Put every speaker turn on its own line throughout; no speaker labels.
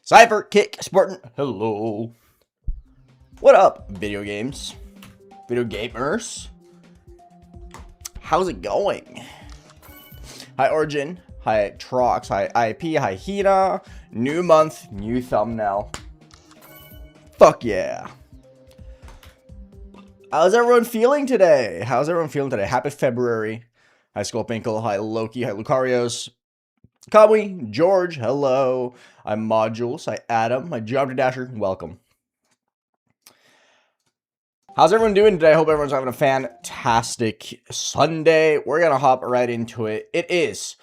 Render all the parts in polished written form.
Cypher, Kick, Spartan, hello. What up, video games? Video gamers? How's it going? Hi, Origin. Hi, Trox. Hi, IP. Hi, Hina. New month, new thumbnail. Fuck yeah. How's everyone feeling today? Happy February. Hi, Sculpinkle. Hi, Loki. Hi, Lucarios. Kamui, George, hello. I'm Modules. Hi, Adam. Hi, Geometry Dasher. Welcome. How's everyone doing today? I hope everyone's having a fantastic Sunday. We're going to hop right into it. It is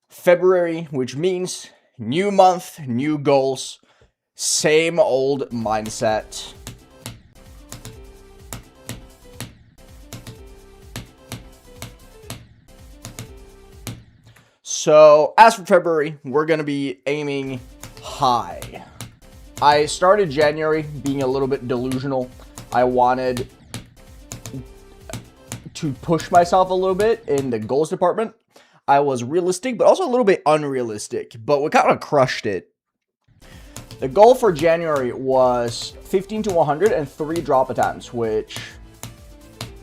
February, which means new month, new goals, same old mindset. So, as for February, we're going to be aiming high. I started January being a little bit delusional. I wanted to push myself a little bit in the goals department. I was realistic, but also a little bit unrealistic, but we kind of crushed it. The goal for January was 15 to 100 and 3 drop attempts, which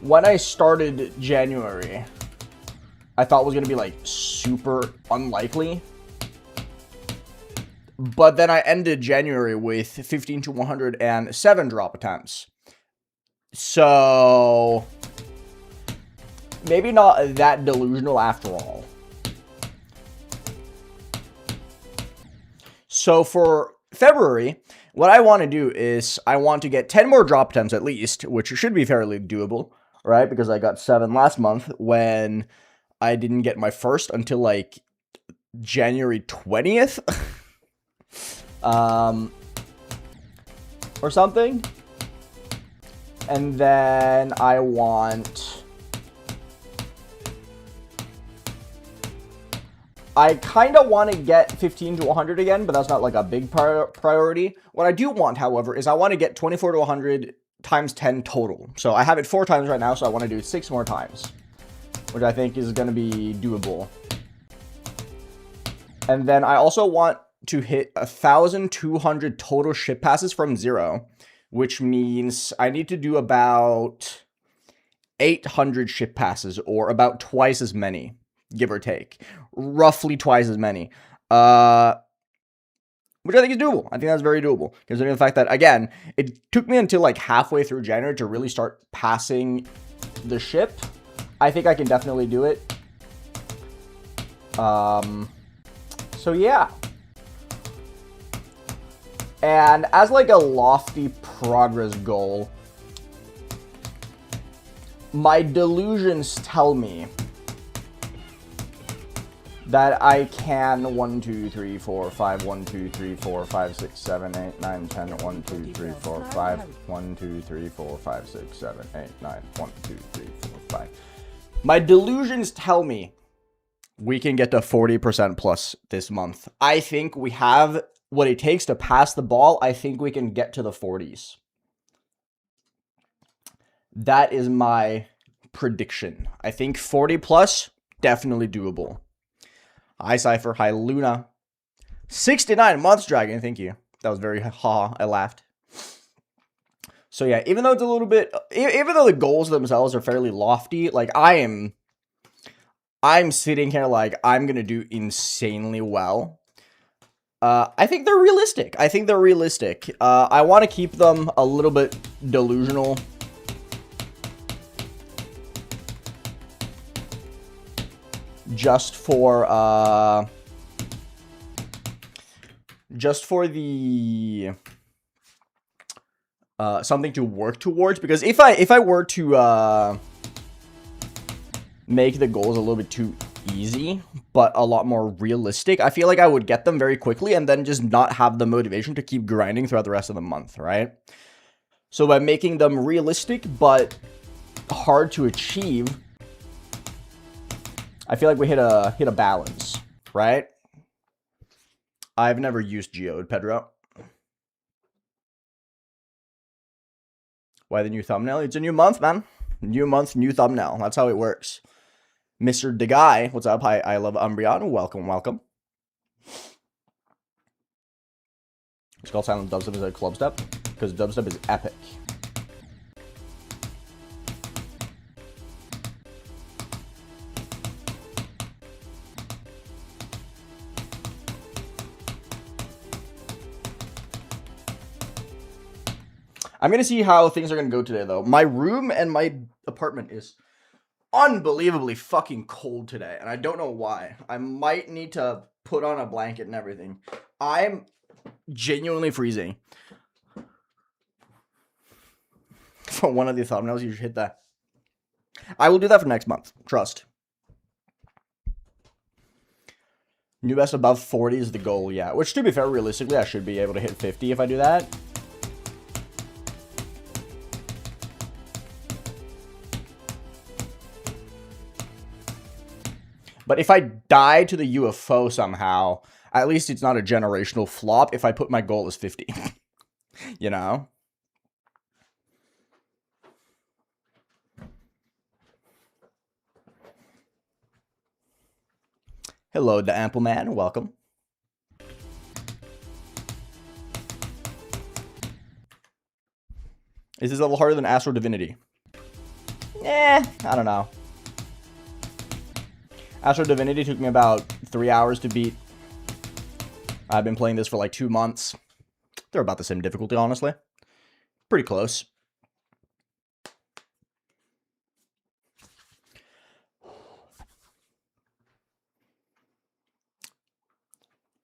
when I started January, I thought was going to be like super unlikely. But then I ended January with 15 to 107 drop attempts. So maybe not that delusional after all. So for February, what I want to do is I want to get 10 more drop attempts at least, which should be fairly doable, right? Because I got 7 last month when I didn't get my first until like January 20th. Or something. And then I kind of want to get 15 to 100 again, but that's not like a big priority. What I do want, however, is I want to get 24 to 100 times 10 total. So I have it 4 times right now, so I want to do it 6 more times, which I think is going to be doable. And then I also want to hit 1,200 total ship passes from 0, which means I need to do about 800 ship passes, or about twice as many, give or take. Roughly twice as many. Which I think is doable. I think that's very doable, considering the fact that, again, it took me until like halfway through January to really start passing the ship. I think I can definitely do it. So yeah. And as like a lofty progress goal, my delusions tell me that I can 1, 2, 3, 4, 5, 1, 2, 3, 4, 5, 6, 7, 8, 9, 10, 1, 2, 3, 4, 5, 1, 2, 3, 4, 5, 6, 7, 8, 9, 1, 2, 3, 4, 5. My delusions tell me we can get to 40% plus this month. I think we have what it takes to pass the ball. I think we can get to the 40s. That is my prediction. I think 40 plus, definitely doable. Hi, Cypher. Hi, Luna. 69 months, Dragon. Thank you. That was very I laughed. So yeah, even though it's a little bit, even though the goals themselves are fairly lofty, like I'm sitting here like I'm gonna do insanely well. I think they're realistic. I want to keep them a little bit delusional. Just for the something to work towards, because if I were to make the goals a little bit too easy but a lot more realistic, I feel like I would get them very quickly and then just not have the motivation to keep grinding throughout the rest of the month, right? So by making them realistic but hard to achieve, I feel like we hit a balance, right? I've never used Geode, Pedro. Why the new thumbnail? It's a new month, man. New month, new thumbnail. That's how it works. Mr. Doggy, what's up? Hi, I love Umbreon. Welcome, welcome. It's called Silent Dubstep instead of Clubstep because dubstep is epic. I'm going to see how things are going to go today, though. My room and my apartment is unbelievably fucking cold today, and I don't know why. I might need to put on a blanket and everything. I'm genuinely freezing. For one of the thumbnails, you should hit that. I will do that for next month. Trust. New best above 40 is the goal, yeah. Which, to be fair, realistically, I should be able to hit 50 if I do that. But if I die to the UFO somehow, at least it's not a generational flop if I put my goal as 50. You know? Hello, the Ample Man. Welcome. Is this a little harder than Astro Divinity? I don't know. Astro Divinity took me about 3 hours to beat. I've been playing this for like 2 months. They're about the same difficulty, honestly. Pretty close.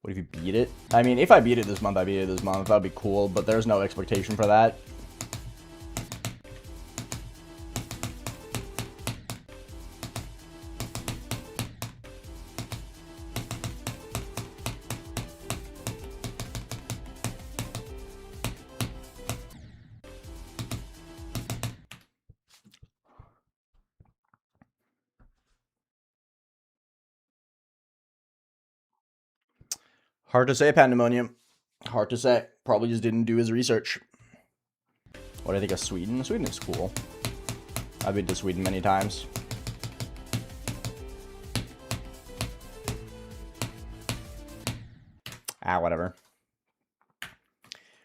What if you beat it? I mean, if I beat it this month, I beat it this month. That'd be cool, but there's no expectation for that. Hard to say, Pandemonium. Hard to say. Probably just didn't do his research. What do I think of Sweden? Sweden is cool. I've been to Sweden many times. Whatever.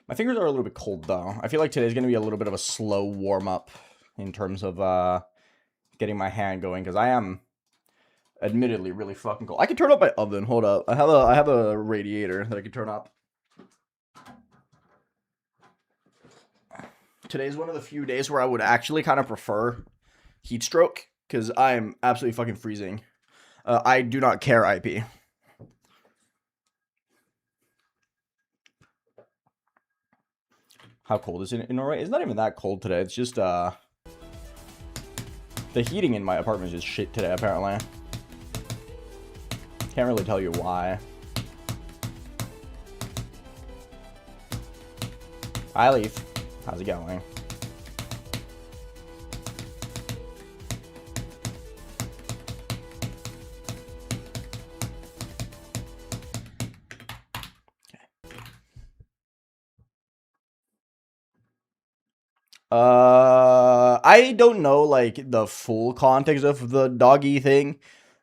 My fingers are a little bit cold, though. I feel like today's going to be a little bit of a slow warm-up in terms of getting my hand going, because I am admittedly really fucking cold. I can turn up my oven. Hold up. I have a radiator that I can turn up. Today's one of the few days where I would actually kind of prefer heat stroke, because I am absolutely fucking freezing. I do not care, IP. How cold is it in Norway? It's not even that cold today. It's just, the heating in my apartment is just shit today, apparently. Can't really tell you why. Hi, Leaf. How's it going? I don't know, like, the full context of the Doggy thing,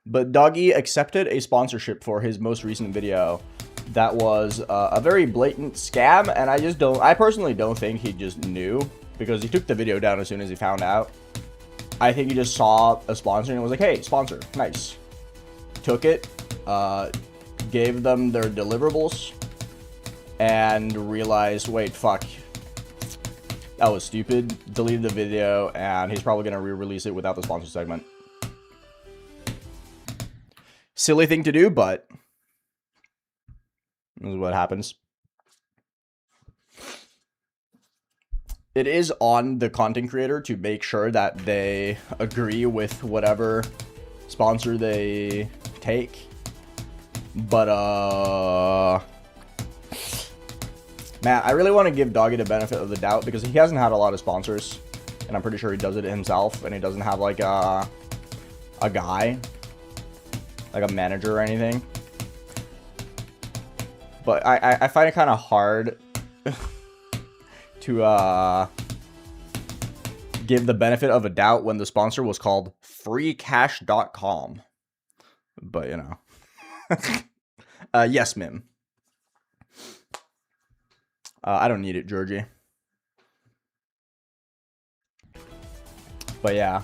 but Doggy accepted a sponsorship for his most recent video that was a very blatant scam, and I personally don't think he just knew, because he took the video down as soon as he found out. I think he just saw a sponsor and was like, hey, sponsor, nice. Took it, gave them their deliverables, and realized, wait, fuck. That was stupid. Deleted the video, and he's probably going to re-release it without the sponsor segment. Silly thing to do, but this is what happens. It is on the content creator to make sure that they agree with whatever sponsor they take. But, man, I really want to give Doggy the benefit of the doubt, because he hasn't had a lot of sponsors, and I'm pretty sure he does it himself, and he doesn't have, like, a guy, like a manager or anything. But I find it kind of hard to give the benefit of a doubt when the sponsor was called freecash.com. But, you know. Yes, Mim. I don't need it, Georgie. But yeah.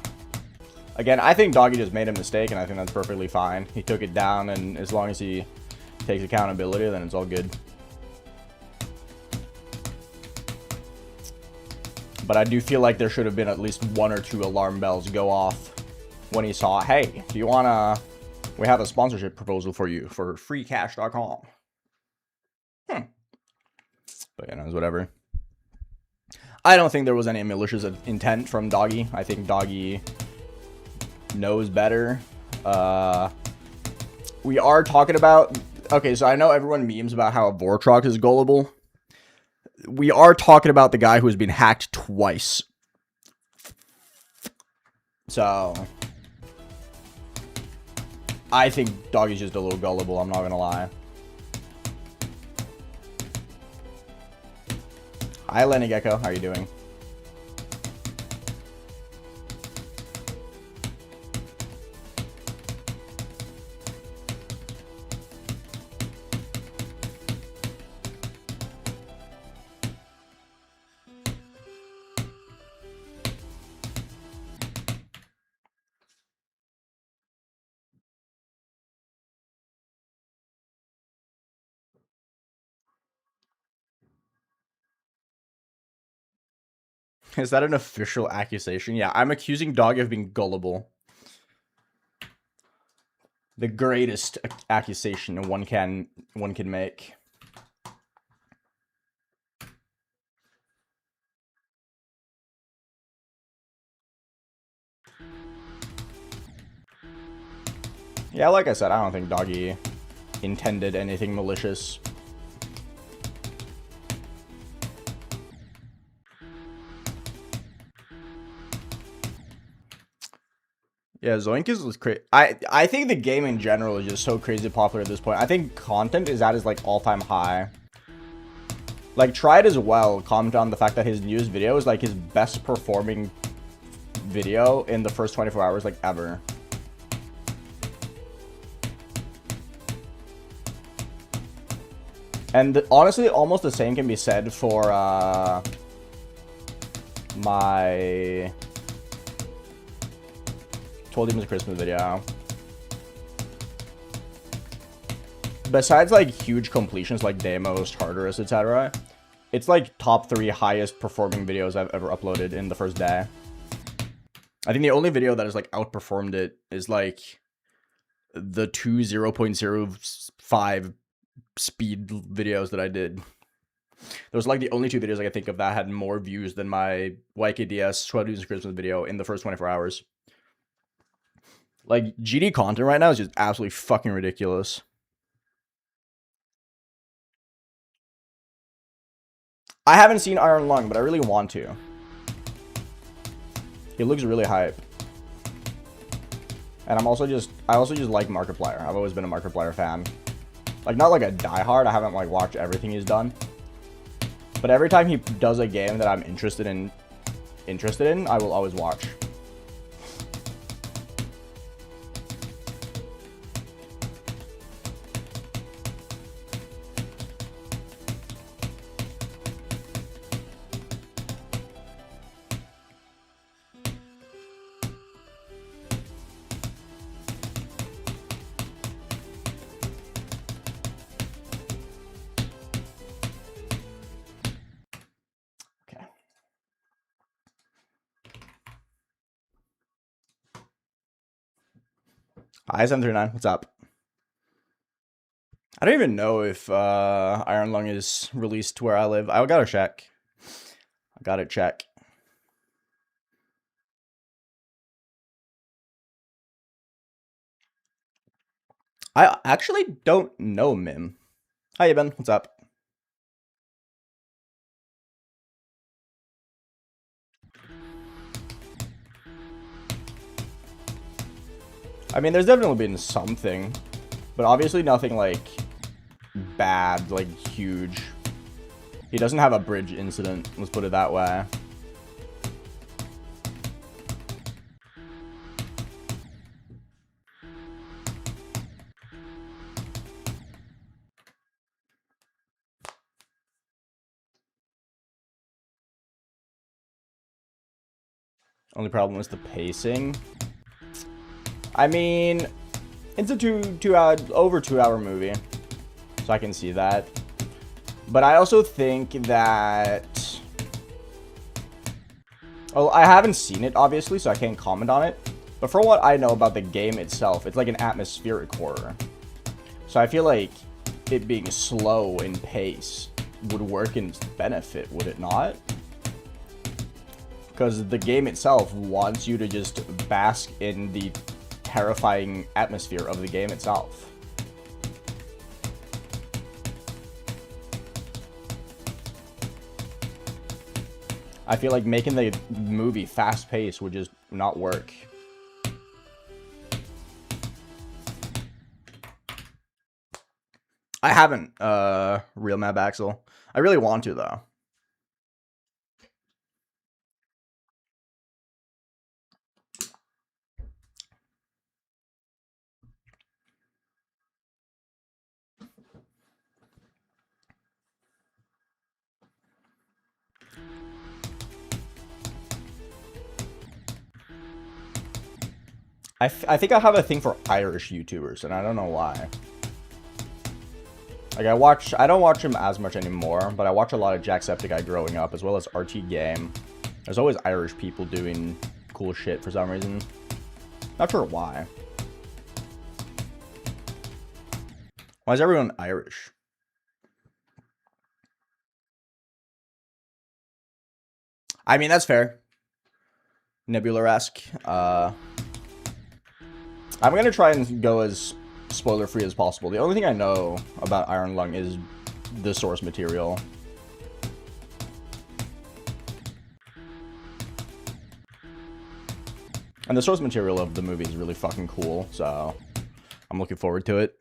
Again, I think Doggy just made a mistake, and I think that's perfectly fine. He took it down, and as long as he takes accountability, then it's all good. But I do feel like there should have been at least 1 or 2 alarm bells go off when he saw, hey, do you wanna... We have a sponsorship proposal for you for freecash.com. But yeah, no, whatever. I don't think there was any malicious intent from Doggy. I think Doggy knows better. We are talking about... Okay, so I know everyone memes about how Vortrox is gullible. We are talking about the guy who's been hacked twice. So... I think Doggy's just a little gullible, I'm not gonna lie. Hi, Lenny Gecko. How are you doing? Is that an official accusation? Yeah, I'm accusing Doggy of being gullible. The greatest accusation one can make. Yeah, like I said, I don't think Doggy intended anything malicious. Yeah, Zoink is crazy. I think the game in general is just so crazy popular at this point. I think content is at his like all-time high. Like, Tried as well comment on the fact that his newest video is like his best performing video in the first 24 hours like ever. And honestly, almost the same can be said for my Told Him It's Christmas video. Besides like huge completions like Deimos, Tartarus, etc., it's like top 3 highest performing videos I've ever uploaded in the first day. I think the only video that has like outperformed it is like the 2 0.05 speed videos that I did. Those are like the only 2 videos I can think of that had more views than my YKDS 12 Days of Christmas video in the first 24 hours. Like, GD content right now is just absolutely fucking ridiculous. I haven't seen Iron Lung, but I really want to. He looks really hype. And I also just like Markiplier. I've always been a Markiplier fan. Like, not like a diehard. I haven't like watched everything he's done. But every time he does a game that I'm interested in, I will always watch. Hi, 739. What's up? I don't even know if Iron Lung is released where I live. I gotta check. I gotta check. I actually don't know Mim. Hi, Ben. What's up? I mean, there's definitely been something, but obviously nothing like bad, like huge. He doesn't have a bridge incident, let's put it that way. Only problem is the pacing. I mean, it's a over 2 hour movie, so I can see that. But I also think that, oh, I haven't seen it obviously, so I can't comment on it. But from what I know about the game itself, it's like an atmospheric horror. So I feel like it being slow in pace would work in its benefit, would it not? Because the game itself wants you to just bask in the terrifying atmosphere of the game itself. I feel like making the movie fast-paced would just not work. I haven't, Real Map Axel. I really want to, though. I think I have a thing for Irish YouTubers, and I don't know why. Like, I don't watch him as much anymore, but I watch a lot of Jacksepticeye growing up, as well as RT Game. There's always Irish people doing cool shit for some reason. Not sure why. Why is everyone Irish? I mean, that's fair. Nebula-esque. I'm gonna try and go as spoiler-free as possible. The only thing I know about Iron Lung is the source material. And the source material of the movie is really fucking cool, so I'm looking forward to it.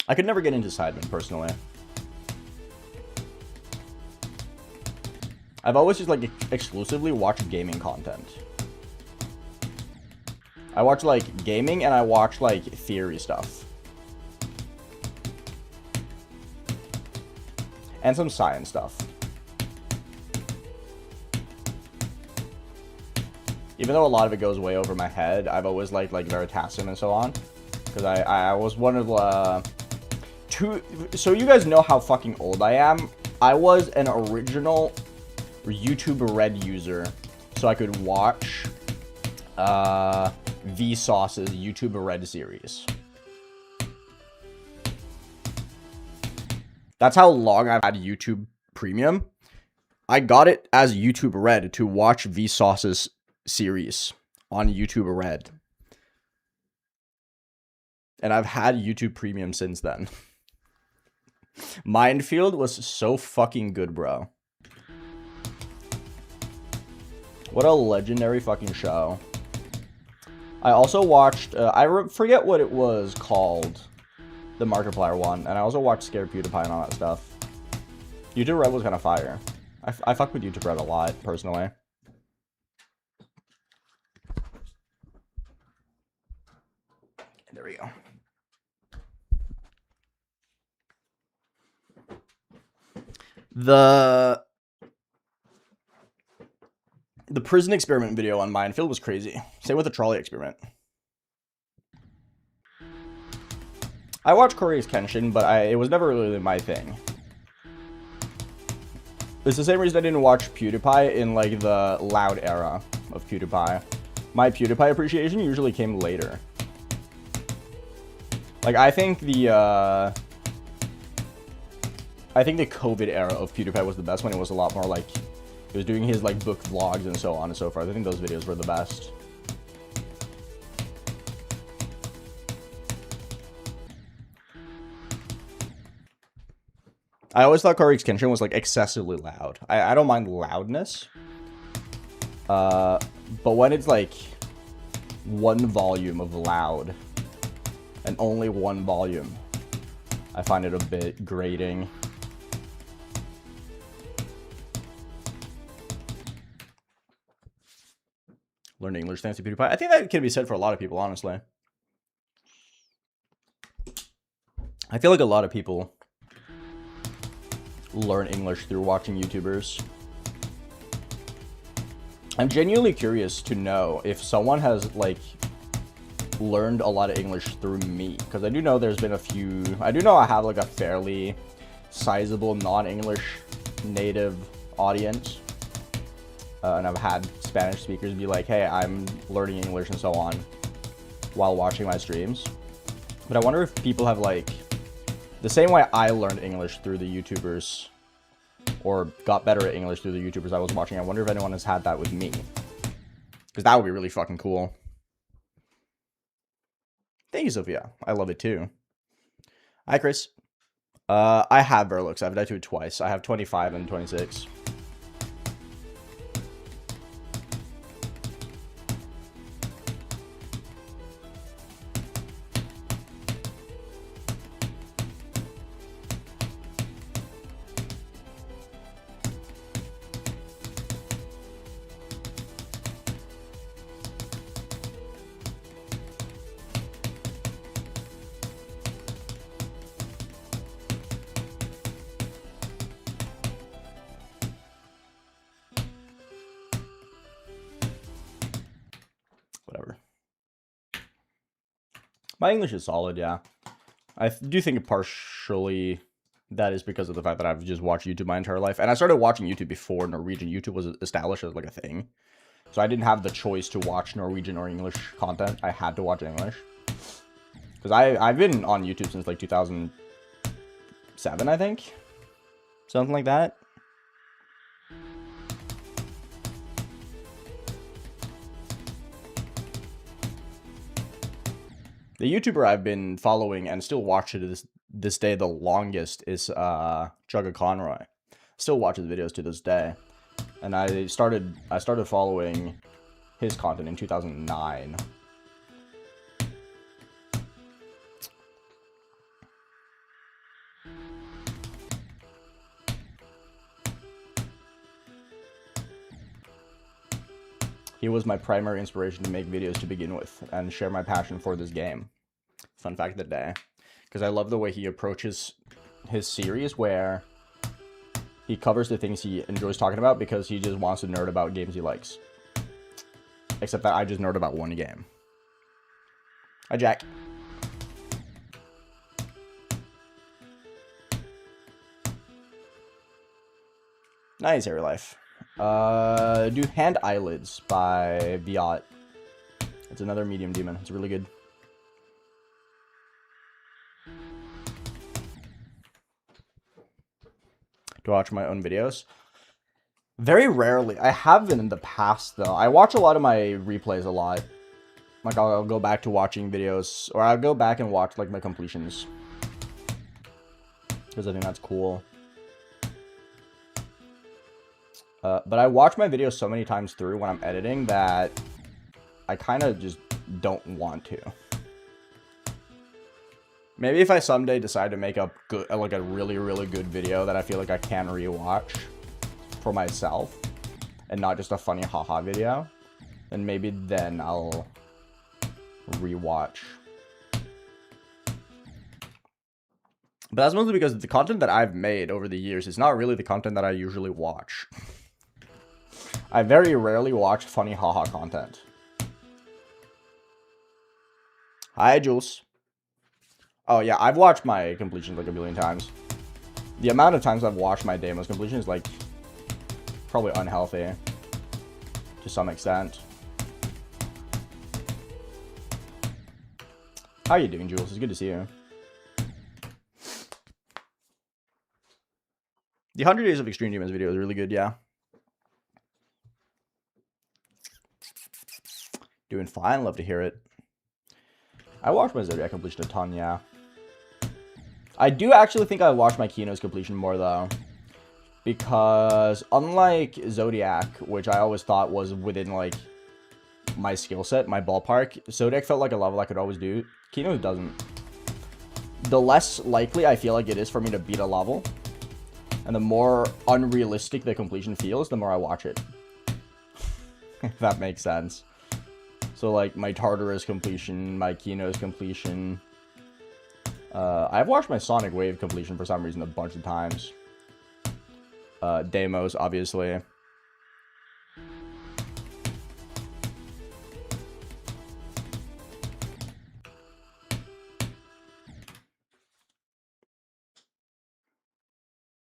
I could never get into Sidemen, personally. I've always just, like, exclusively watched gaming content. I watch, like, gaming, and I watch, like, theory stuff. And some science stuff. Even though a lot of it goes way over my head, I've always liked, like, Veritasium and so on. Because I was one of the... So you guys know how fucking old I am. I was an original YouTube Red user, so I could watch Vsauce's YouTube Red series. That's how long I've had YouTube Premium. I got it as YouTube Red to watch Vsauce's series on YouTube Red. And I've had YouTube Premium since then. Minefield was so fucking good, bro. What a legendary fucking show. I also watched, I forget what it was called, the Markiplier one, and I also watched Scared PewDiePie and all that stuff. YouTube Red was kind of fire. I fuck with YouTube Red a lot, personally. There we go. The prison experiment video on Minefield was crazy. Same with the trolley experiment. I watched Korea's Kenshin, but it was never really my thing. It's the same reason I didn't watch PewDiePie in, like, the loud era of PewDiePie. My PewDiePie appreciation usually came later. Like, I think the COVID era of PewDiePie was the best one. It was a lot more, like, he was doing his, like, book vlogs and so on and so forth. I think those videos were the best. I always thought Korea's Kenshin was, like, excessively loud. I don't mind loudness. But when it's, like, one volume of loud and only one volume, I find it a bit grating. Learn English thanks to PewDiePie. I think that can be said for a lot of people, honestly. I feel like a lot of people learn English through watching YouTubers. I'm genuinely curious to know if someone has, like, learned a lot of English through me. Because I do know there's been a few... I do know I have, like, a fairly sizable non-English native audience. And I've had Spanish speakers be like, hey, I'm learning English and so on while watching my streams. But I wonder if people have, like, the same way I learned English through the YouTubers, or got better at English through the YouTubers I was watching. I wonder if anyone has had that with me. Because that would be really fucking cool. Thank you, Sophia. I love it too. Hi, Chris. I have Verlux. I've died to it twice. I have 25 and 26. Whatever. My English is solid, yeah. I do think partially that is because of the fact that I've just watched YouTube my entire life. And I started watching YouTube before Norwegian. YouTube was established as, like, a thing. So I didn't have the choice to watch Norwegian or English content. I had to watch English. Because I've been on YouTube since, like, 2007, I think. Something like that. The YouTuber I've been following and still watch to this day the longest is Jugga Conroy. Still watch his videos to this day. And I started following his content in 2009. He was my primary inspiration to make videos to begin with and share my passion for this game. Fun fact of the day. Because I love the way he approaches his series where he covers the things he enjoys talking about because he just wants to nerd about games he likes. Except that I just nerd about one game. Hi, Jack. Nice, Airy Life. Do Hand Eyelids by Viot. It's another medium demon. It's really good. To watch my own videos? Very rarely. I have been in the past, though. I watch a lot of my replays a lot. Like, I'll go back to watching videos, or I'll go back and watch, like, my completions. Because I think that's cool. But I watch my videos so many times through when I'm editing that I kind of just don't want to. Maybe if I someday decide to make a good, like a really, really good video that I feel like I can rewatch for myself and not just a funny haha video, then maybe then I'll rewatch. But that's mostly because the content that I've made over the years is not really the content that I usually watch. I very rarely watch funny haha content. Hi, Jules. Oh, yeah, I've watched my completions like a billion times. The amount of times I've watched my demos completion is, like, probably unhealthy. To some extent. How are you doing, Jules? It's good to see you. The 100 Days of Extreme Demons video is really good, yeah. Doing fine, love to hear it. I watched my Zodiac completion a ton, yeah. I do actually think I watched my Kino's completion more, though. Because unlike Zodiac, which I always thought was within, like, my skill set, my ballpark, Zodiac felt like a level I could always do. Kino's doesn't. The less likely I feel like it is for me to beat a level, and the more unrealistic the completion feels, the more I watch it. If that makes sense. So, like, my Tartarus completion, my Kino's completion. I've watched my Sonic Wave completion for some reason a bunch of times. Demos, obviously.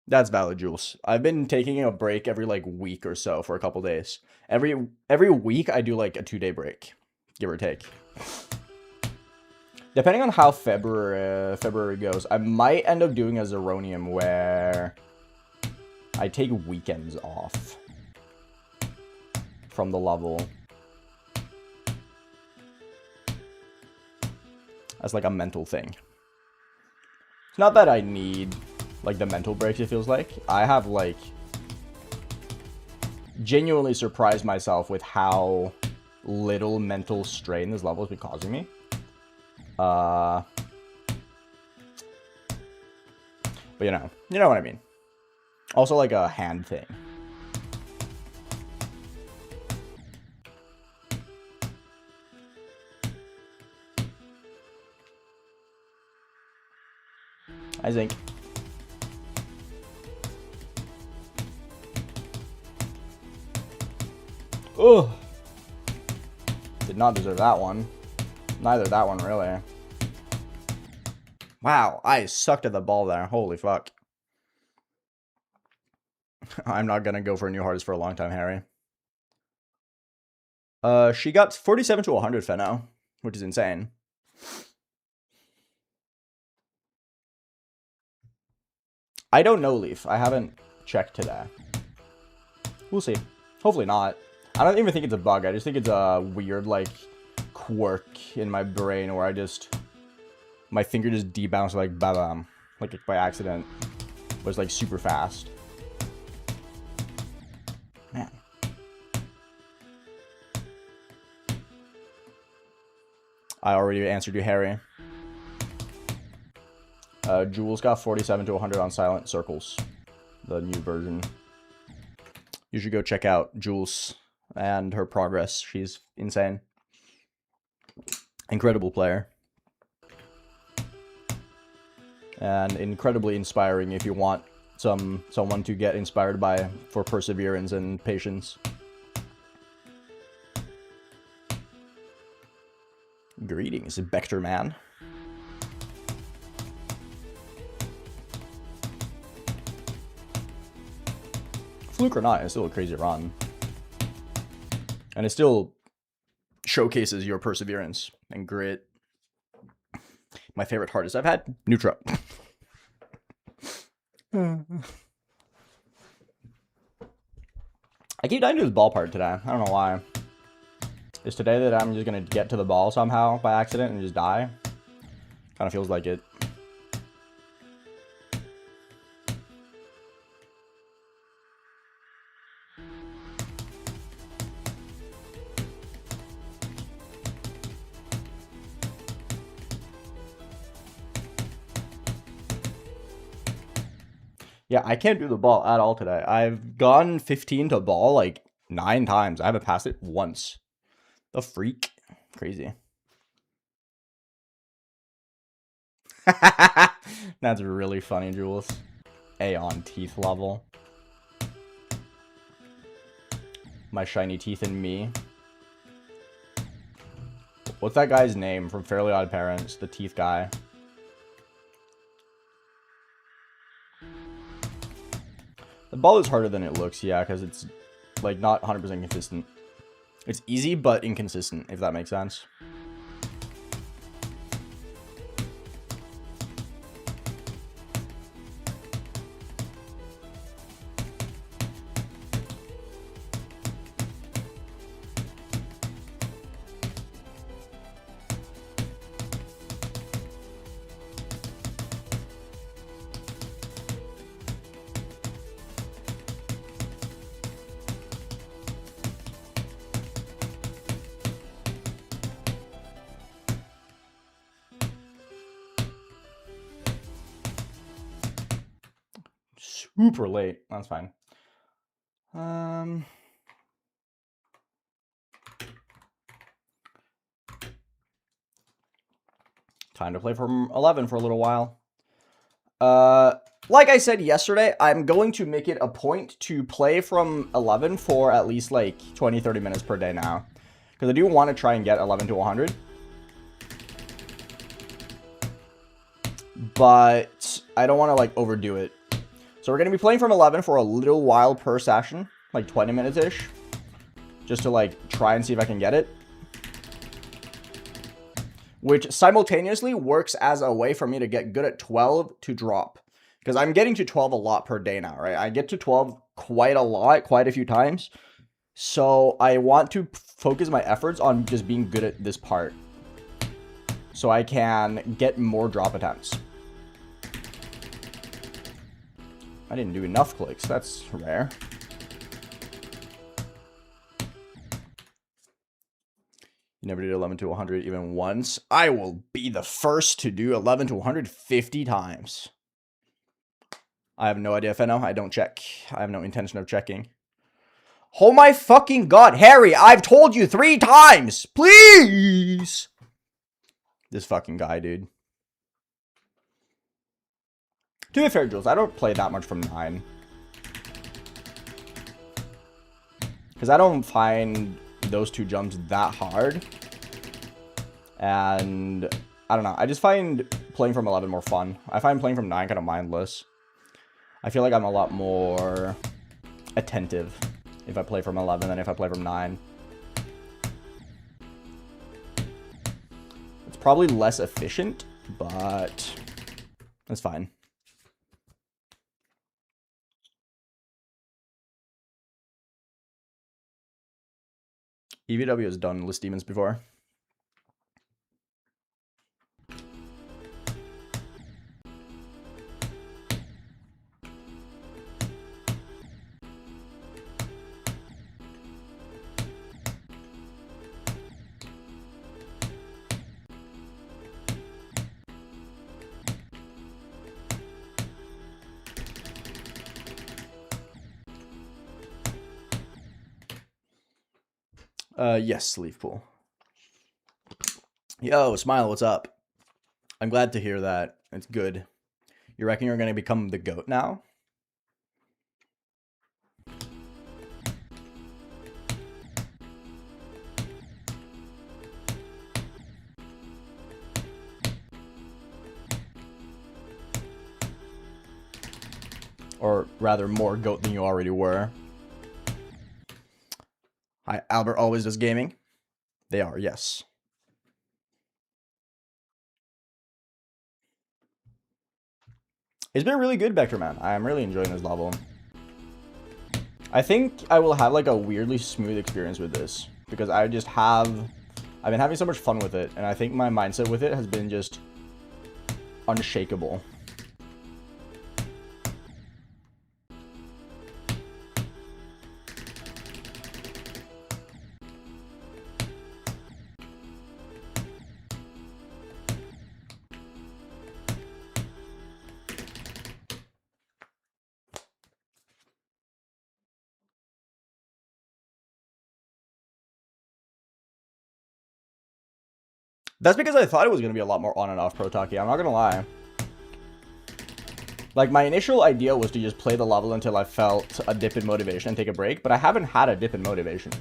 That's valid, Jules. I've been taking a break every like week or so for a couple days. Every week I do like a 2-day break, give or take. Depending on how February goes, I might end up doing a Zeronium where I take weekends off from the level. That's like a mental thing. It's not that I need like the mental breaks, it feels like. I have like genuinely surprised myself with how little mental strain this level has been causing me. But you know what I mean. Also like a hand thing. I think. Ugh. Did not deserve that one. Neither that one, really. Wow, I sucked at the ball there. Holy fuck. I'm not gonna go for a new hardest for a long time, Harry. She got 47 to 100 Feno, which is insane. I don't know, Leaf. I haven't checked today. We'll see. Hopefully not. I don't even think it's a bug. I just think it's a weird, like, quirk in my brain where my finger just debounced like bam, like by accident. It was like super fast. Man. I already answered you, Harry. Jules got 47 to 100 on Silent Circles, the new version. You should go check out Jules and her progress. She's insane. Incredible player. And incredibly inspiring if you want someone to get inspired by for perseverance and patience. Greetings, Vector Man. Fluke or not, it's still a crazy run. And it still showcases your perseverance and grit. My favorite hardest I've had, Neutro. I keep dying to this ball part today. I don't know why. Is today that I'm just going to get to the ball somehow by accident and just die? Kind of feels like it. Yeah, I can't do the ball at all today. I've gone 15 to ball like 9 times. I haven't passed it once. The freak. Crazy. That's really funny, Jules. Aeon teeth level. My shiny teeth and me. What's that guy's name from Fairly Odd Parents? The teeth guy. The ball is harder than it looks, yeah, because it's like not 100% consistent. It's easy, but inconsistent, if that makes sense. Super late. That's fine. Time to play from 11 for a little while. like I said yesterday, I'm going to make it a point to play from 11 for at least like 20-30 minutes per day now. Because I do want to try and get 11 to 100. But I don't want to like overdo it. So we're going to be playing from 11 for a little while per session. Like 20 minutes-ish. Just to like try and see if I can get it. Which simultaneously works as a way for me to get good at 12 to drop. Because I'm getting to 12 a lot per day now, right? I get to 12 quite a lot, quite a few times. So I want to focus my efforts on just being good at this part. So I can get more drop attempts. I didn't do enough clicks. That's rare. You never did 11 to 100 even once. I will be the first to do 11 to 150 times. I have no idea if I know. I don't check. I have no intention of checking. Oh my fucking god, Harry, I've told you 3 times! Please! This fucking guy, dude. To be fair, Jules, I don't play that much from 9. Because I don't find those 2 jumps that hard. And I don't know. I just find playing from 11 more fun. I find playing from 9 kind of mindless. I feel like I'm a lot more attentive if I play from 11 than if I play from 9. It's probably less efficient, but that's fine. EVW has done List Demons before. Yes, Leaf Pool. Yo, Smile, what's up? I'm glad to hear that. It's good. You reckon you're going to become the GOAT now? Or rather, more GOAT than you already were. Hi, Albert always does gaming. They are, yes. It's been really good, Vector Man. I'm really enjoying this level. I think I will have like a weirdly smooth experience with this. Because I've been having so much fun with it. And I think my mindset with it has been just unshakable. That's because I thought it was going to be a lot more on and off Pro Taki. I'm not going to lie. Like, my initial idea was to just play the level until I felt a dip in motivation and take a break, but I haven't had a dip in motivation.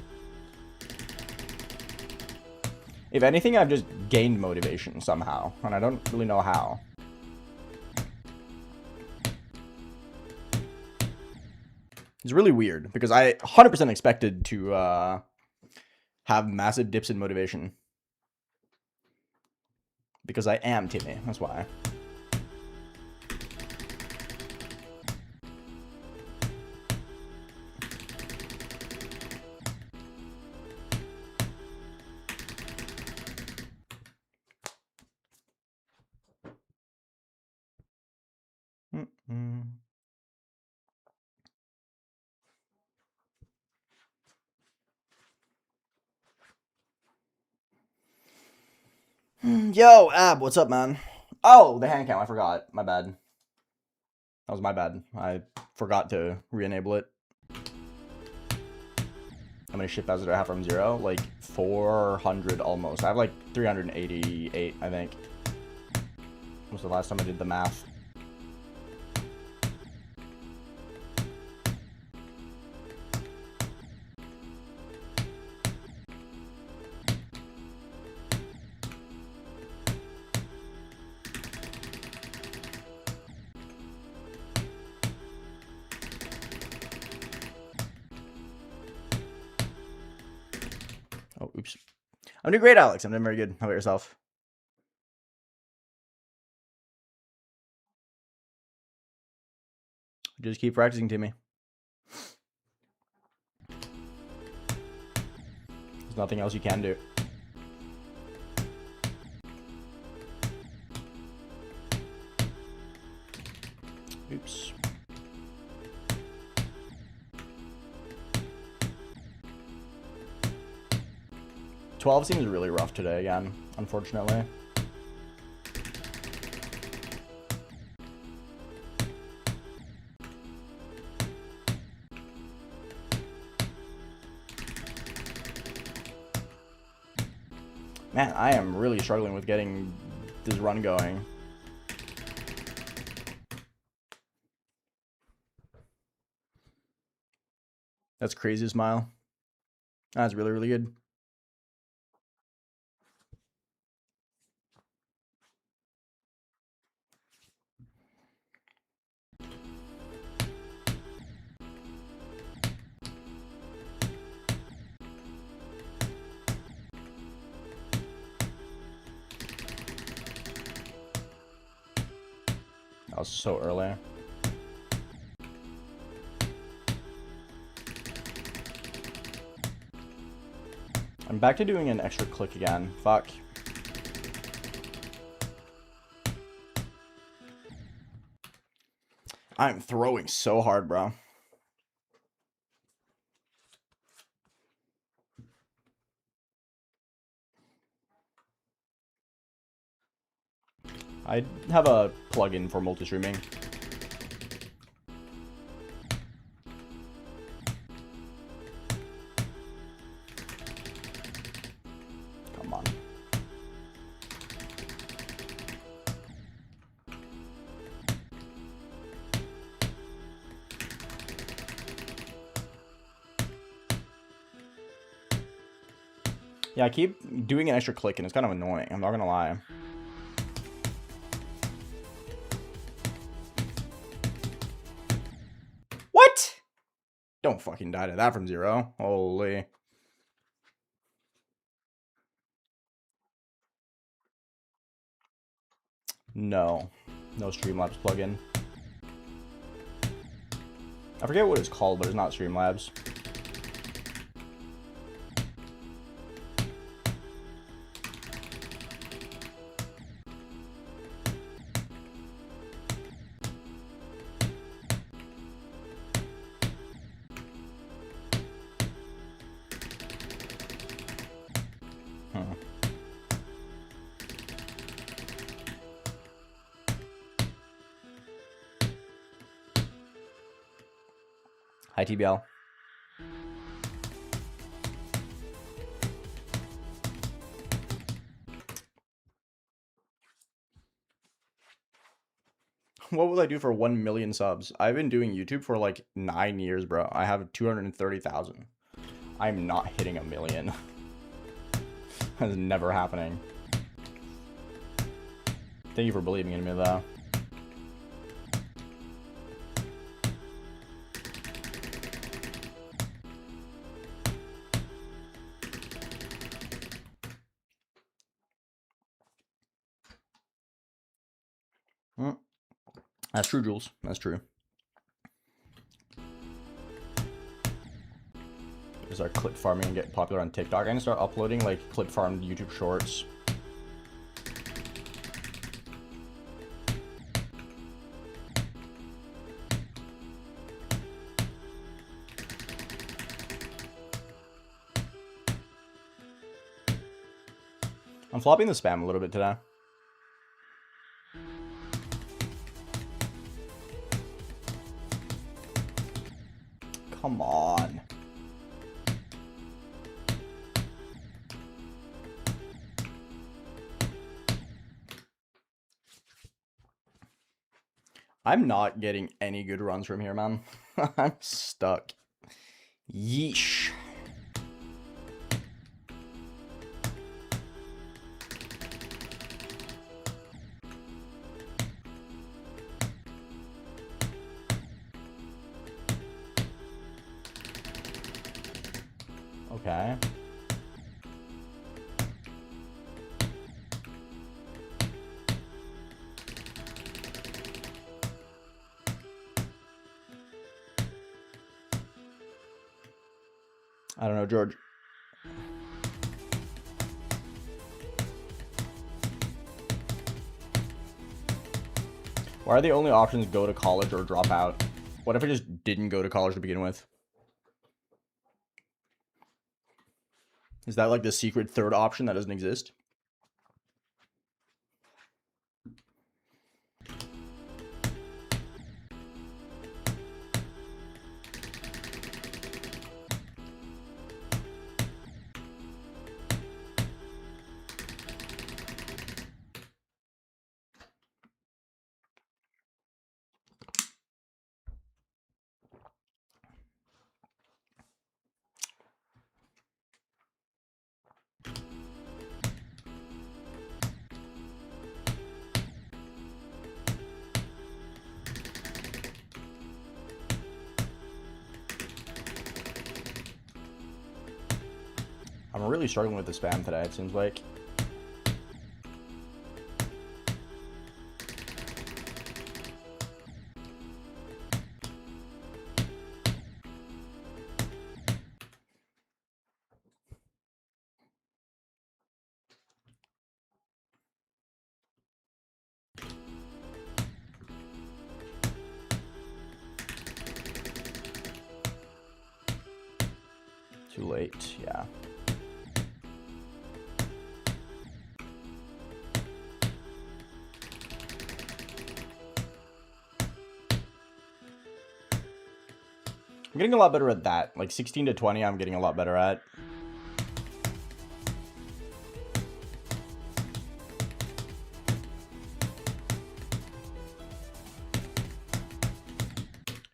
If anything, I've just gained motivation somehow, and I don't really know how. It's really weird, because I 100% expected to have massive dips in motivation. Because I am Timmy, that's why. Yo, Ab, what's up, man? Oh, the hand cam, I forgot. My bad. That was my bad. I forgot to re-enable it. How many ship pads did I have from 0? Like 400 almost. I have like 388, I think. When was the last time I did the math? I'm doing great, Alex. I'm doing very good. How about yourself? Just keep practicing, Timmy. There's nothing else you can do. Oops. $12 seems really rough today again, unfortunately. Man, I am really struggling with getting this run going. That's crazy, Smile. That's really, really good. That was so early. I'm back to doing an extra click again. Fuck. I'm throwing so hard, bro. I have a plugin for multi-streaming. Come on. Yeah, I keep doing an extra click and it's kind of annoying. I'm not gonna lie. What? Don't fucking die to that from 0. Holy. No. No Streamlabs plugin. I forget what it's called, but it's not Streamlabs. Hi, TBL. What will I do for 1 million subs? I've been doing YouTube for like 9 years, bro. I have 230,000. I'm not hitting 1 million. That's never happening. Thank you for believing in me, though. That's true, Jules. That's true. Start clip farming and get popular on TikTok. I'm gonna start uploading like clip farmed YouTube shorts. I'm flopping the spam a little bit today. Come on. I'm not getting any good runs from here, man. I'm stuck. Yeesh. Okay. I don't know, George. Why are the only options go to college or drop out? What if I just didn't go to college to begin with? Is that like the secret third option that doesn't exist? I'm really struggling with the spam today, it seems like. Too late, yeah. I'm getting a lot better at that. Like 16 to 20, I'm getting a lot better at.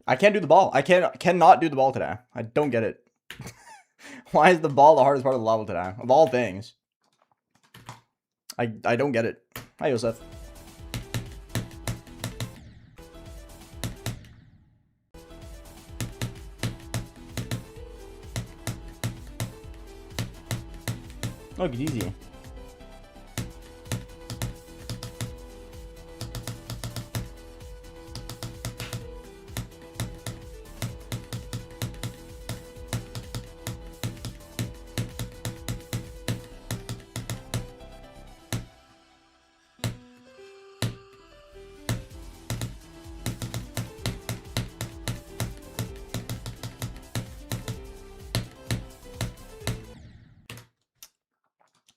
I can't do the ball. I cannot do the ball today. I don't get it. Why is the ball the hardest part of the level today? Of all things. I don't get it. Hi, Yosef. Look, it's easy.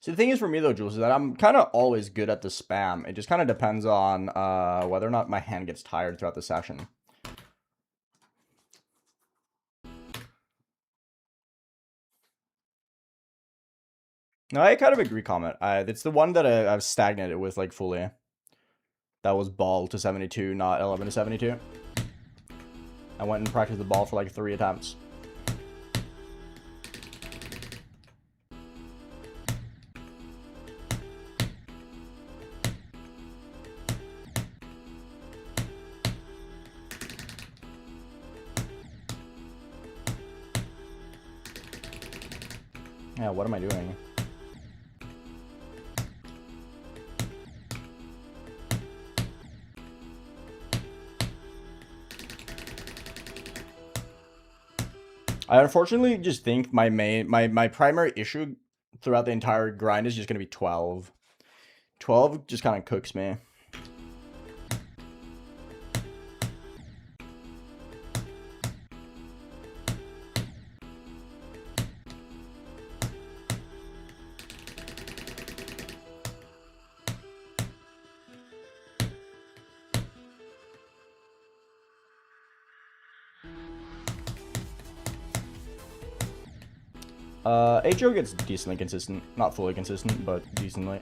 See, the thing is for me though, Jules, is that I'm kind of always good at the spam. It just kind of depends on whether or not my hand gets tired throughout the session. No, I kind of agree, Comment. It's the one that I've stagnated with, like, fully. That was ball to 72, not 11 to 72. I went and practiced the ball for like 3 attempts. Yeah, what am I doing? I unfortunately just think my primary issue throughout the entire grind is just going to be 12. 12 just kind of cooks me. HO gets decently consistent. Not fully consistent, but decently.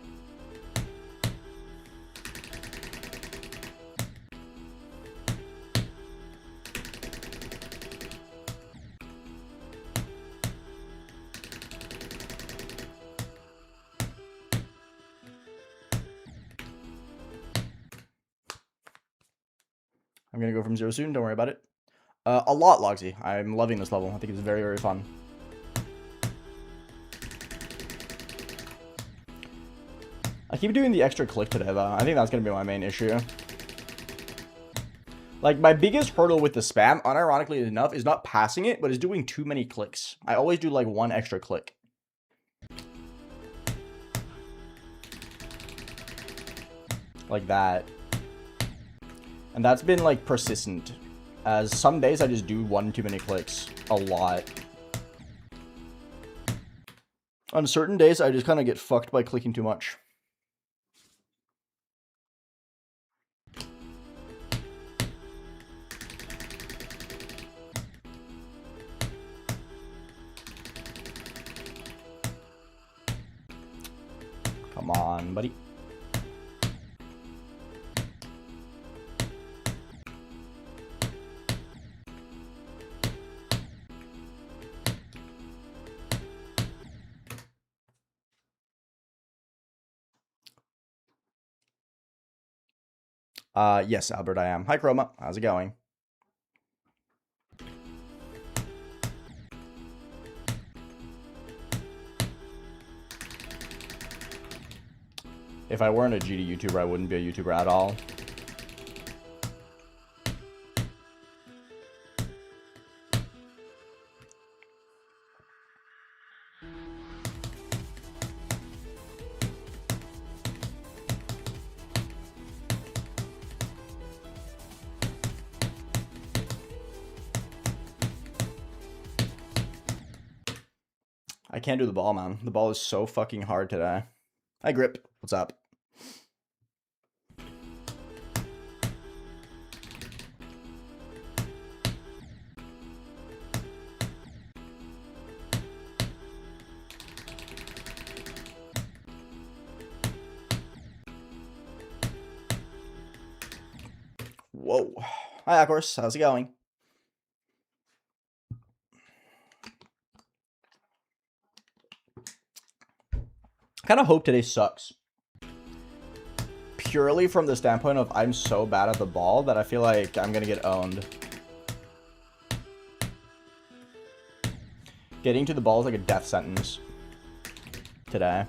I'm gonna go from 0 soon, don't worry about it. A lot, Logsy. I'm loving this level. I think it's very, very fun. I keep doing the extra click today, though. I think that's going to be my main issue. Like, my biggest hurdle with the spam, unironically enough, is not passing it, but is doing too many clicks. I always do, like, one extra click. Like that. And that's been, like, persistent. As some days I just do one too many clicks. A lot. On certain days, I just kind of get fucked by clicking too much. Come on, buddy. Yes, Albert, I am. Hi, Chroma. How's it going? If I weren't a GD YouTuber, I wouldn't be a YouTuber at all. I can't do the ball, man. The ball is so fucking hard today. Hi, Grip. What's up? Whoa. Hi, Aquars. How's it going? I kind of hope today sucks. Purely from the standpoint of I'm so bad at the ball that I feel like I'm going to get owned. Getting to the ball is like a death sentence today.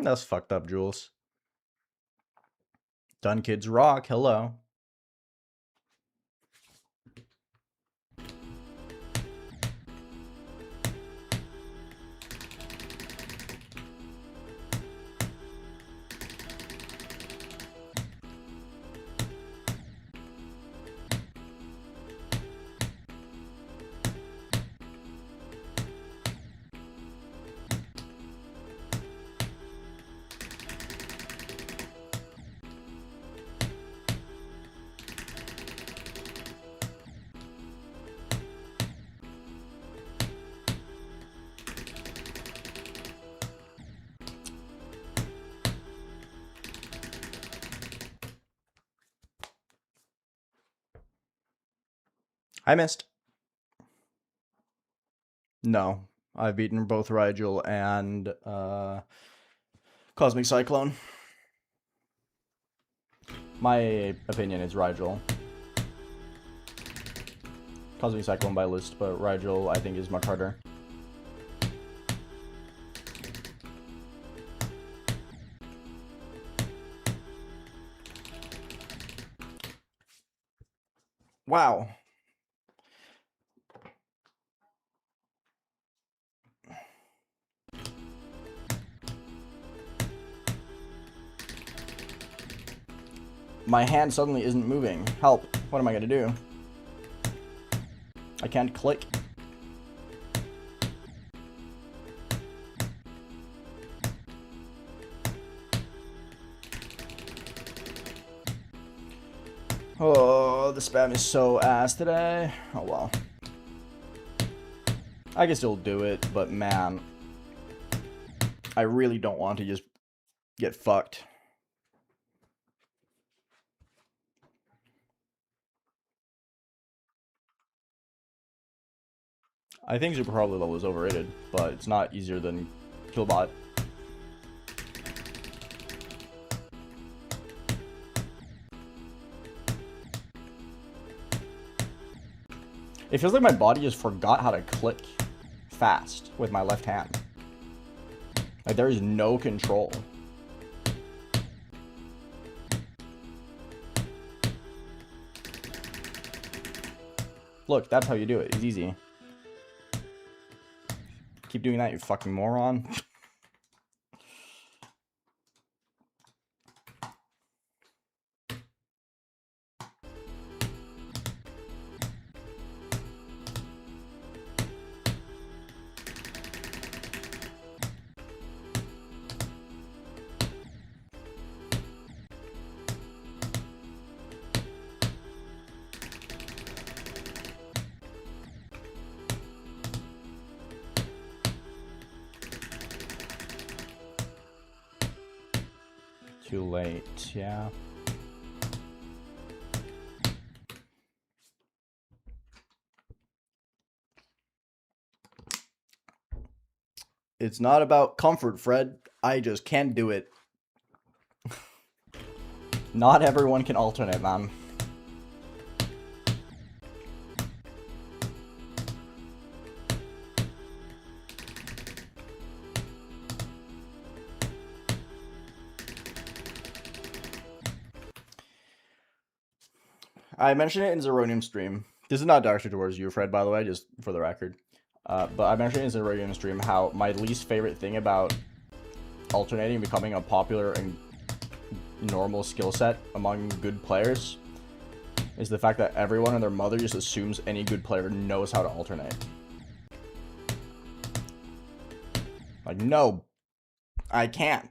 That's fucked up, Jules. Done Kids Rock. Hello. I missed. No. I've beaten both Rigel and Cosmic Cyclone. My opinion is Rigel. Cosmic Cyclone by list, but Rigel I think is much harder. Wow. My hand suddenly isn't moving. Help. What am I gonna do? I can't click. Oh, the spam is so ass today. Oh well. I can still do it, but man, I really don't want to just get fucked. I think Super Probably Level is overrated, but it's not easier than Kill bot. It feels like my body just forgot how to click fast with my left hand. Like there is no control. Look, that's how you do it. It's easy. Keep doing that, you fucking moron. Too late, yeah. It's not about comfort, Fred. I just can't do it. Not everyone can alternate, man. I mentioned it in Zeronium stream. This is not directed towards you, Fred, by the way, just for the record. But I mentioned in Zeronium stream how my least favorite thing about alternating becoming a popular and normal skill set among good players is the fact that everyone and their mother just assumes any good player knows how to alternate. Like, no, I can't.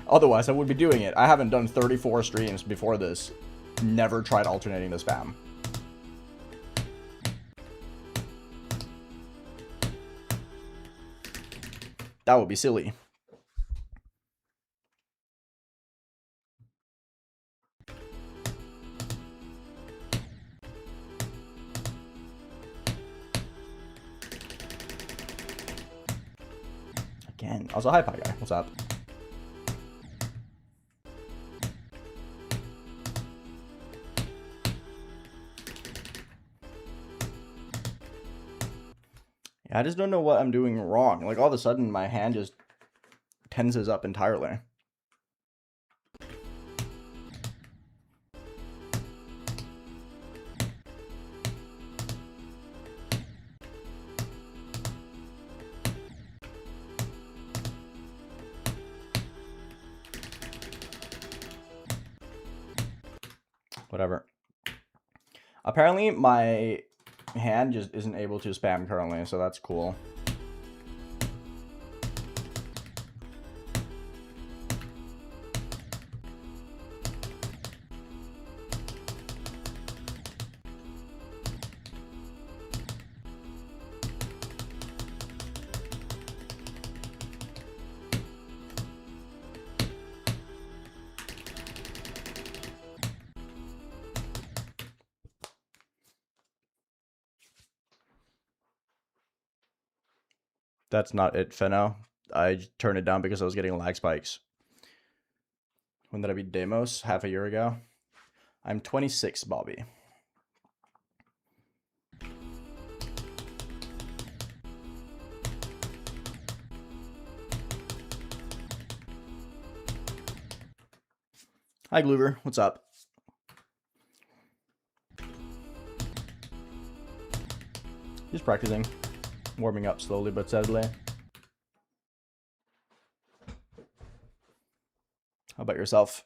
Otherwise, I would be doing it. I haven't done 34 streams before this. Never tried alternating the spam. That would be silly. Again. Also, hi, Pie Guy. What's up? I just don't know what I'm doing wrong. Like, all of a sudden, my hand just tenses up entirely. Whatever. Apparently, my hand just isn't able to spam currently, so that's cool. That's not it, Feno. I turned it down because I was getting lag spikes. When did I beat Demos? Half a year ago. I'm 26, Bobby. Hi, Gloover. What's up? Just practicing. Warming up slowly but steadily. How about yourself?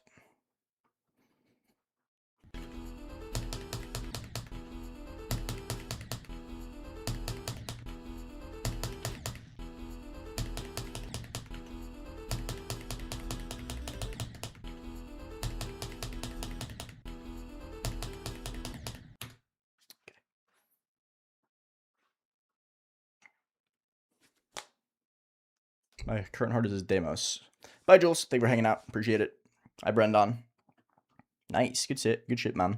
My current hardest is Demos. Bye, Jules. Thank you for hanging out. Appreciate it. Hi, Brendan. Nice. Good shit. Good shit, man.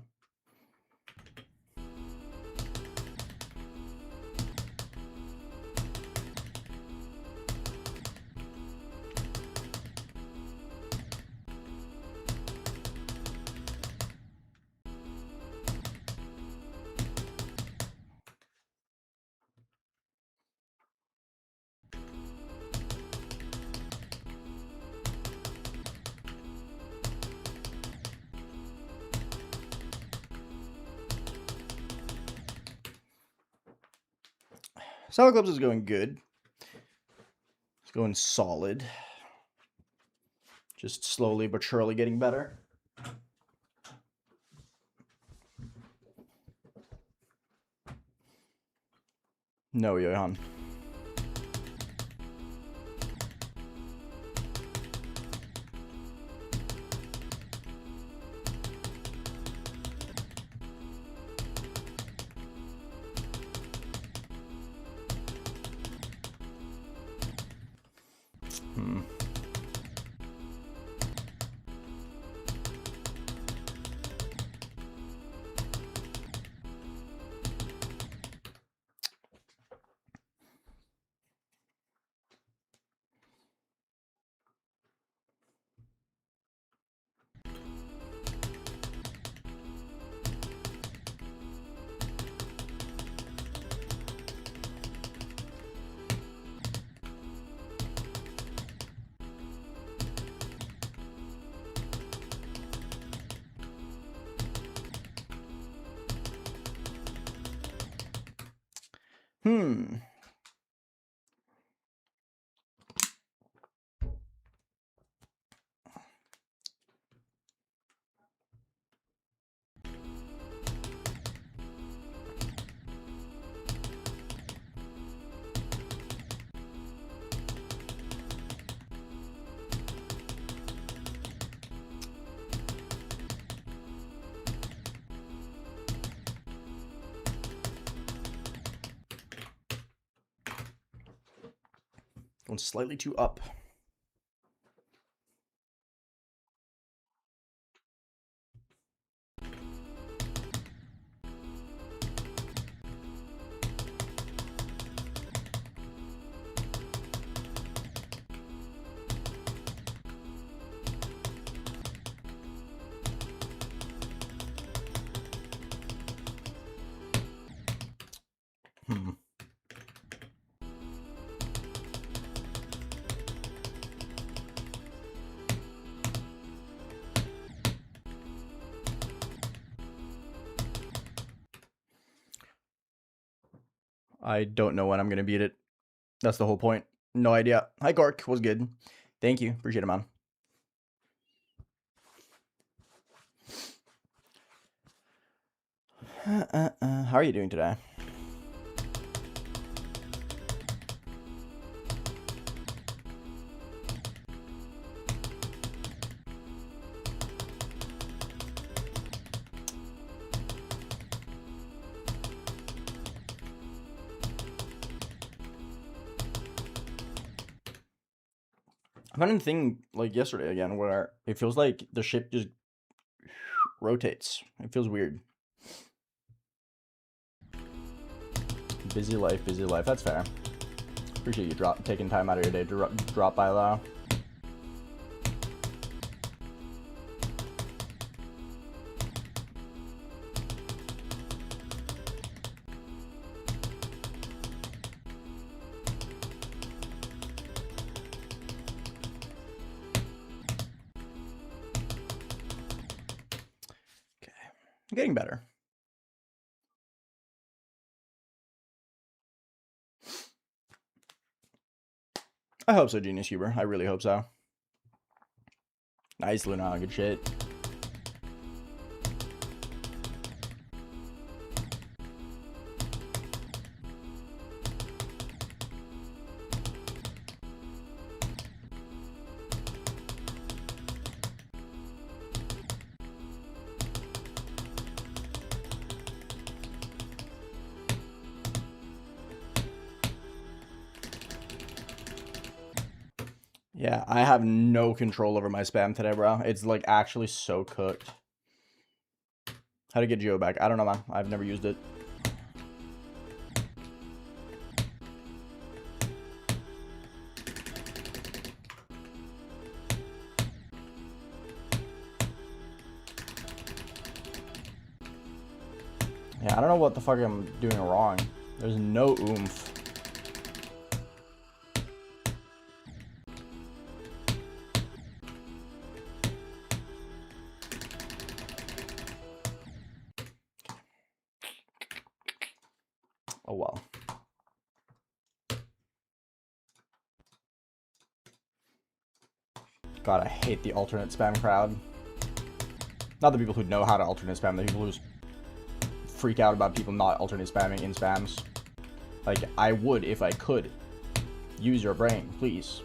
Sour Clubs is going good. It's going solid. Just slowly but surely getting better. No, Johan. Going slightly too up. I don't know when I'm going to beat it. That's the whole point. No idea. Hi, Gork. Was good. Thank you. Appreciate it, man. How are you doing today? I found a thing like yesterday again where it feels like the ship just rotates. It feels weird. Busy life, busy life. That's fair. Appreciate you taking time out of your day to drop by, though. Okay, I'm getting better. I hope so, Genius Huber. I really hope so. Nice, Luna. Good shit. Yeah, I have no control over my spam today, bro. It's like actually so cooked. How to get Geo back? I don't know, man. I've never used it. Yeah, I don't know what the fuck I'm doing wrong. There's no oomph. Oh well. God, I hate the alternate spam crowd. Not the people who know how to alternate spam, the people who just freak out about people not alternate spamming in spams. Like, I would if I could. Use your brain, please.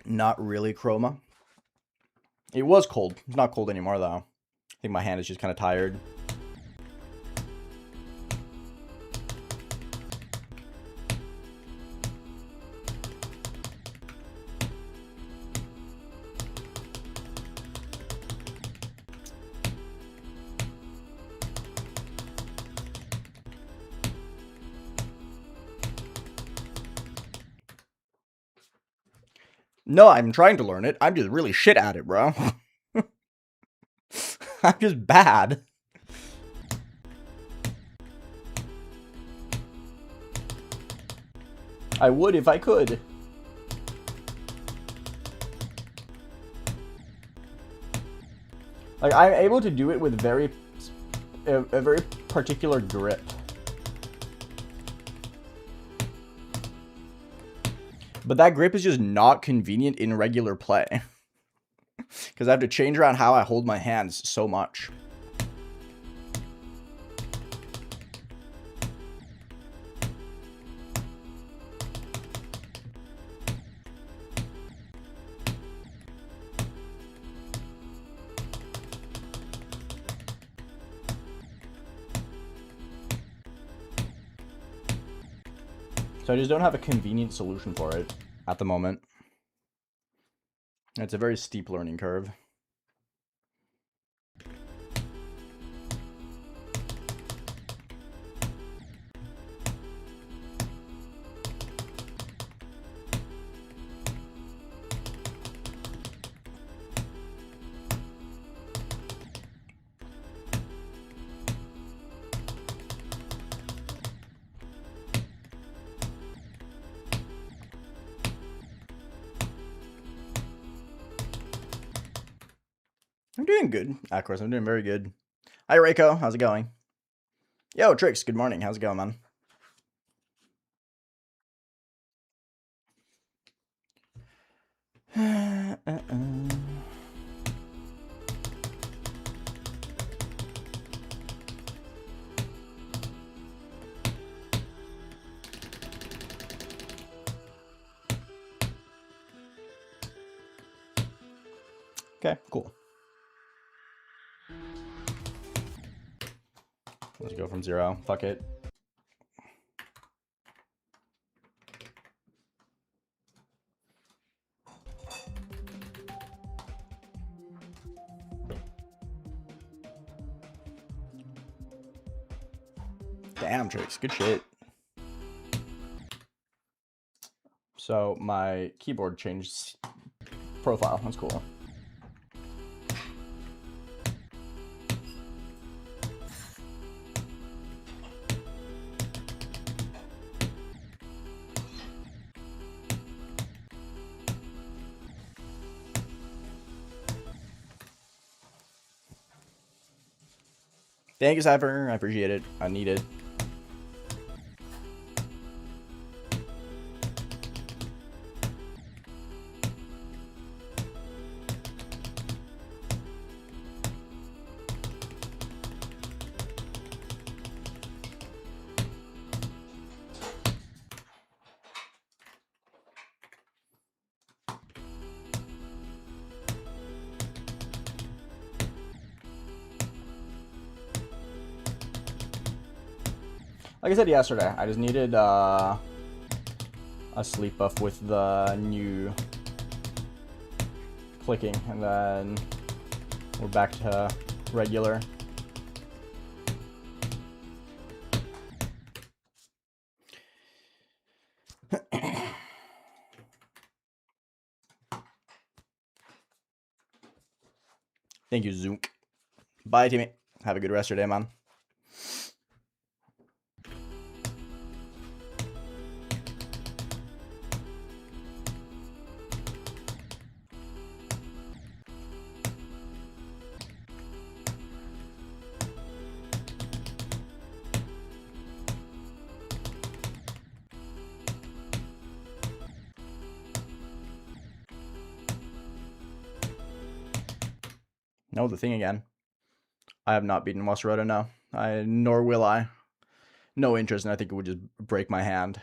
Not really chroma. It was cold. It's not cold anymore, though. I think my hand is just kind of tired. No, I'm trying to learn it. I'm just really shit at it, bro. I'm just bad. I would if I could. Like, I'm able to do it with a very particular grip. But that grip is just not convenient in regular play. Because I have to change around how I hold my hands so much. So I just don't have a convenient solution for it at the moment. It's a very steep learning curve. I'm doing good, Akros. I'm doing very good. Hi, Reiko. How's it going? Yo, Trix. Good morning. How's it going, man? Okay, cool. Let's go from 0. Fuck it. Damn, Trix. Good shit. So my keyboard changed profile. That's cool. Thank you, Cypher. I appreciate it. I need it. Like I said yesterday, I just needed a sleep buff with the new clicking, and then we're back to regular. Thank you, Zook. Bye, Timmy. Have a good rest of your day, man. No, the thing again. I have not beaten Westeroda, no. Nor will I. No interest, and I think it would just break my hand.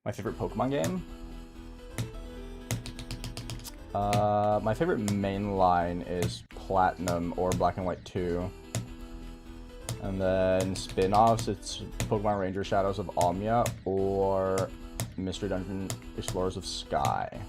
My favorite Pokemon game? My favorite main line is Platinum or Black and White 2. And then spin-offs, it's Pokemon Ranger Shadows of Omnia or Mystery Dungeon Explorers of Sky.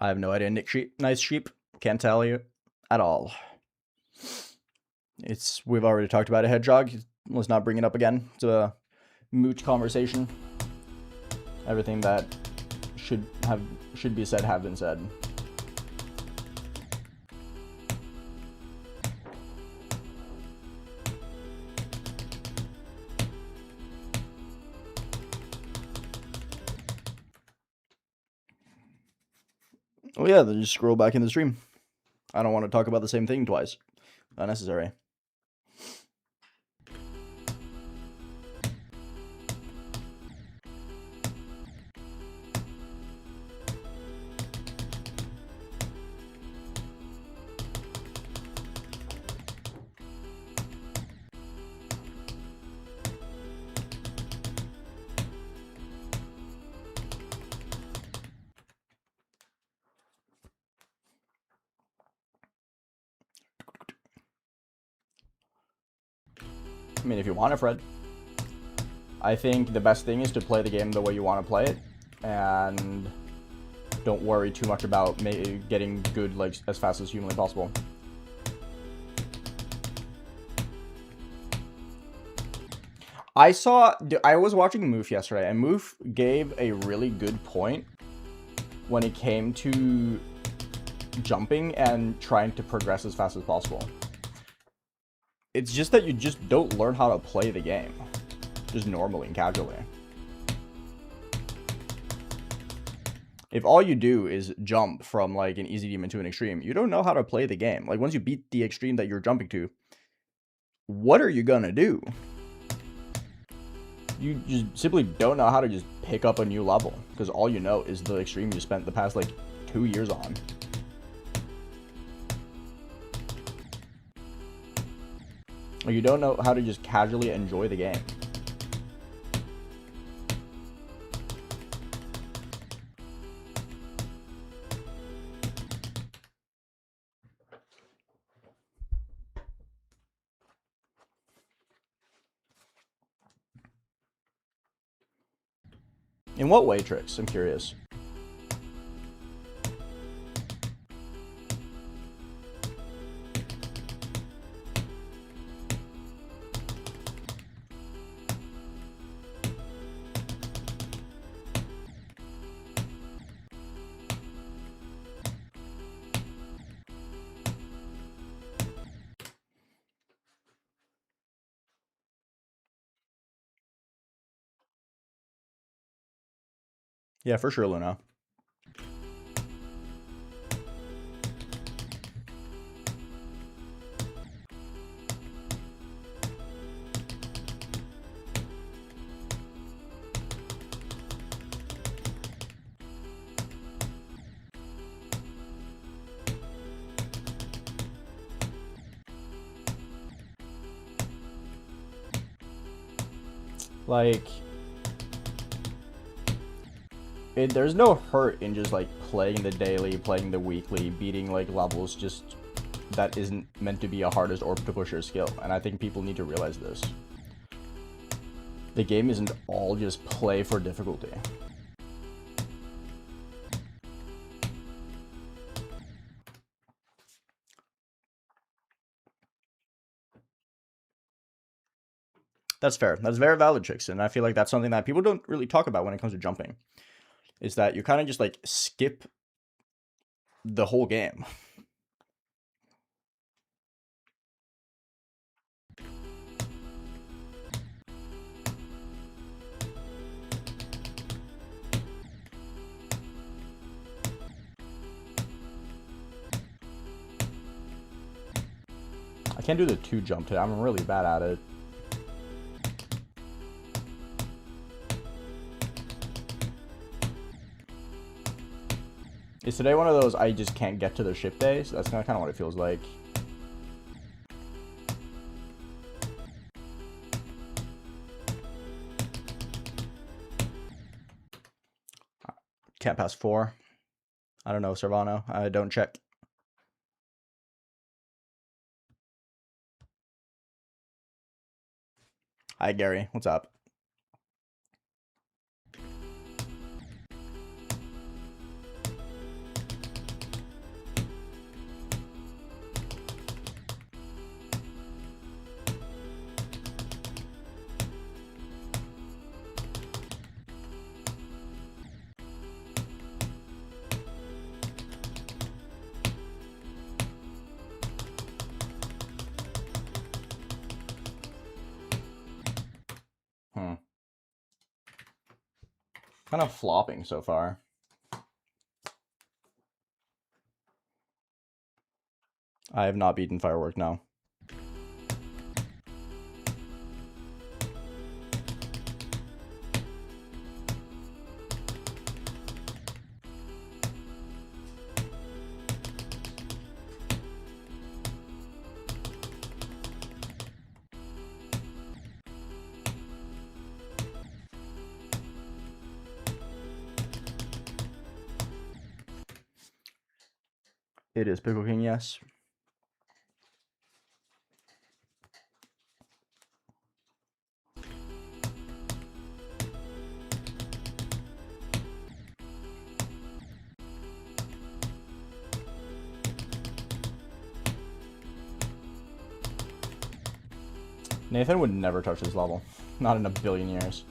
I have no idea. Nick Sheep, nice sheep. Can't tell you at all. We've already talked about a hedgehog. Let's not bring it up again. It's a moot conversation. Everything that should be said have been said. Oh yeah, then just scroll back in the stream. I don't want to talk about the same thing twice. Unnecessary. I mean, if you want it, Fred. I think the best thing is to play the game the way you want to play it, and don't worry too much about getting good like as fast as humanly possible. I was watching Moof yesterday, and Moof gave a really good point when it came to jumping and trying to progress as fast as possible. It's just that you just don't learn how to play the game, just normally and casually. If all you do is jump from like an easy demon to an extreme, you don't know how to play the game. Like once you beat the extreme that you're jumping to, what are you gonna do? You just simply don't know how to just pick up a new level, because all you know is the extreme you spent the past like 2 years on. Like you don't know how to just casually enjoy the game. In what way, Trix? I'm curious. Yeah, for sure, Luna. Like, there's no hurt in just like playing the daily, playing the weekly, beating like levels just that isn't meant to be a hardest or to push your skill. And I think people need to realize this. The game isn't all just play for difficulty. That's fair. That's very valid, Chicks. And I feel like that's something that people don't really talk about when it comes to jumping. Is that you kind of just like skip the whole game. can't do the 2 jump today. I'm really bad at it. Is today one of those I just can't get to the ship days? That's kind of what it feels like. Can't pass 4. I don't know, Servano. I don't check. Hi, Gary. What's up? Kind of flopping so far. I have not beaten Firework, no. It is Pickle King, yes. Nathan would never touch this level. Not in a billion years.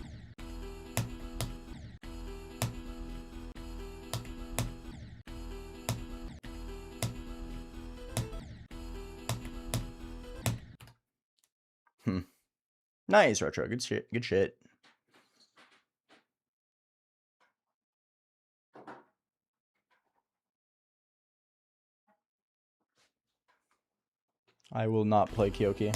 Nice, Retro. Good shit. Good shit. I will not play Kyoki.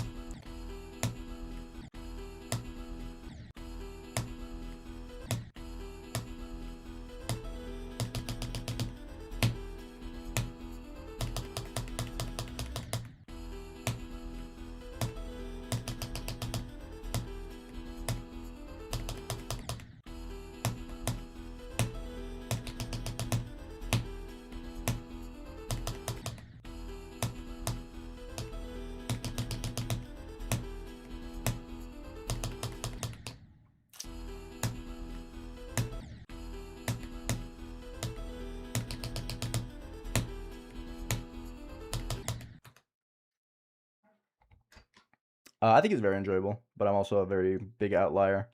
I think it's very enjoyable, but I'm also a very big outlier.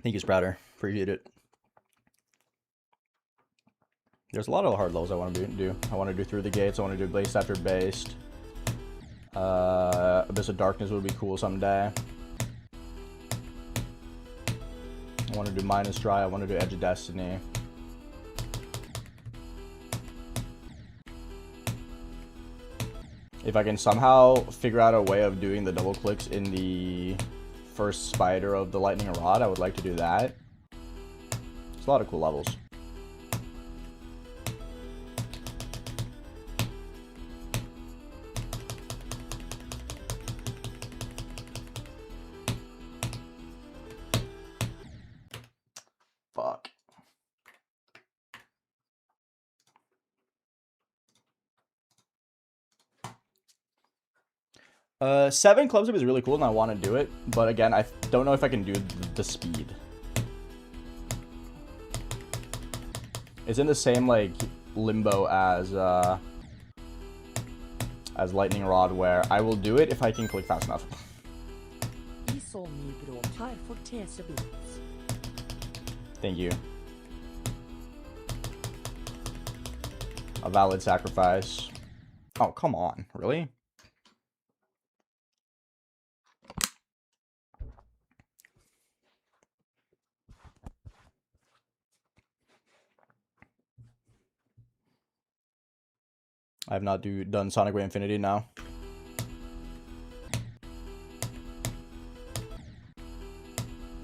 Thank you, Sprouter. Appreciate it. There's a lot of hard levels I want to do. I want to do Through the Gates. I want to do Based After Based. Abyss of Darkness would be cool someday. I want to do Minus Dry. I want to do Edge of Destiny. If I can somehow figure out a way of doing the double clicks in the first spider of the lightning rod, I would like to do that. It's a lot of cool levels. Fuck. 7 CLUBSTEP is really cool and I want to do it, but again, I don't know if I can do the speed. It's in the same like limbo as Lightning Rod, where I will do it if I can click fast enough. Thank you. A valid sacrifice. Oh, come on, really? I have not done Sonic Ray Infinity now.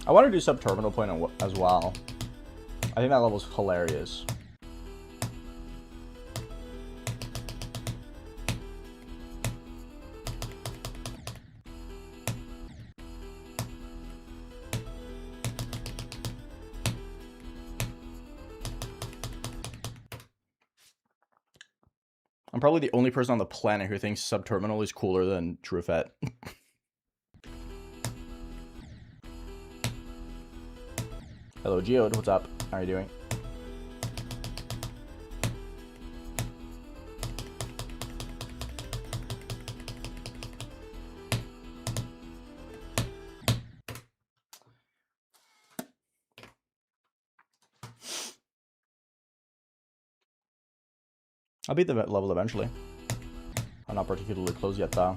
I want to do Subterminal Point as well. I think that level's hilarious. I'm probably the only person on the planet who thinks Subterminal is cooler than Truefet. Hello, Geode. What's up? How are you doing? I'll beat the level eventually. I'm not particularly close yet, though.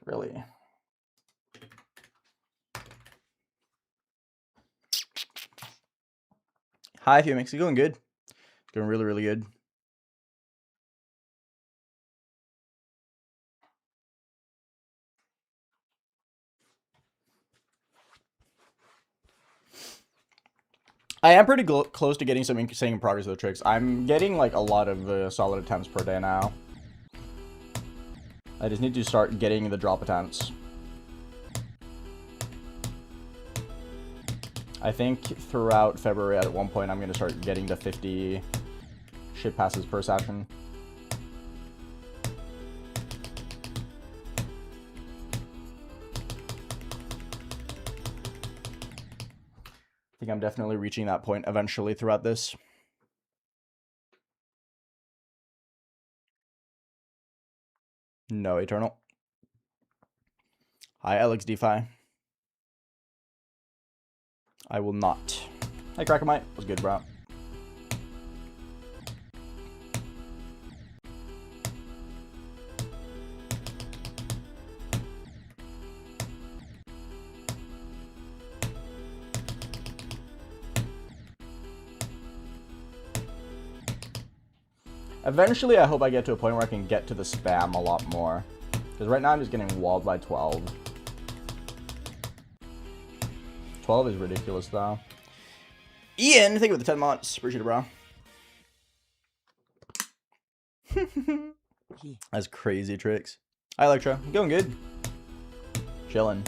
Really? Hi, Fumix. It's going good. It's going really, really good. I am pretty close to getting some insane progress with the tricks. I'm getting like a lot of solid attempts per day now. I just need to start getting the drop attempts. I think throughout February at one point I'm going to start getting to 50 ship passes per session. I think I'm definitely reaching that point eventually throughout this. No, Eternal. Hi, Alex DeFi. I will not. Hey, Crackermite. Was good, bro. Eventually, I hope I get to a point where I can get to the spam a lot more. Because right now, I'm just getting walled by 12. 12 is ridiculous, though. Ian, thank you for the 10 months. Appreciate it, bro. That's crazy tricks. Hi, Electra. Going good. Chilling.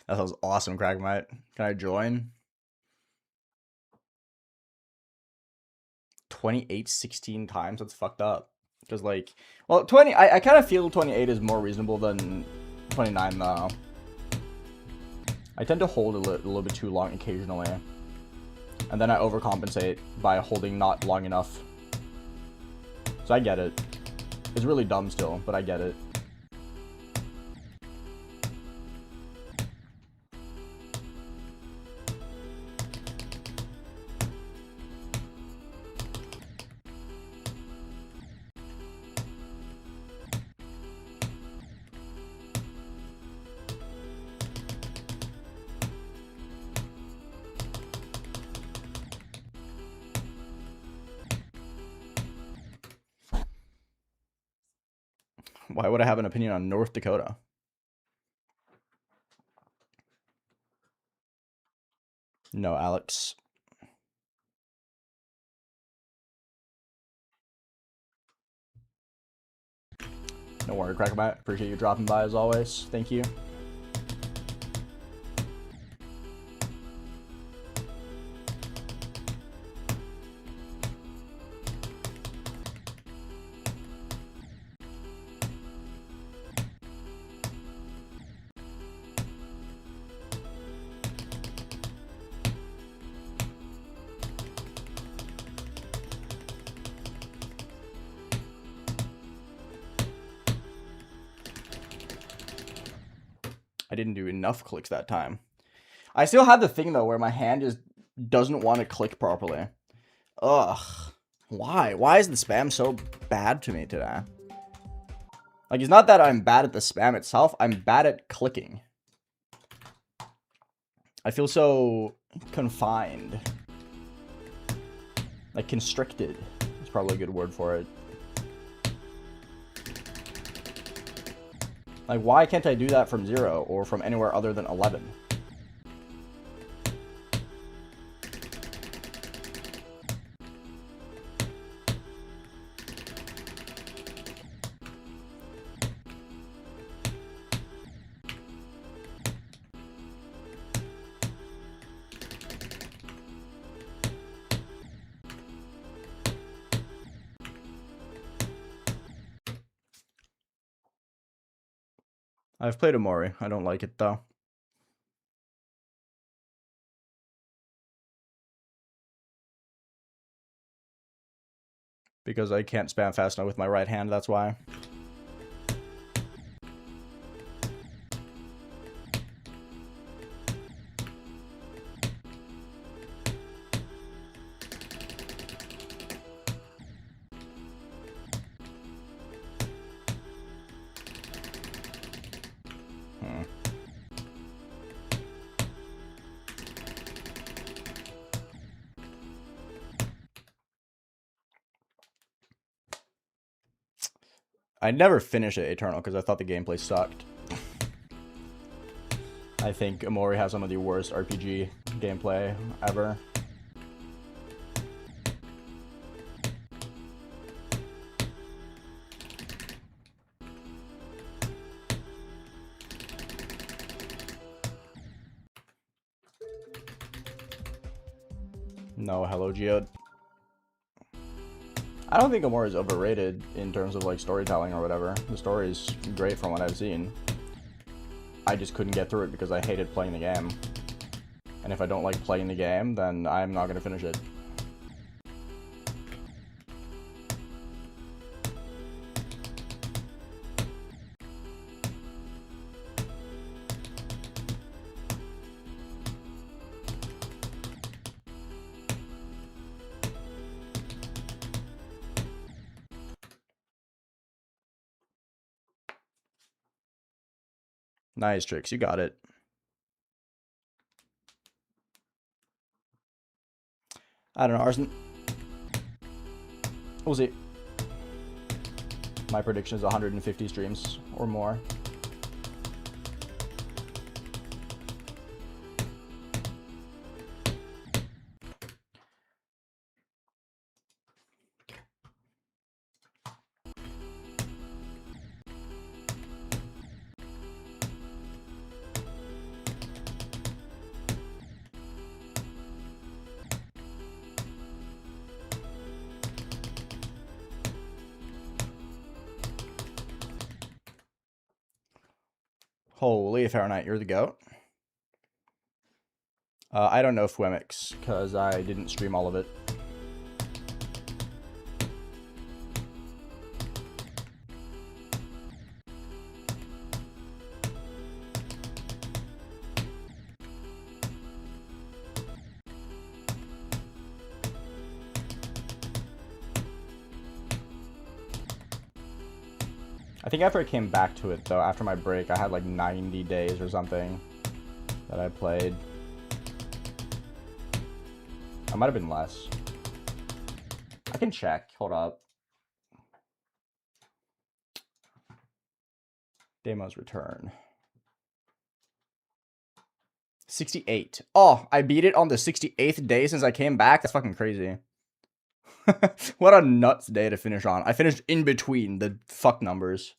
That sounds awesome, Cragmite. Can I join? 28 16 times? That's fucked up. Because, like, well, 20, I kind of feel 28 is more reasonable than 29, though. I tend to hold a little bit too long occasionally. And then I overcompensate by holding not long enough. So I get it. It's really dumb still, but I get it. Why would I have an opinion on North Dakota? No, Alex. No worry, Crackerbat. Appreciate you dropping by as always. Thank you. I didn't do enough clicks that time. I still have the thing, though, where my hand just doesn't want to click properly. Ugh. Why? Why is the spam so bad to me today? Like, it's not that I'm bad at the spam itself. I'm bad at clicking. I feel so confined. Like, constricted is probably a good word for it. Like, why can't I do that from 0 or from anywhere other than 11? I've played Omori. I don't like it, though. Because I can't spam fast enough with my right hand, that's why. I never finished it Eternal because I thought the gameplay sucked. I think Omori has some of the worst RPG gameplay ever. No, hello, Geode. I don't think Omori is overrated in terms of like storytelling or whatever. The story is great from what I've seen. I just couldn't get through it because I hated playing the game. And if I don't like playing the game, then I'm not going to finish it. Nice, Tricks. You got it. I don't know, Arson. We'll see. My prediction is 150 streams or more. Holy Fahrenheit, you're the GOAT. I don't know Fwemix, because I didn't stream all of it. I think after I came back to it, though, after my break, I had like 90 days or something that I played. I might have been less. I can check. Hold up. Demos return. 68. Oh, I beat it on the 68th day since I came back? That's fucking crazy. What a nuts day to finish on. I finished in between the fuck numbers.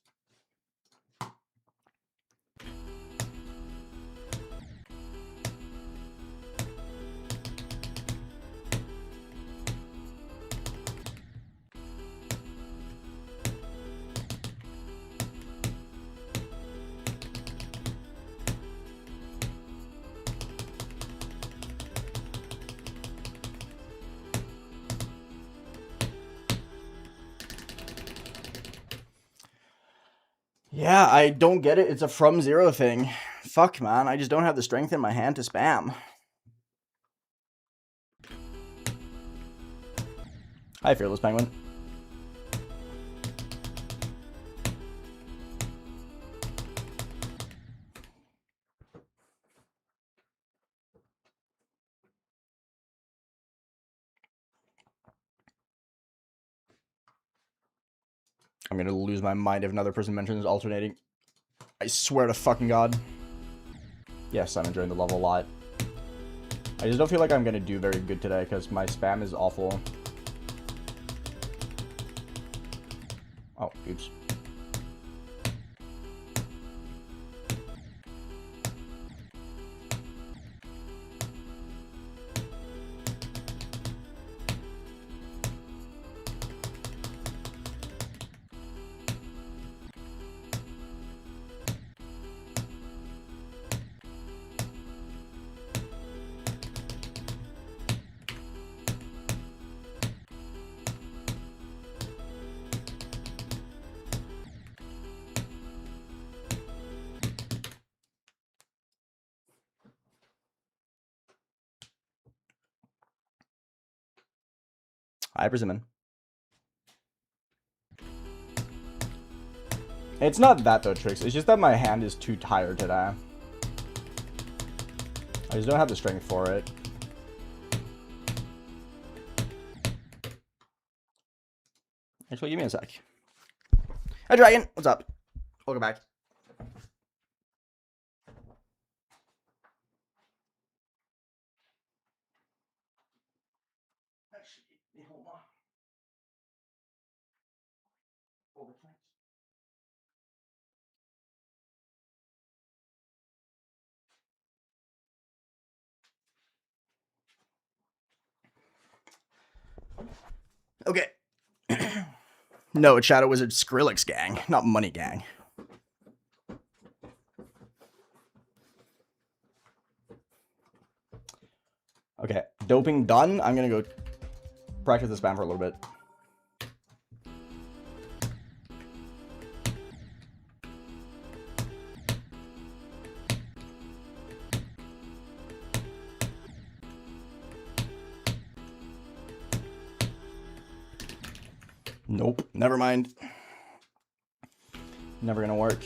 Yeah, I don't get it. It's a from zero thing. Fuck, man. I just don't have the strength in my hand to spam. Hi, Fearless Penguin. I'm gonna lose my mind if another person mentions alternating. I swear to fucking God. Yes, I'm enjoying the level a lot. I just don't feel like I'm gonna do very good today because my spam is awful. Oh, oops. Hi, Persimmon. It's not that though, Tricks. It's just that my hand is too tired today. I just don't have the strength for it. Actually, give me a sec. Hi, Dragon. What's up? Welcome back. Okay. No, it's Shadow Wizard Skrillex gang, not Money Gang. Okay, doping done. I'm gonna go practice the spam for a little bit. Nope, never mind. Never gonna work.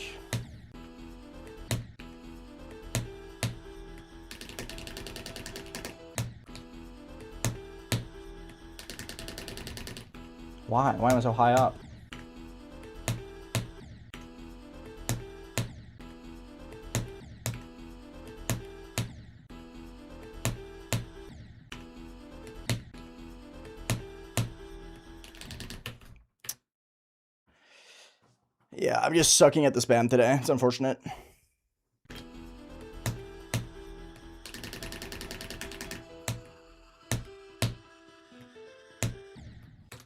Why? Why am I so high up? Yeah, I'm just sucking at the spam today. It's unfortunate.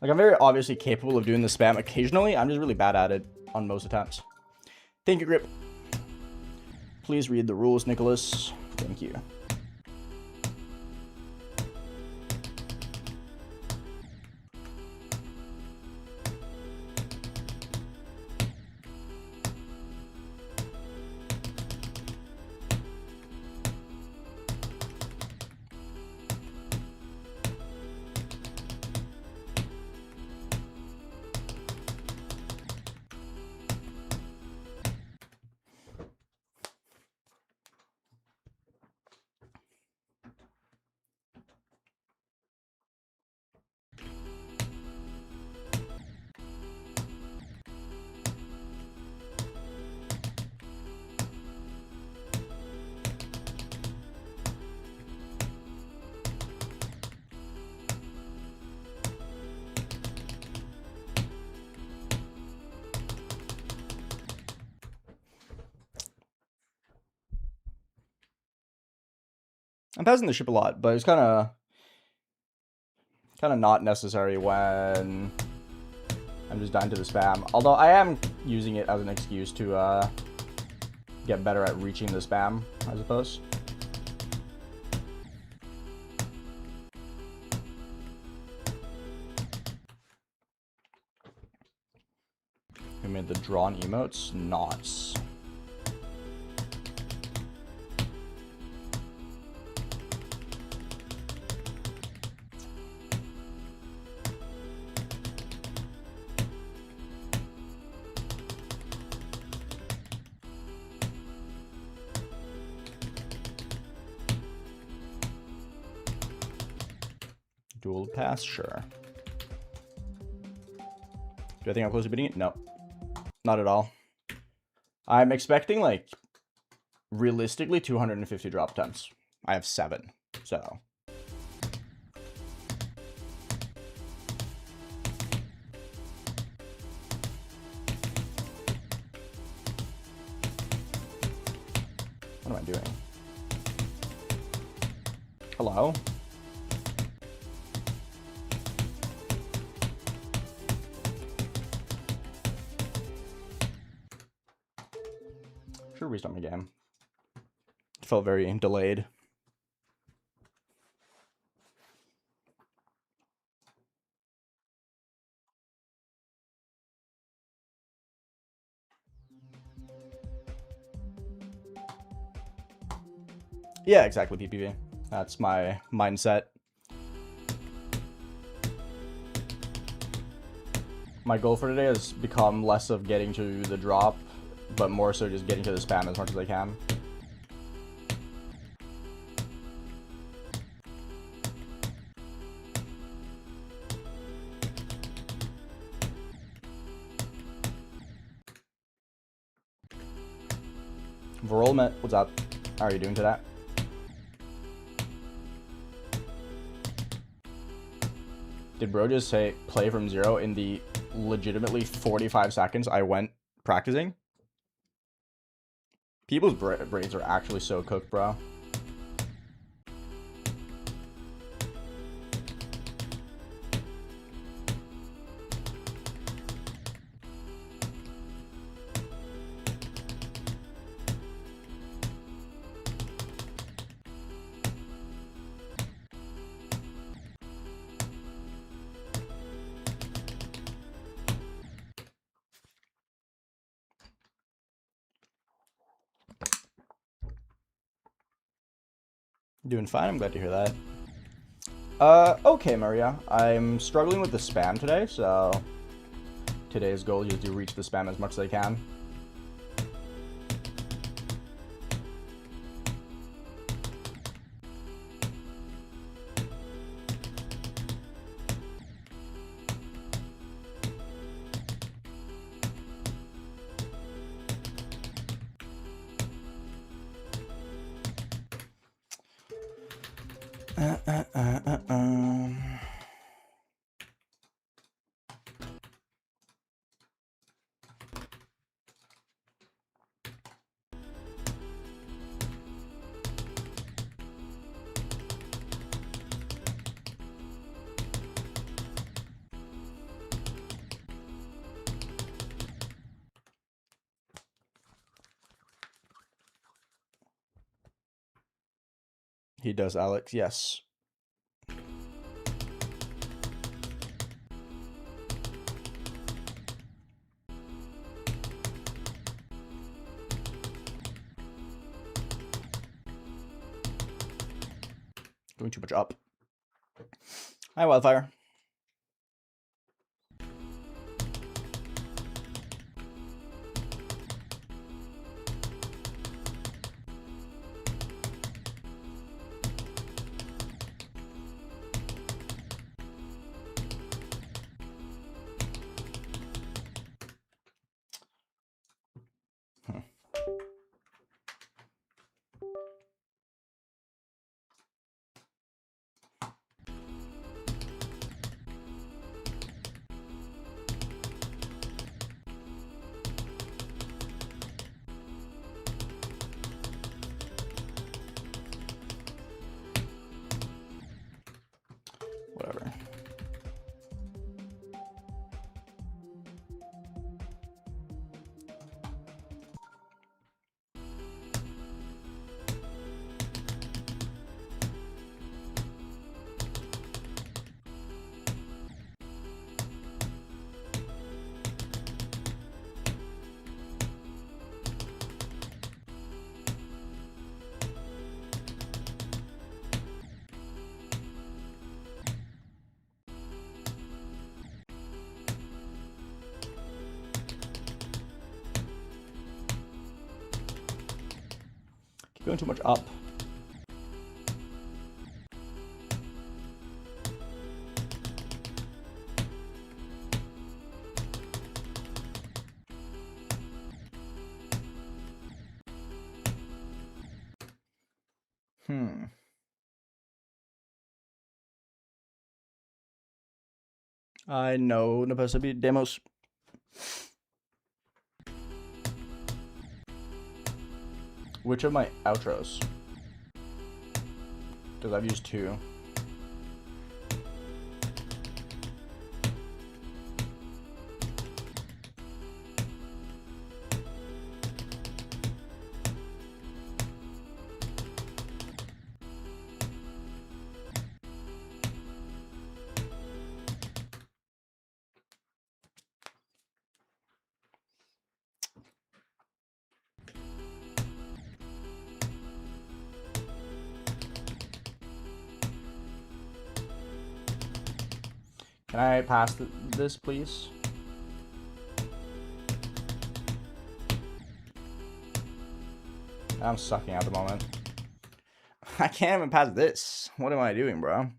Like, I'm very obviously capable of doing the spam occasionally. I'm just really bad at it on most attempts. Thank you, Grip. Please read the rules, Nicholas. Thank you. I'm passing the ship a lot, but it's kind of not necessary when I'm just dying to the spam. Although I am using it as an excuse to get better at reaching the spam, I suppose. showing me the drawn emotes. Knots. Dual pass, sure. Do I think I'm close to beating it? No, not at all. I'm expecting, like, realistically 250 drop attempts. I have 7, so. What am I doing? Hello? Should restart my game. It felt very delayed. Yeah, exactly, PPV. That's my mindset. My goal for today has become less of getting to the drop, but more so just getting to the spam as much as I can. Verolmet, what's up? How are you doing today? Did bro just say play from 0 in the legitimately 45 seconds I went practicing? People's brains are actually so cooked, bro. Doing fine, I'm glad to hear that. Okay, Maria. I'm struggling with the spam today, so today's goal is to reach the spam as much as I can. He does, Alex, yes. Going too much up. Hi, Wildfire. Going too much up. I know supposed to be demos. Which of my outros? Because I've used 2. Can I pass this, please? I'm sucking at the moment. I can't even pass this. What am I doing, bro?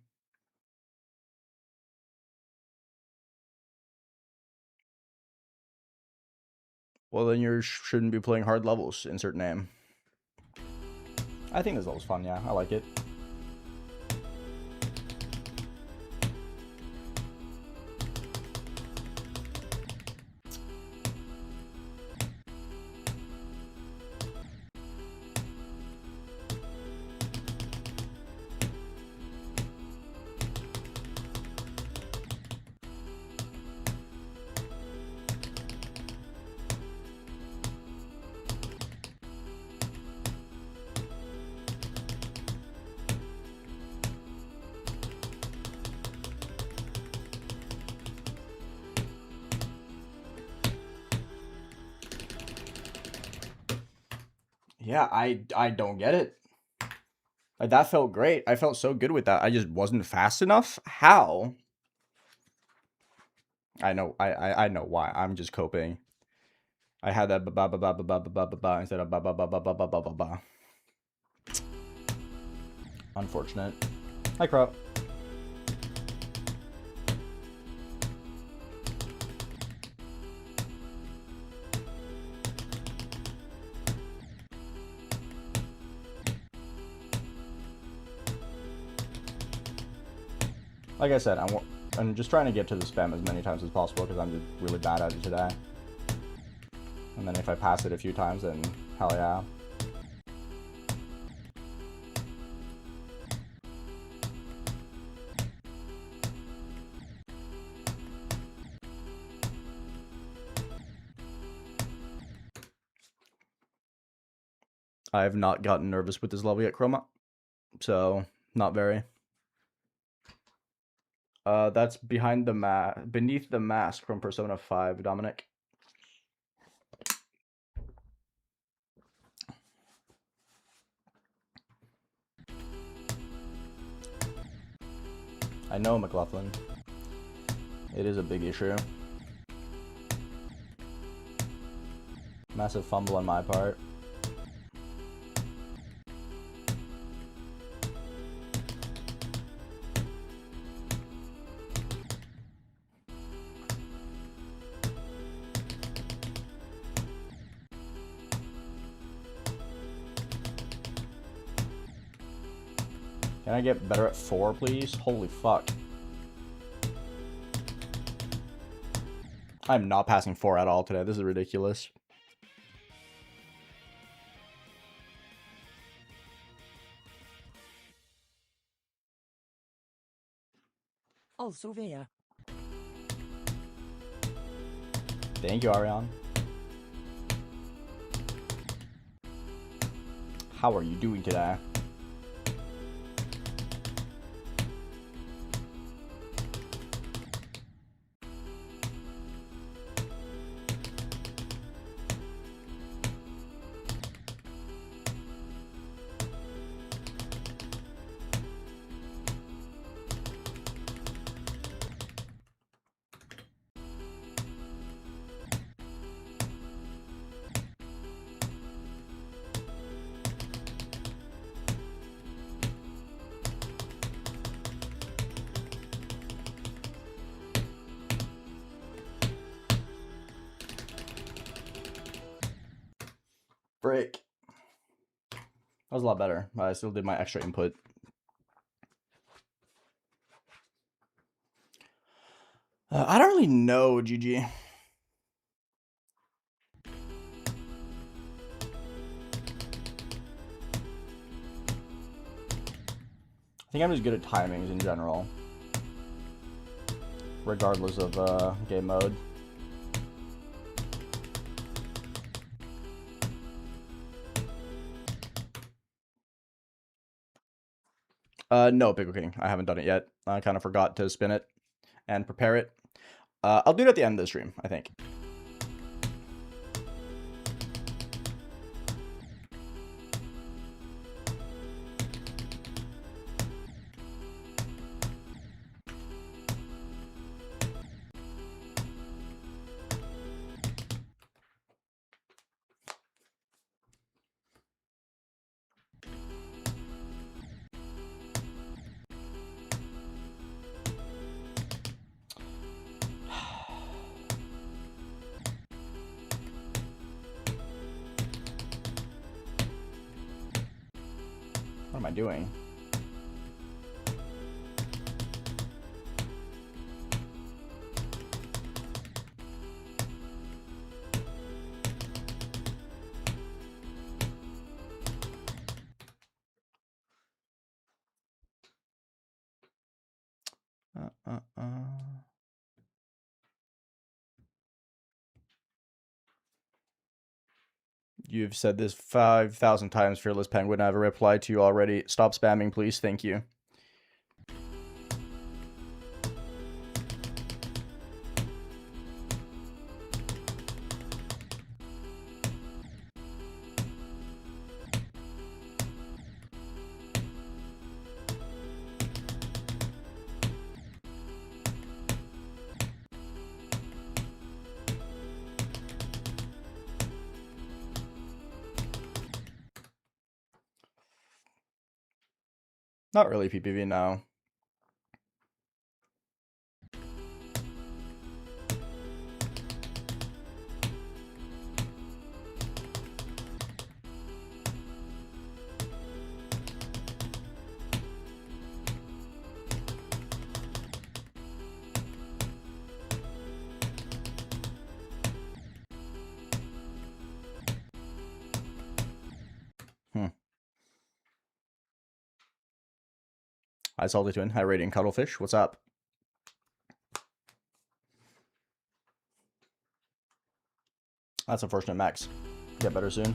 Well, then you shouldn't be playing hard levels. Insert name. I think this level's fun, yeah. I like it. Yeah, I don't get it. Like, that felt great. I felt so good with that. I just wasn't fast enough. How? I know. I know why. I'm just coping. I had that ba ba ba ba ba ba ba ba ba instead of ba ba ba ba ba ba ba ba ba. Unfortunate. Hi, Crop. Like I said, I'm just trying to get to the spam as many times as possible because I'm just really bad at it today. And then if I pass it a few times, then hell yeah. I have not gotten nervous with this level yet, Chroma. So, not very. That's beneath the mask from Persona 5, Dominic. I know, McLaughlin. It is a big issue. Massive fumble on my part. Can I get better at 4, please? Holy fuck. I'm not passing 4 at all today. This is ridiculous.
Also there.
Thank you, Ariane. How are you doing today? That was a lot better, but I still did my extra input. I don't really know, GG. I think I'm just good at timings in general, regardless of game mode. No, Pickle King. I haven't done it yet. I kind of forgot to spin it and prepare it. I'll do it at the end of the stream, I think. What am I doing? You've said this 5,000 times, Fearless Penguin. I have a reply to you already. Stop spamming, please. Thank you. Not really PPV now. Hi, Salty Twin. Hi, Radiant Cuttlefish. What's up? That's unfortunate, Max. Get better soon.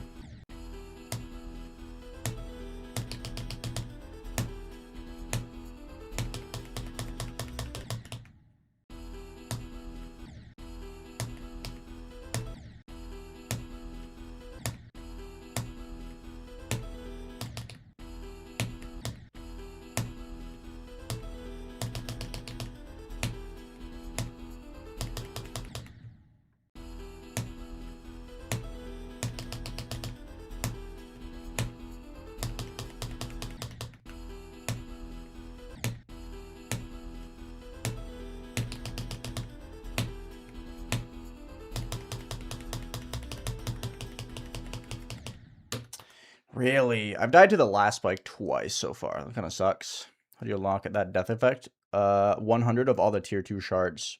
Really? I've died to the last spike twice so far. That kind of sucks. How do you lock at that death effect? 100 of all the tier 2 shards.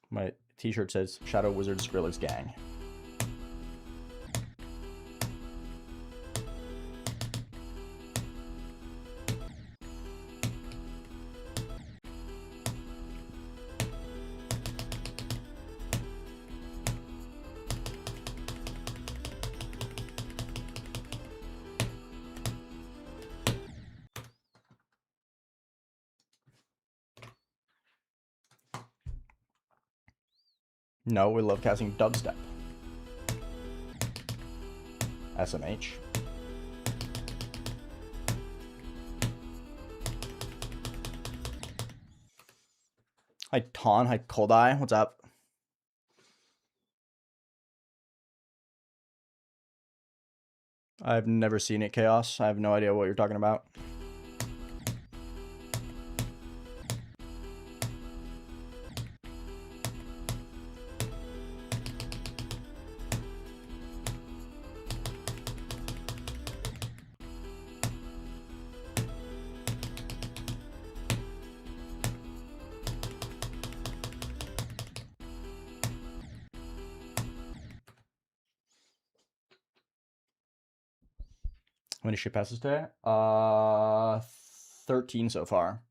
My t-shirt says Shadow Wizard Skrillex Gang. No, we love casting dubstep. SMH. Hi, Ton. Hi, Cold Eye. What's up? I've never seen it, Chaos. I have no idea what you're talking about. many ship passes today? 13 so far.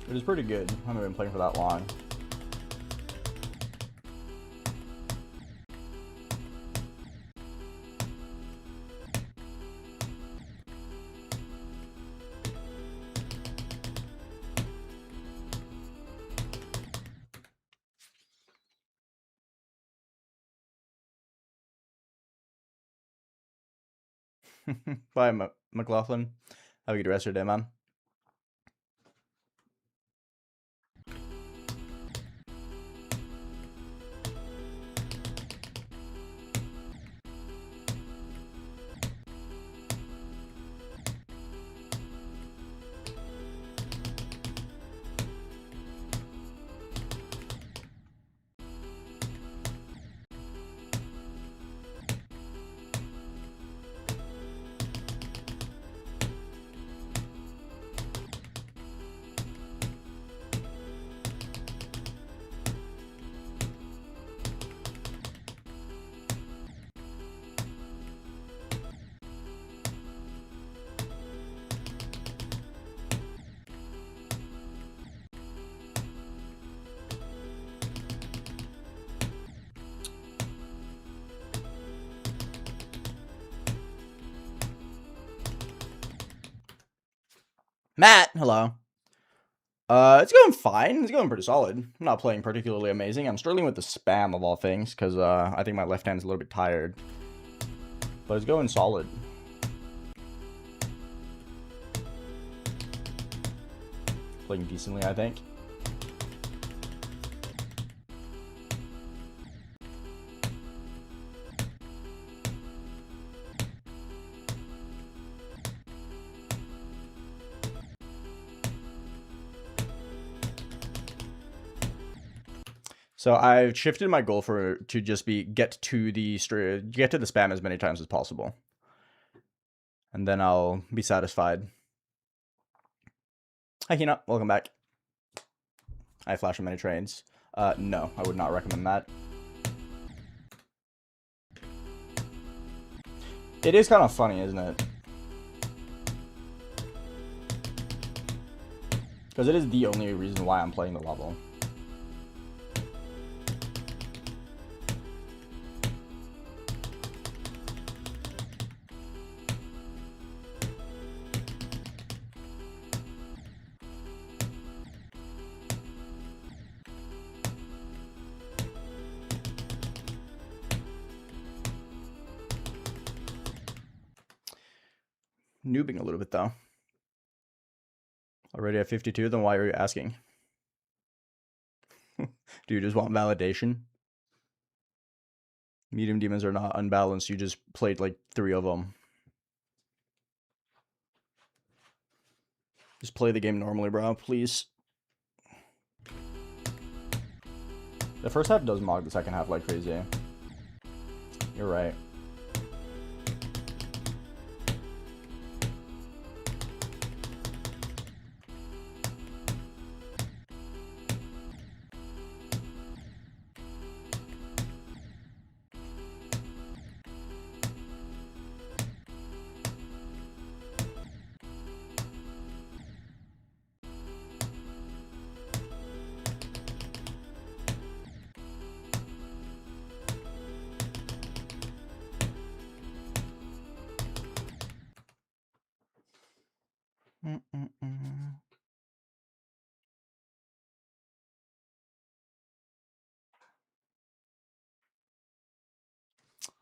It is pretty good. I haven't been playing for that long. Bye, McLaughlin. Have a good rest of your day, man. Matt, hello. It's going fine. It's going pretty solid. I'm not playing particularly amazing. I'm struggling with the spam of all things because I think my left hand's a little bit tired. But it's going solid. Playing decently, I think. So I've shifted my goal to just be get to the spam as many times as possible, and then I'll be satisfied. Hi, Hina. Welcome back. I flash on many trains. No, I would not recommend that. It is kind of funny, isn't it? Because it is the only reason why I'm playing the level. Noobing a little bit, though. Already at 52, then why are you asking? Do you just want validation? Medium demons are not unbalanced. You just played like 3 of them. Just play the game normally, bro, please. The first half does mog the second half like crazy. You're right.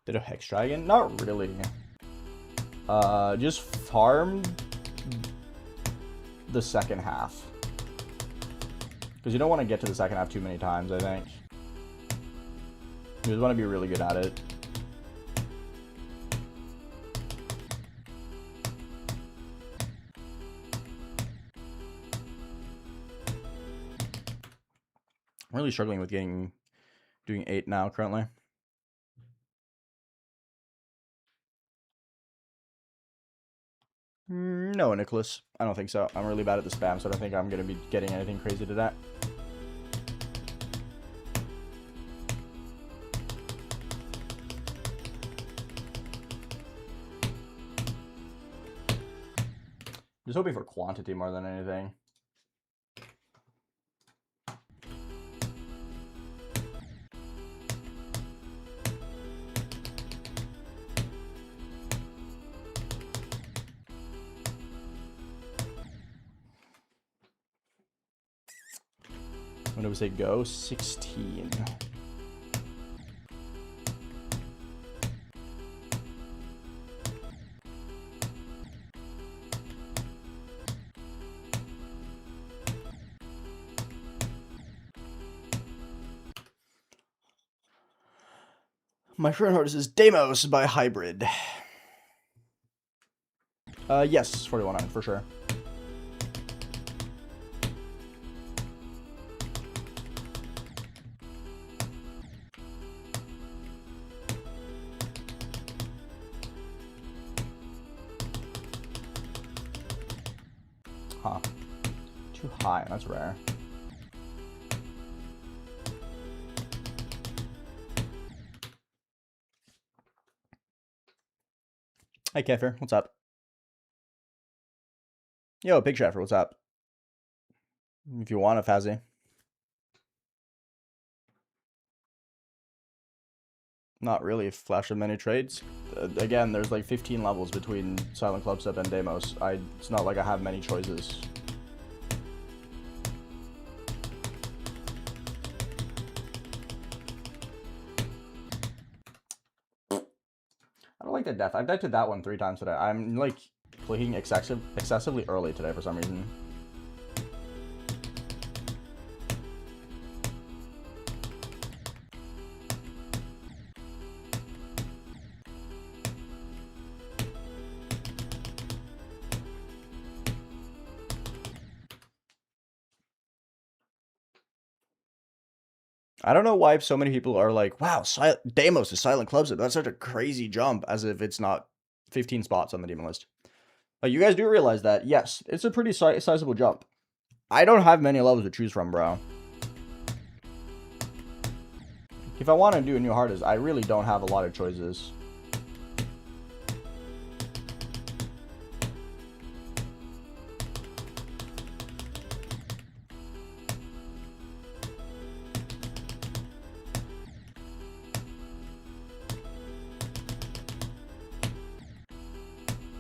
Did a Hex Dragon? Not really. Just farmed the second half. Because you don't want to get to the second half too many times, I think. You just want to be really good at it. I'm really struggling with getting Doing 8 now currently. No, Nicholas. I don't think so. I'm really bad at the spam, so I don't think I'm going to be getting anything crazy today. Just hoping for quantity more than anything. When do we say go? 16. My friend artist is Deimos by Hybrid. Yes, 41 for sure. Huh. Too high, that's rare. Hey, Kefir, what's up? Yo, Big Shaffer, what's up? If you want a Fazzy. Not really flash of many trades. Again, there's like 15 levels between Silent CLUBSTEP and Deimos. It's not like I have many choices. I don't like the death. I've died to that one 3 times today. I'm like clicking excessively early today for some reason. I don't know why so many people are like, wow, Deimos is Silent CLUBSTEP. That's such a crazy jump, as if it's not 15 spots on the demon list. Like, you guys do realize that, yes, it's a pretty sizable jump. I don't have many levels to choose from, bro. If I want to do a new hardest, I really don't have a lot of choices.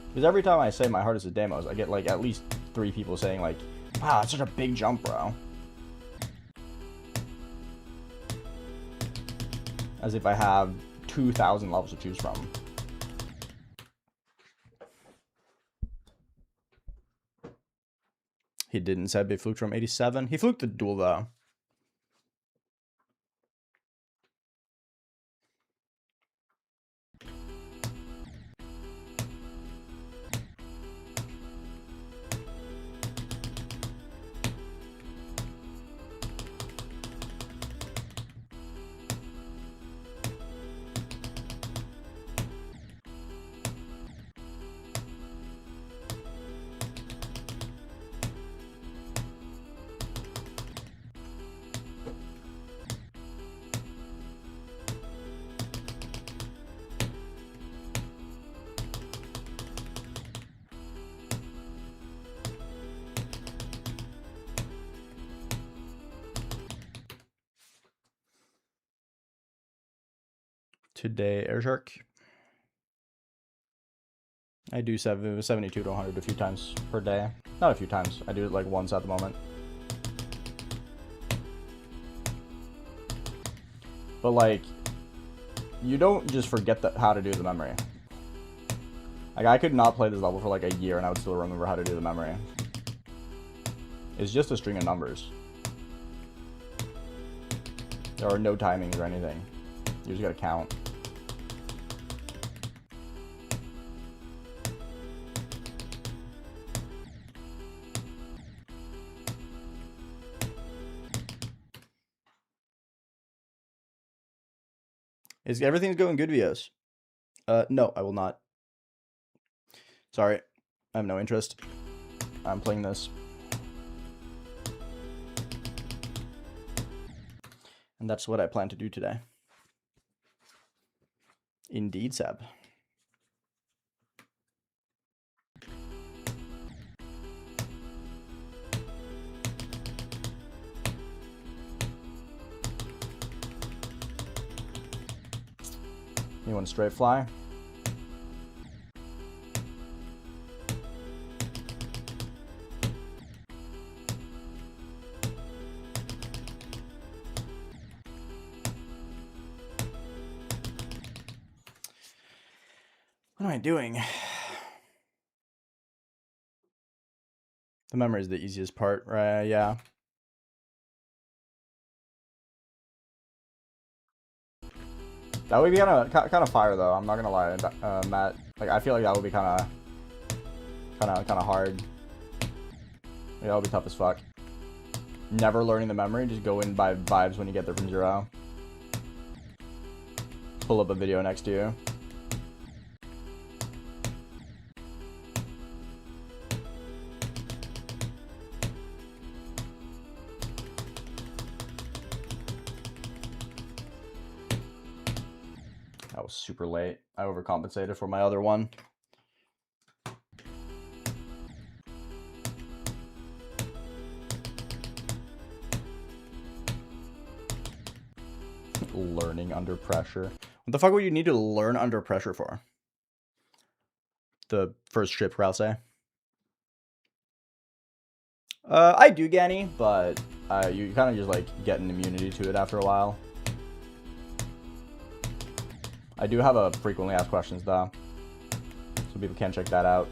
Because every time I say my hardest is Deimos, I get like at least 3 people saying like, wow, it's such a big jump, bro. As if I have 2,000 levels to choose from. He didn't say he fluked from 87. He fluked the duel though. Today, Air Shark. I do 72 to 100 a few times per day. Not a few times. I do it like once at the moment. But like, you don't just forget how to do the memory. Like, I could not play this level for like a year and I would still remember how to do the memory. It's just a string of numbers. There are no timings or anything. You just gotta count. Is everything's going good, Vios? No, I will not. Sorry. I have no interest. I'm playing this. And that's what I plan to do today. Indeed, Seb. You want straight fly? What am I doing? The memory is the easiest part, right? Yeah. That would be kind of fire though. I'm not gonna lie, Matt. Like I feel like that would be kind of hard. Yeah, that would be tough as fuck. Never learning the memory, just go in by vibes when you get there from 0. Pull up a video next to you. That was super late. I overcompensated for my other one. Learning under pressure. What the fuck would you need to learn under pressure for? The first strip, I'll say. I do, Ganny, but you kind of just like get an immunity to it after a while. I do have a frequently asked questions though, so people can check that out.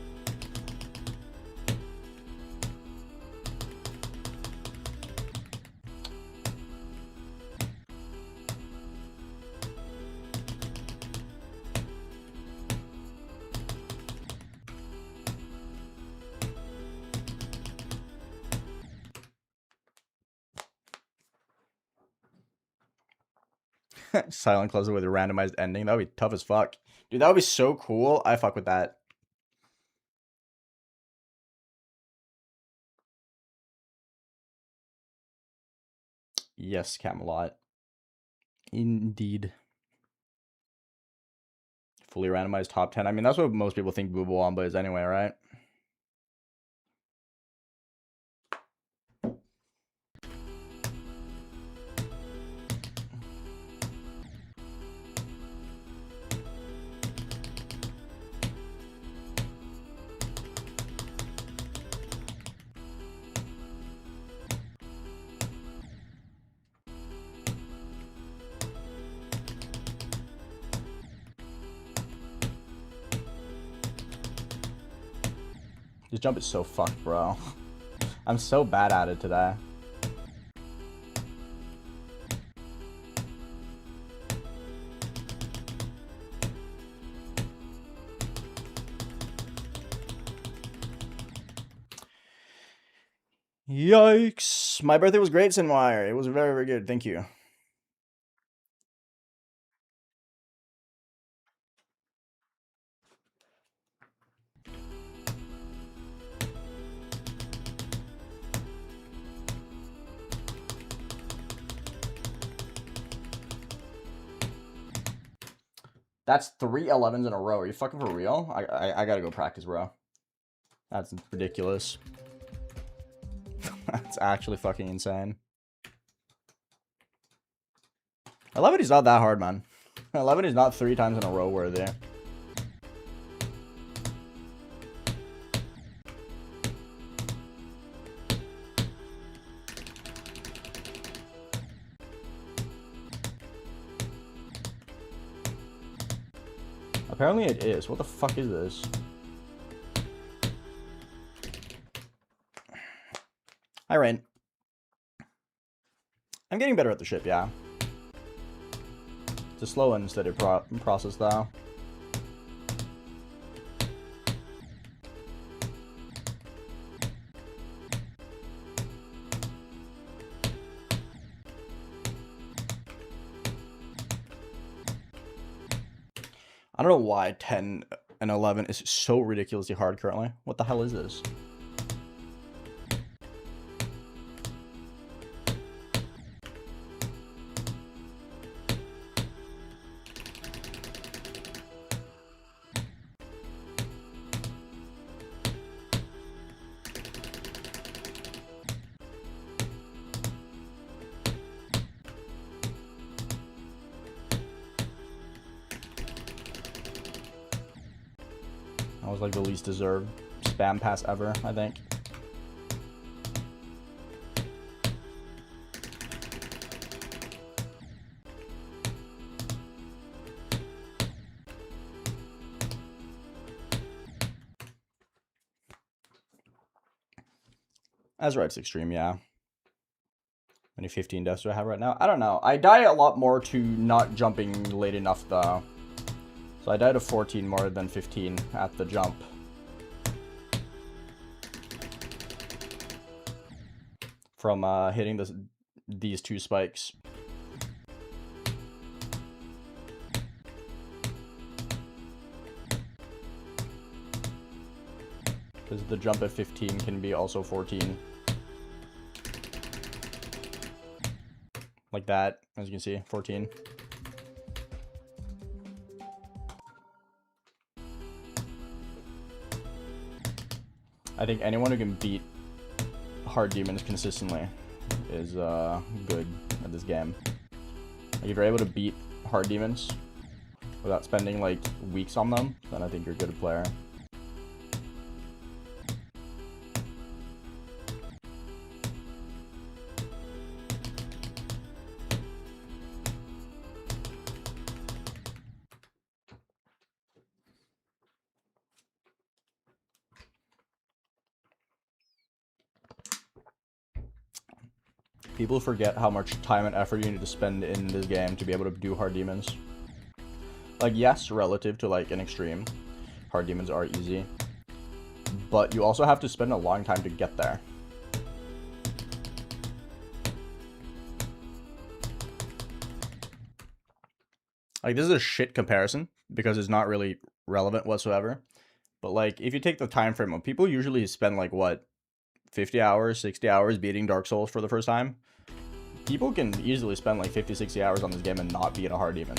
Silent closer with a randomized ending. That would be tough as fuck. Dude, that would be so cool. I fuck with that. Yes, Camelot. Indeed. Fully randomized top 10. I mean, that's what most people think Booba Wamba is anyway, right? This jump is so fucked, bro. I'm so bad at it today. Yikes. My birthday was great, Sinwire. It was very, very good. Thank you. That's 3 11s in a row. Are you fucking for real? I gotta go practice, bro. That's ridiculous. That's actually fucking insane. 11 is not that hard, man. 11 is not 3 times in a row worthy. Apparently it is. What the fuck is this? Hi, Rain. I'm getting better at the ship, yeah. It's a slow and steady process, though. I don't know why 10 and 11 is so ridiculously hard currently. What the hell is this? That was like the least deserved spam pass ever, I think. Azurite's extreme, yeah. How many 15 deaths do I have right now? I don't know. I die a lot more to not jumping late enough, though. So I died of 14 more than 15 at the jump. From hitting these two spikes. Because the jump at 15 can be also 14. Like that, as you can see, 14. I think anyone who can beat hard demons consistently is good at this game. Like if you're able to beat hard demons without spending like weeks on them, then I think you're a good player. People forget how much time and effort you need to spend in this game to be able to do hard demons. Like, yes, relative to like an extreme, hard demons are easy, but you also have to spend a long time to get there. Like, this is a shit comparison because it's not really relevant whatsoever. But like, if you take the time frame of people usually spend like what, 50 hours, 60 hours beating Dark Souls for the first time. People can easily spend like 50, 60 hours on this game and not beat a hard demon.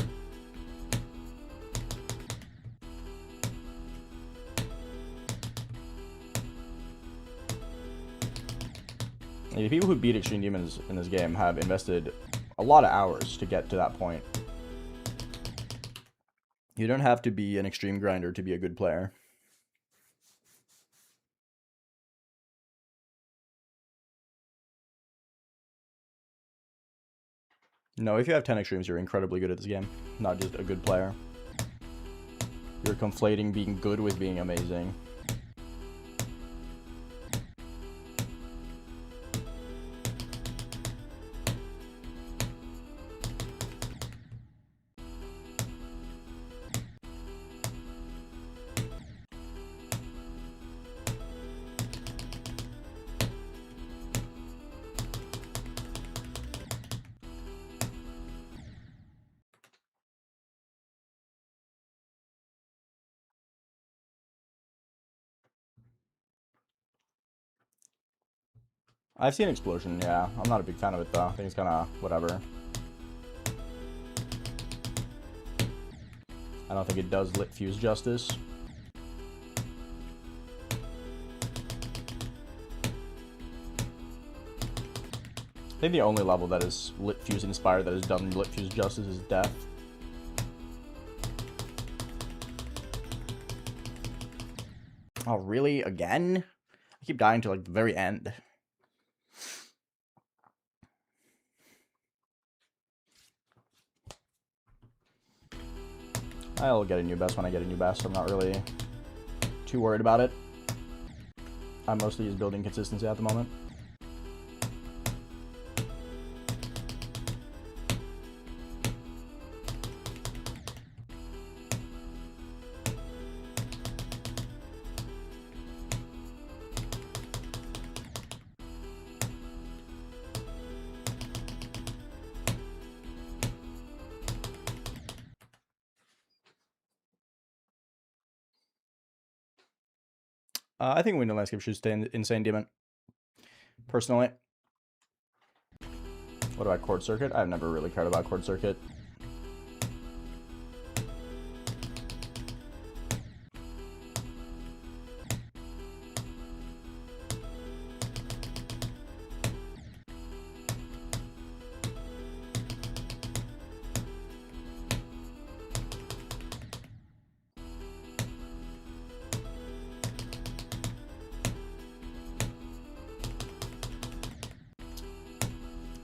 The people who beat extreme demons in this game have invested a lot of hours to get to that point. You don't have to be an extreme grinder to be a good player. No, if you have 10 extremes, you're incredibly good at this game, not just a good player. You're conflating being good with being amazing. I've seen Explosion, yeah. I'm not a big fan of it, though. I think it's kind of whatever. I don't think it does lit fuse justice. I think the only level that is lit fuse inspired that has done lit fuse justice is Death. Oh, really? Again? I keep dying to like the very end. I'll get a new best when I get a new best. I'm not really too worried about it. I'm mostly just building consistency at the moment. I think Window Landscape should stay in Insane Demon. Personally. What about Chord Circuit? I've never really cared about Chord Circuit.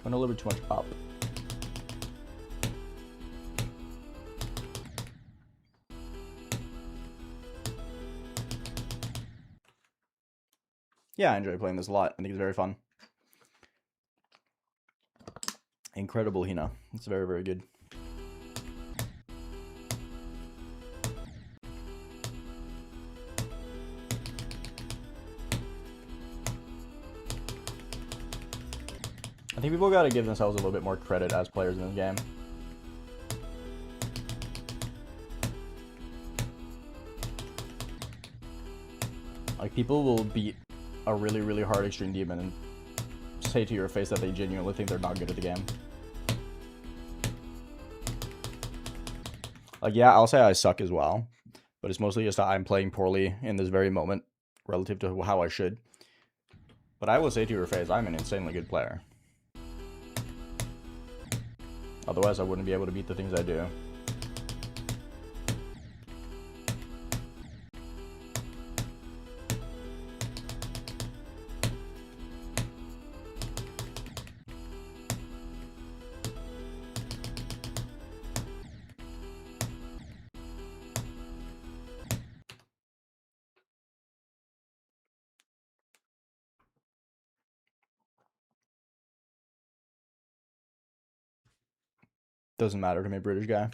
Went a little bit too much up. Yeah, I enjoy playing this a lot. I think it's very fun. Incredible Hina. It's very, very good. I think people gotta give themselves a little bit more credit as players in this game. Like, people will beat a really, really hard Extreme Demon and say to your face that they genuinely think they're not good at the game. Like, yeah, I'll say I suck as well, but it's mostly just that I'm playing poorly in this very moment relative to how I should. But I will say to your face, I'm an insanely good player. Otherwise, I wouldn't be able to beat the things I do. Doesn't matter to me, British guy.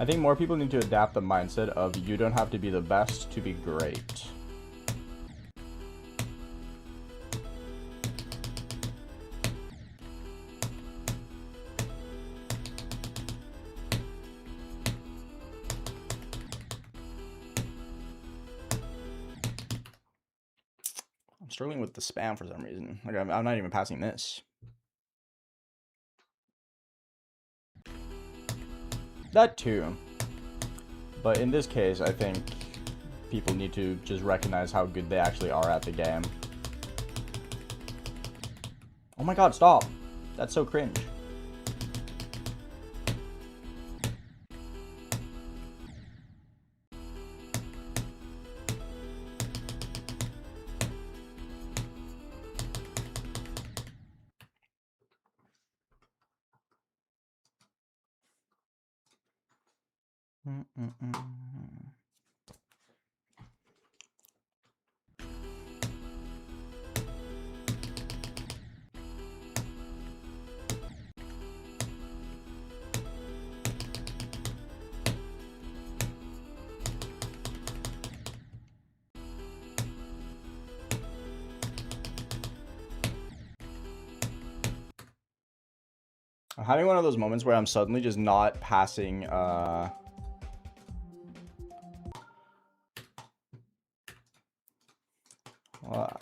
I think more people need to adapt the mindset of you don't have to be the best to be great. I'm struggling with the spam for some reason. Like, I'm not even passing this. That too. But in this case, I think people need to just recognize how good they actually are at the game. Oh my god, stop. That's so cringe. I'm having one of those moments where I'm suddenly just not passing, am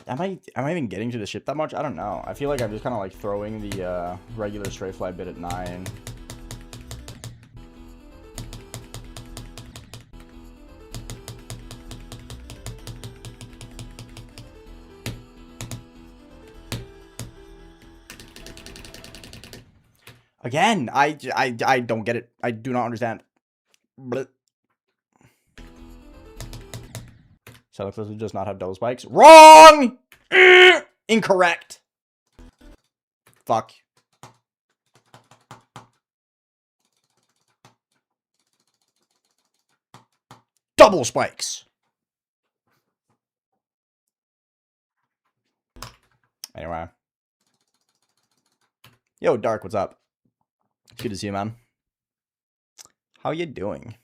I even getting to the ship that much? I don't know. I feel like I'm just kind of like throwing the regular straight fly bit at 9. Again, I don't get it. I do not understand. Celexus does not have double spikes. Wrong! Incorrect. Fuck. Double spikes. Anyway. Yo, Dark, what's up? Good to see you, man. How you doing?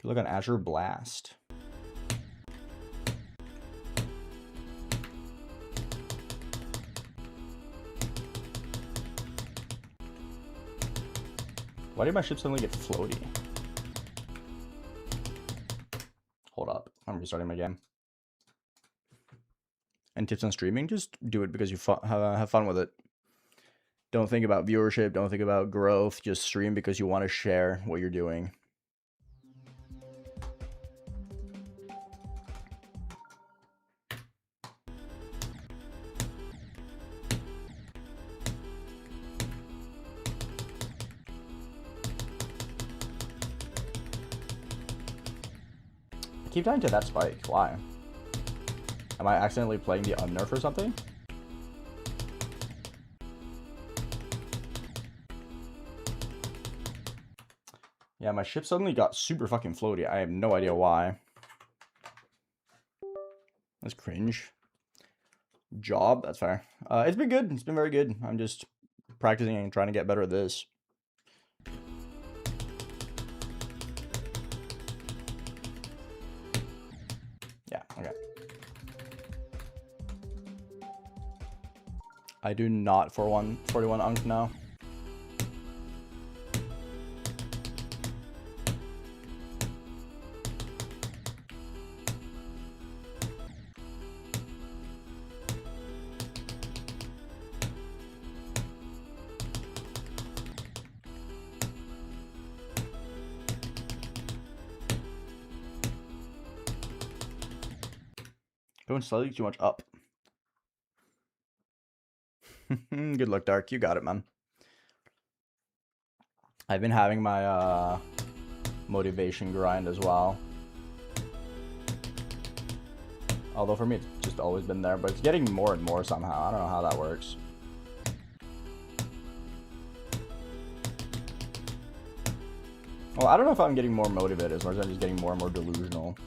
You look on Azure Blast. Why did my ship suddenly get floaty? Hold up. I'm restarting my game. And tips on streaming, just do it because you have fun with it. Don't think about viewership, don't think about growth, just stream because you want to share what you're doing. I keep dying to that spike. Why? Am I accidentally playing the unnerf or something? Yeah, my ship suddenly got super fucking floaty. I have no idea why. That's cringe. Job, that's fair. It's been good. It's been very good. I'm just practicing and trying to get better at this. Yeah, okay. I do not 41 unk now. Going slightly too much up. Good luck, Dark. You got it, man. I've been having my motivation grind as well. Although for me, it's just always been there, but it's getting more and more somehow. I don't know how that works. Well, I don't know if I'm getting more motivated as much as I'm just getting more and more delusional.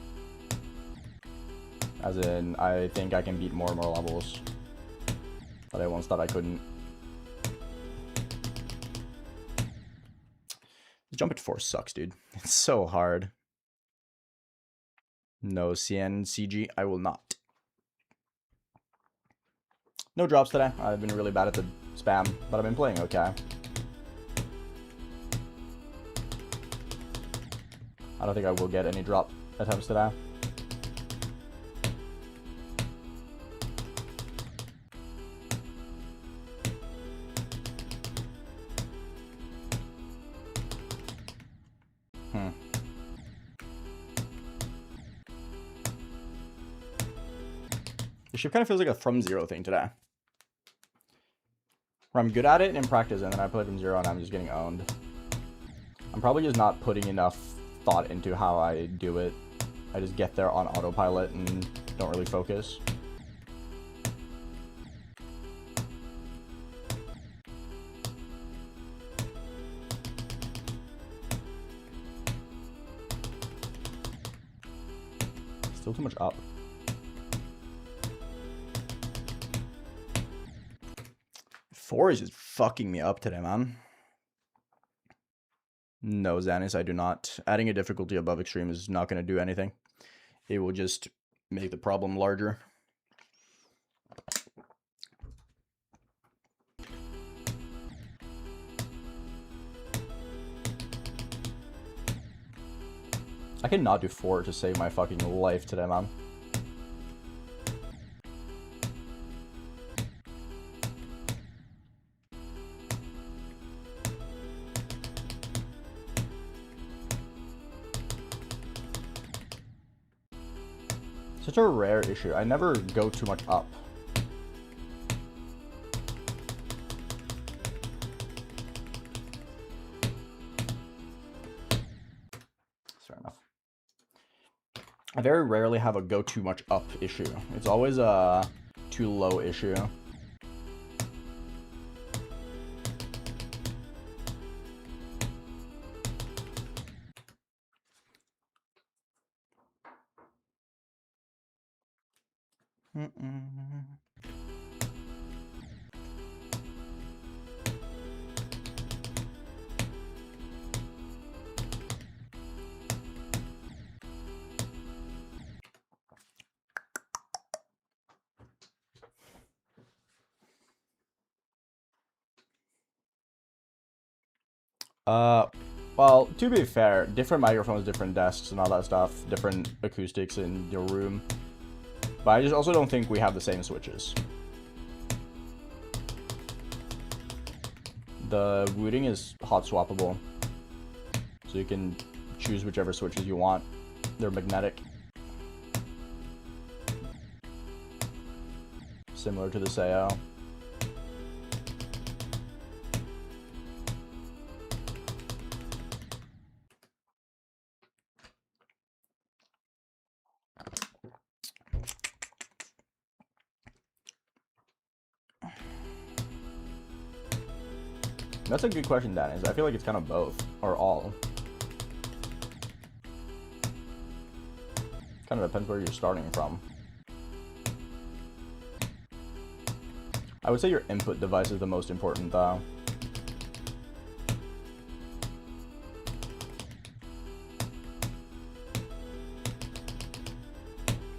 As in, I think I can beat more and more levels that I once thought I couldn't. The jump at 4 sucks, dude. It's so hard. No CNCG, I will not. No drops today. I've been really bad at the spam, but I've been playing okay. I don't think I will get any drop attempts today. The ship kind of feels like a from zero thing today. Where I'm good at it in practice, and then I play from zero and I'm just getting owned. I'm probably just not putting enough thought into how I do it. I just get there on autopilot and don't really focus. Still too much up. Four is just fucking me up today, man. No, Xanis, I do not. Adding a difficulty above extreme is not going to do anything. It will just make the problem larger. I cannot do 4 to save my fucking life today, man. Such a rare issue. I never go too much up. Fair enough. I very rarely have a go too much up issue. It's always a too low issue. Well, to be fair, different microphones, different desks and all that stuff, different acoustics in your room. But I just also don't think we have the same switches. The routing is hot swappable. So you can choose whichever switches you want. They're magnetic. Similar to the Sayo. That's a good question, Dennis. I feel like it's kind of both, or all. Kind of depends where you're starting from. I would say your input device is the most important, though.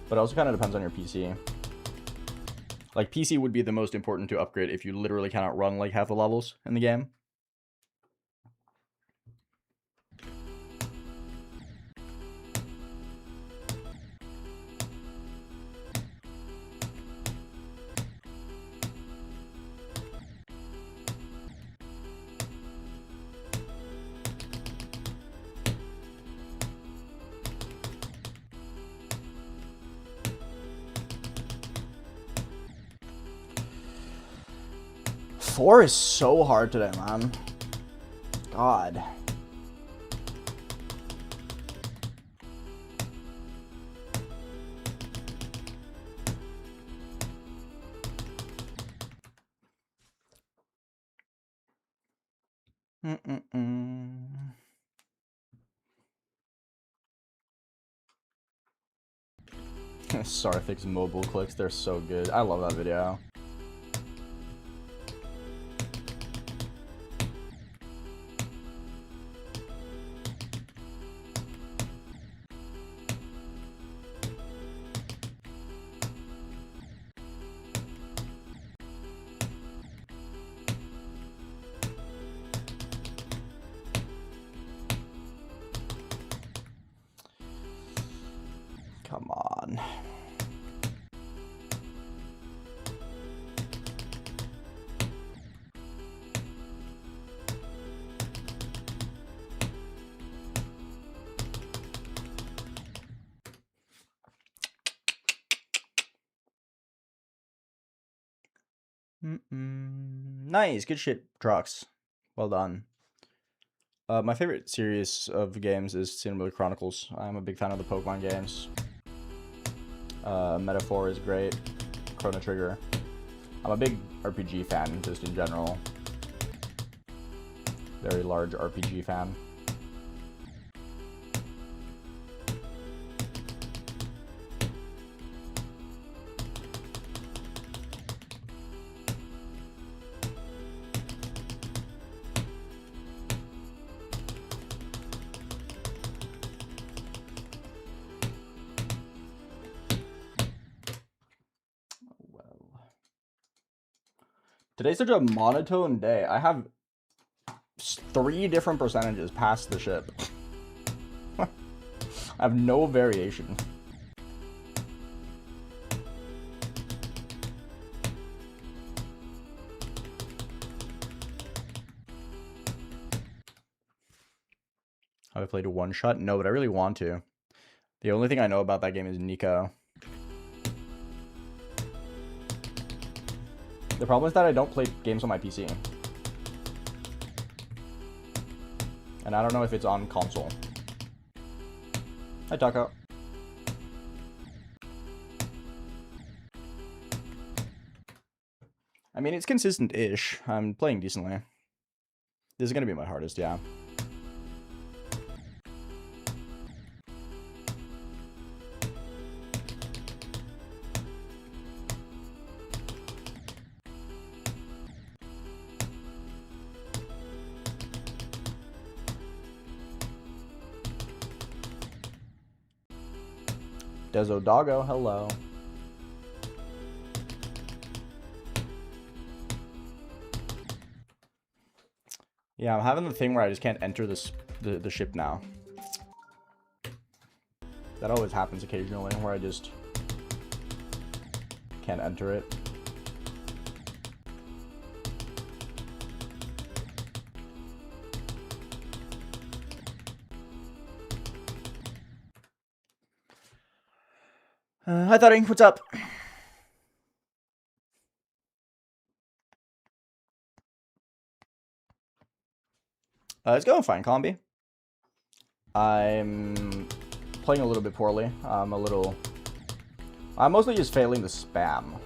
But it also kind of depends on your PC. Like, PC would be the most important to upgrade if you literally cannot run like half the levels in the game. Four is so hard today, man. God. Sarthic's mobile clicks, they're so good. I love that video. Come on. Nice, good shit, Trucks. Well done. My favorite series of games is Xenoblade Chronicles. I'm a big fan of the Pokemon games. Metaphor is great. Chrono Trigger. I'm a big RPG fan, just in general. Very large RPG fan. Today's such a monotone day. I have 3 different percentages past the ship. I have no variation. Have I played a one-shot? No, but I really want to. The only thing I know about that game is Nico. The problem is that I don't play games on my PC. And I don't know if it's on console. Hi, Taco. I mean, it's consistent-ish. I'm playing decently. This is gonna be my hardest, yeah. Dezo Doggo, hello. Yeah, I'm having the thing where I just can't enter this the ship now. That always happens occasionally where I just can't enter it. Hi, Thuddy. What's up? It's going fine, Combi. I'm playing a little bit poorly. I'm mostly just failing the spam.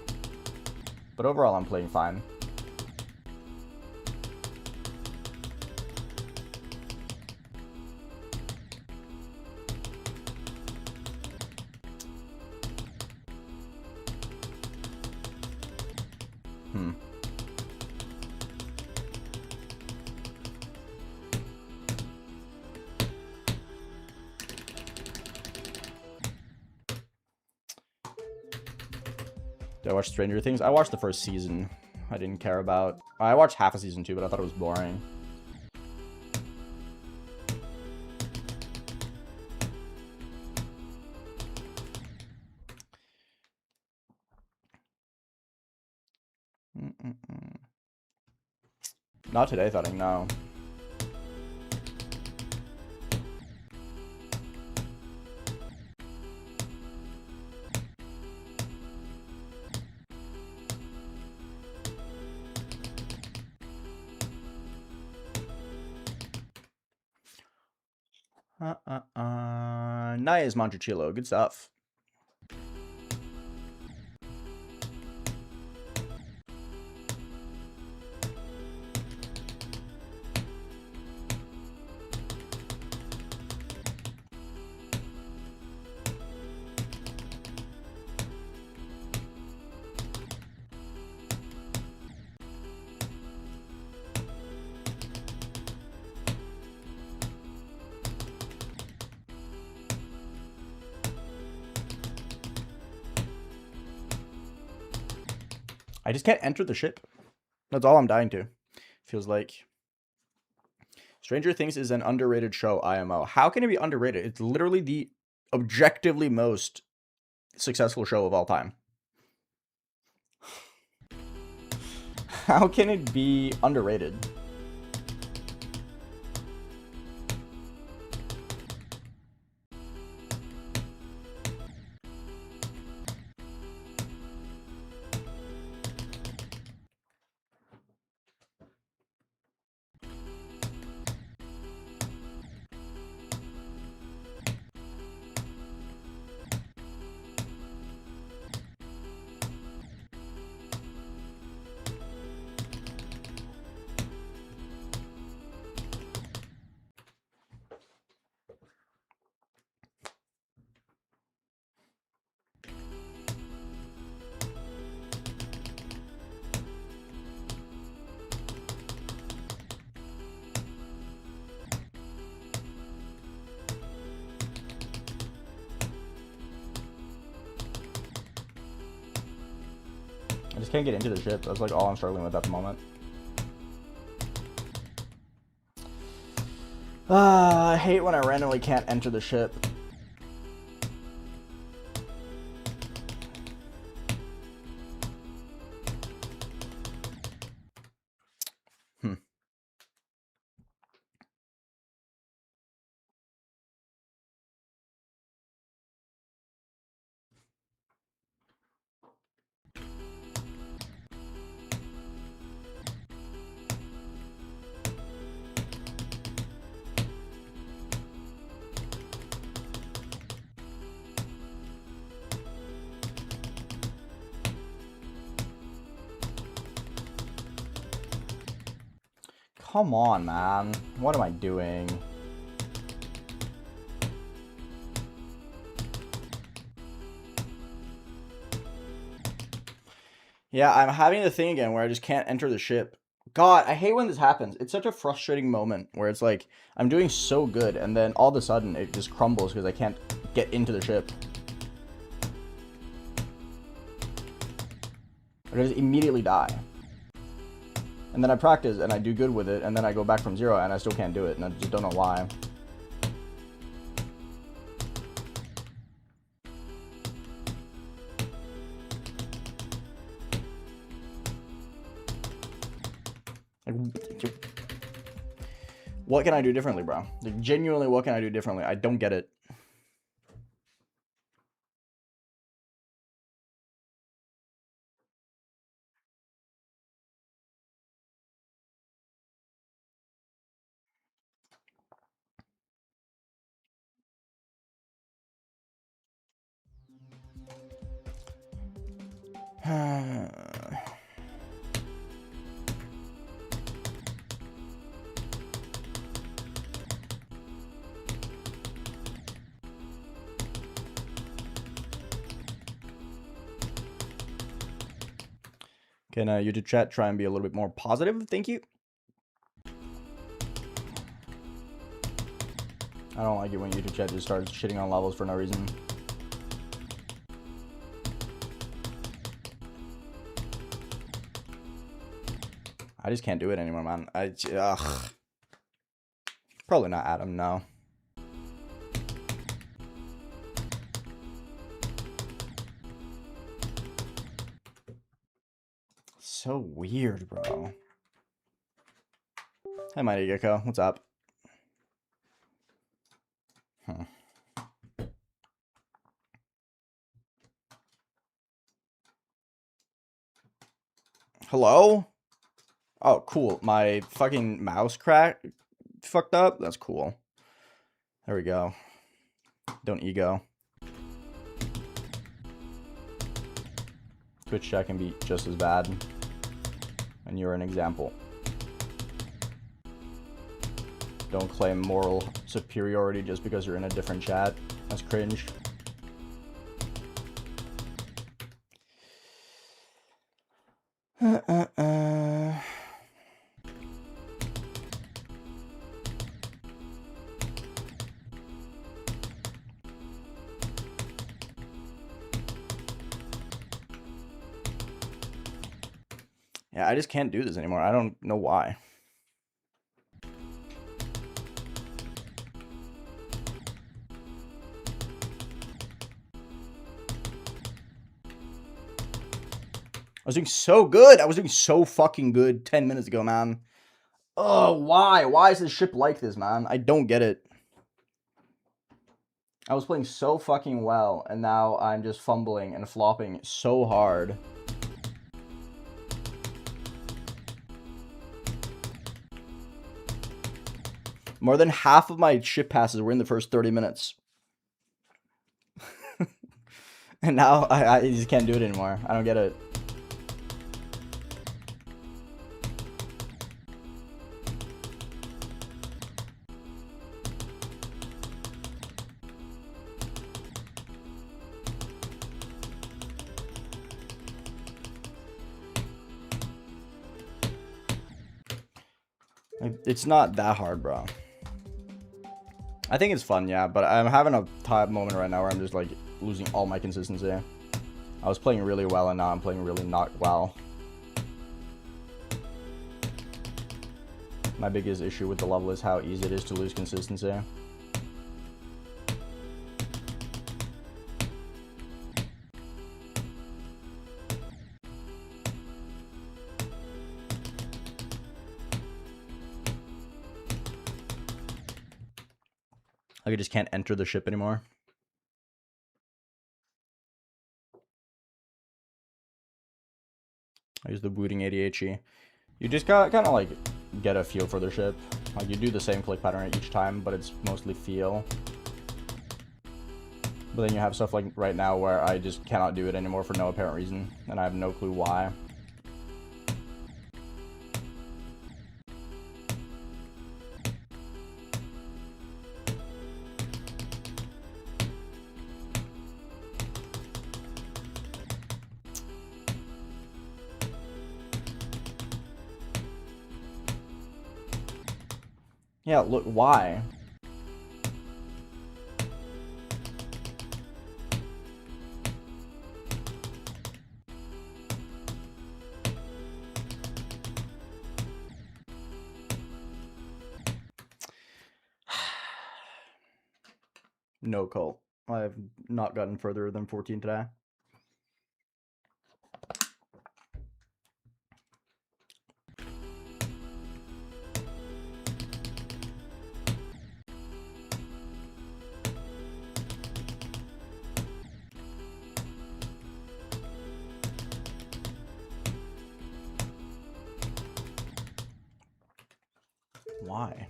But overall, I'm playing fine. Did I watch Stranger Things? I watched the first season. I didn't care about... I watched half a season too, but I thought it was boring. Not today, Thudding, no. Nice, Montrechillo. Good stuff. I just can't enter the ship. That's all I'm dying to. Feels like. Stranger Things is an underrated show, IMO. How can it be underrated? It's literally the objectively most successful show of all time. How can it be underrated? I just can't get into the ship. That's like all I'm struggling with at the moment. I hate when I randomly can't enter the ship. Come on, man. What am I doing? Yeah, I'm having the thing again where I just can't enter the ship. God, I hate when this happens. It's such a frustrating moment where it's like, I'm doing so good, and then all of a sudden it just crumbles because I can't get into the ship. I just immediately die. And then I practice and I do good with it, and then I go back from 0 and I still can't do it, and I just don't know why. Like, what can I do differently, bro? Like, genuinely, what can I do differently? I don't get it. Can YouTube chat try and be a little bit more positive? Thank you. I don't like it when YouTube chat just starts shitting on levels for no reason. I just can't do it anymore, man. Ugh. Probably not Adam, no. So weird, bro. Hi, Mighty Gecko. What's up? Hello? Oh, cool. My fucking mouse fucked up? That's cool. There we go. Don't ego. Twitch chat can be just as bad. And you're an example. Don't claim moral superiority just because you're in a different chat. That's cringe. Yeah, I just can't do this anymore. I don't know why. I was doing so good. I was doing so fucking good 10 minutes ago, man. Oh, why? Why is this ship like this, man? I don't get it. I was playing so fucking well, and now I'm just fumbling and flopping so hard. More than half of my ship passes were in the first 30 minutes. And now I just can't do it anymore. I don't get it. It's not that hard, bro. I think it's fun, yeah, but I'm having a time moment right now where I'm just like losing all my consistency. I was playing really well and now I'm playing really not well. My biggest issue with the level is how easy it is to lose consistency. Like I just can't enter the ship anymore. I use the booting ADHD. You just gotta kind of like get a feel for the ship. Like you do the same click pattern each time, but it's mostly feel. But then you have stuff like right now where I just cannot do it anymore for no apparent reason, and I have no clue why. Yeah, look, why? No cult. I have not gotten further than 14 today. Why?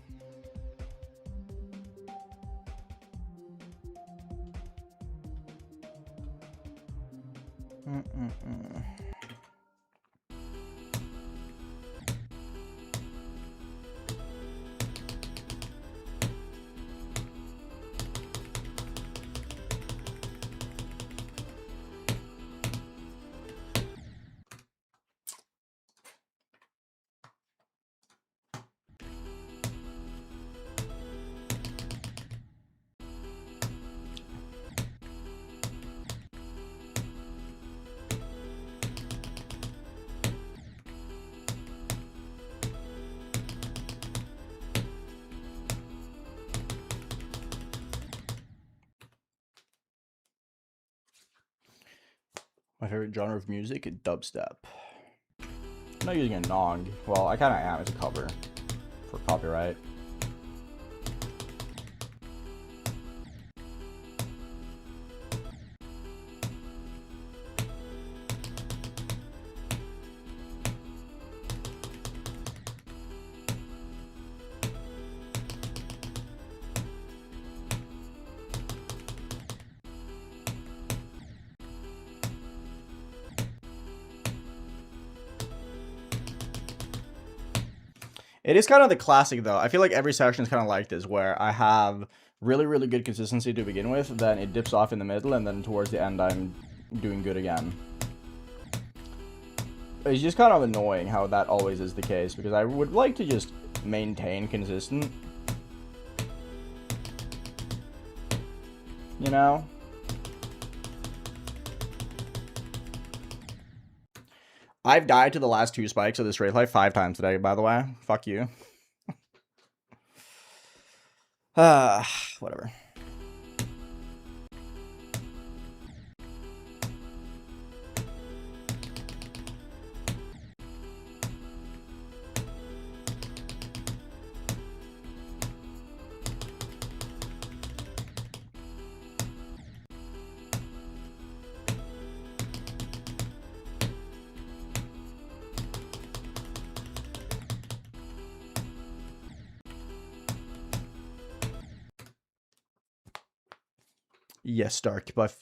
My favorite genre of music, dubstep. I'm not using a Nog. Well, I kind of am as a cover for copyright. It is kind of the classic, though. I feel like every session is kind of like this, where I have really, really good consistency to begin with, then it dips off in the middle, and then towards the end, I'm doing good again. It's just kind of annoying how that always is the case, because I would like to just maintain consistent. You know? I've died to the last 2 spikes of this raid life 5 times today, by the way. Fuck you. Whatever. Yes, Dark, but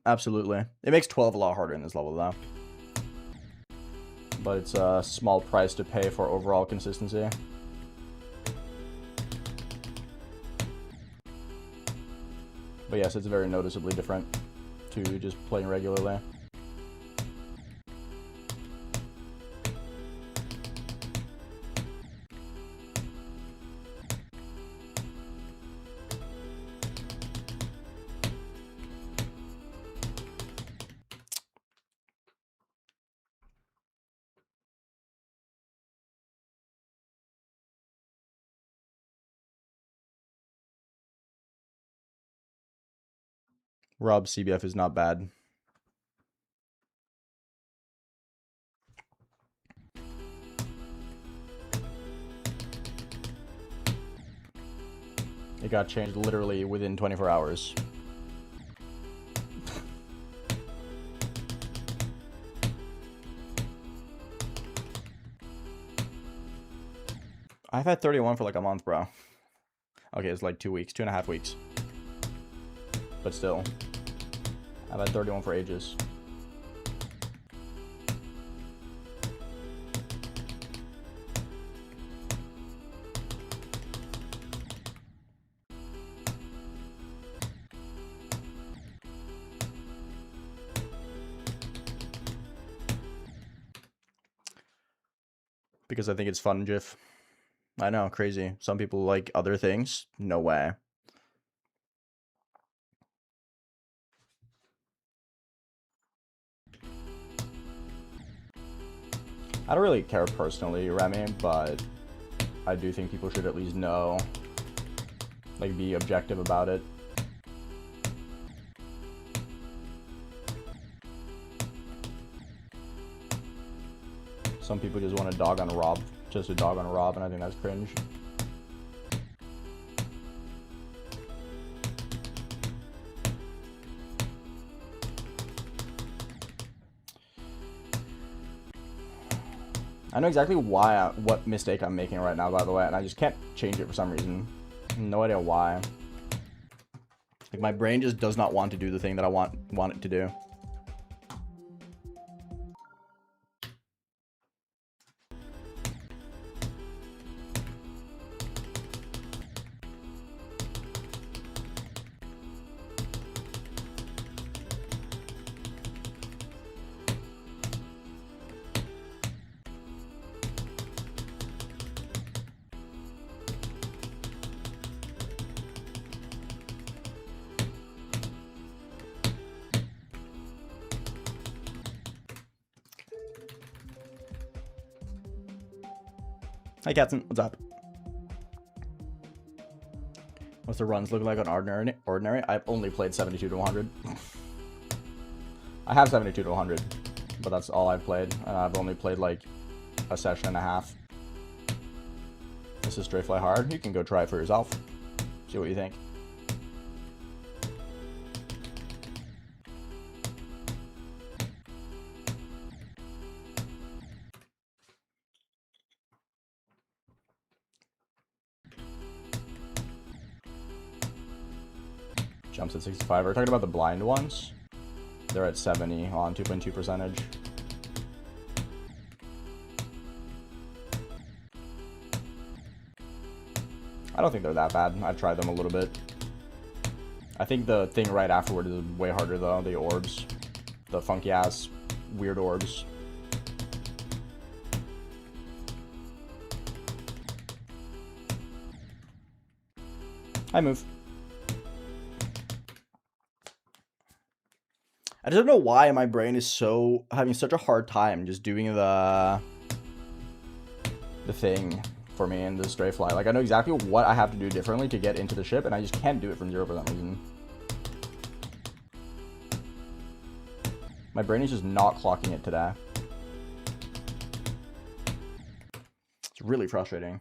absolutely. It makes 12 a lot harder in this level, though. But it's a small price to pay for overall consistency. But yes, it's very noticeably different to just playing regularly. Rob CBF is not bad. It got changed literally within 24 hours. I've had 31 for like a month, bro. Okay, it's like 2 weeks, 2.5 weeks. But still, I've had 31 for ages. Because I think it's fun, GIF. I know, crazy. Some people like other things. No way. I don't really care personally, Remy, but I do think people should at least know, like, be objective about it. Some people just want to dog on Rob, just to dog on Rob, and I think that's cringe. I know exactly what mistake I'm making right now, by the way, and I just can't change it for some reason. No idea why. Like, my brain just does not want to do the thing that I want it to do. Hi, Katzen. What's up? What's the runs look like on Ordinary? I've only played 72 to 100. I have 72 to 100, but that's all I've played. And I've only played like a session and a half. This is Stray Fly hard. You can go try it for yourself. See what you think. Jumps at 65. We're talking about the blind ones. They're at 70 on 2.2 percentage. I don't think they're that bad. I've tried them a little bit. I think the thing right afterward is way harder though. The orbs. The funky ass weird orbs. I move. I just don't know why my brain is having such a hard time just doing the thing for me in the Stray Fly. Like, I know exactly what I have to do differently to get into the ship, and I just can't do it from 0 for some reason. My brain is just not clocking it today. It's really frustrating.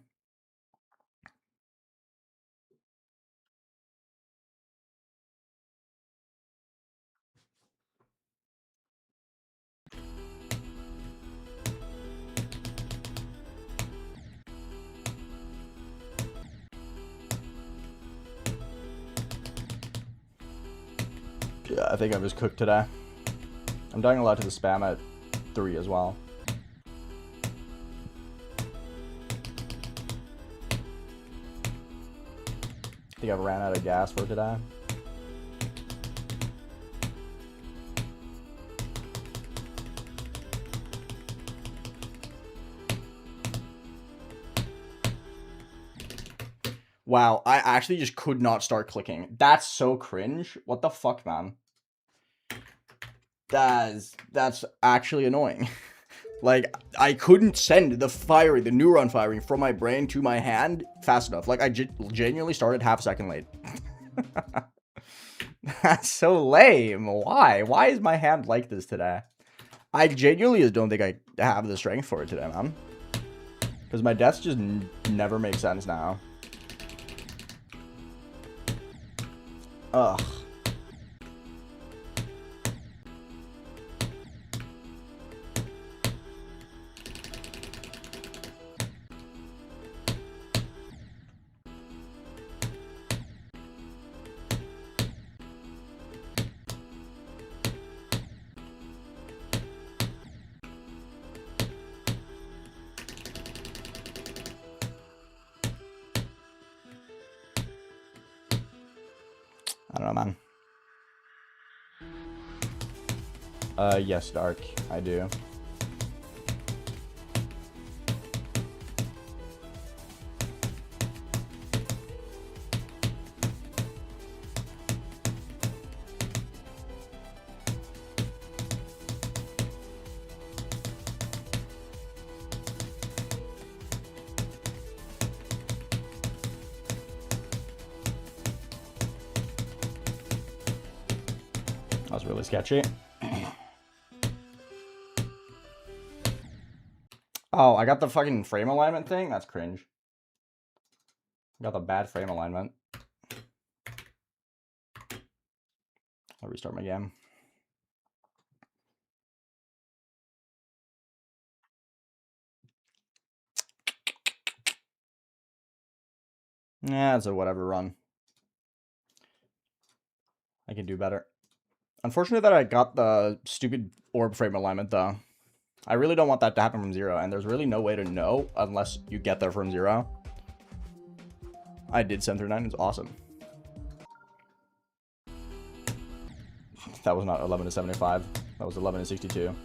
Yeah, I think I was cooked today. I'm dying a lot to the spam at 3 as well. I think I ran out of gas for today. Wow, I actually just could not start clicking. That's so cringe. What the fuck, man? That's actually annoying. Like, I couldn't send the neuron firing from my brain to my hand fast enough. Like, I genuinely started half a second late. That's so lame. Why? Why is my hand like this today? I genuinely just don't think I have the strength for it today, man. Because my deaths just never make sense now. Ugh. I don't know, man. Yes, Dark. I do. That was really sketchy. Oh, I got the fucking frame alignment thing? That's cringe. Got the bad frame alignment. I'll restart my game. Yeah, it's a whatever run. I can do better. Unfortunate that I got the stupid orb frame alignment, though. I really don't want that to happen from 0, and there's really no way to know unless you get there from 0. I did 739, it's awesome. That was not 11 to 75. That was 11 to 62.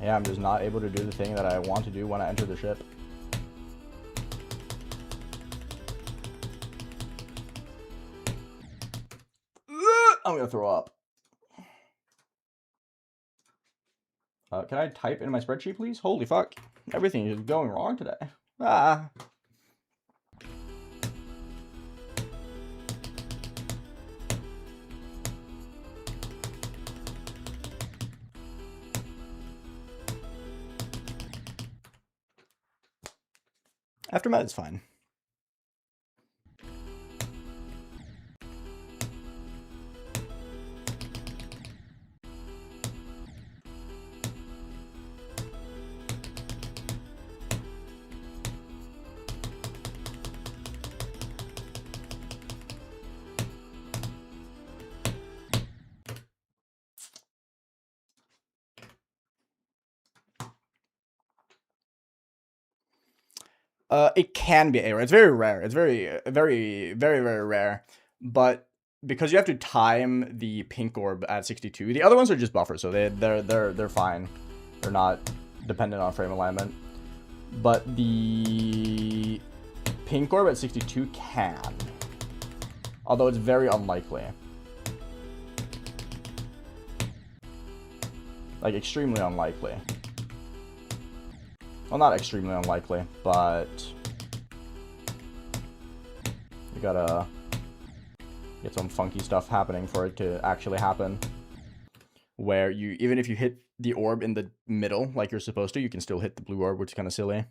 Yeah, I'm just not able to do the thing that I want to do when I enter the ship. I'm gonna throw up. Can I type in my spreadsheet, please? Holy fuck. Everything is going wrong today. Ah. Aftermath is fine. It can be AeonAir. It's very rare. It's very rare. But because you have to time the pink orb at 62, the other ones are just buffers, so they're fine. They're not dependent on frame alignment. But the pink orb at 62 can, although it's very unlikely. Like extremely unlikely. Well, not extremely unlikely, but you gotta get some funky stuff happening for it to actually happen. Where you, even if you hit the orb in the middle like you're supposed to, you can still hit the blue orb, which is kind of silly.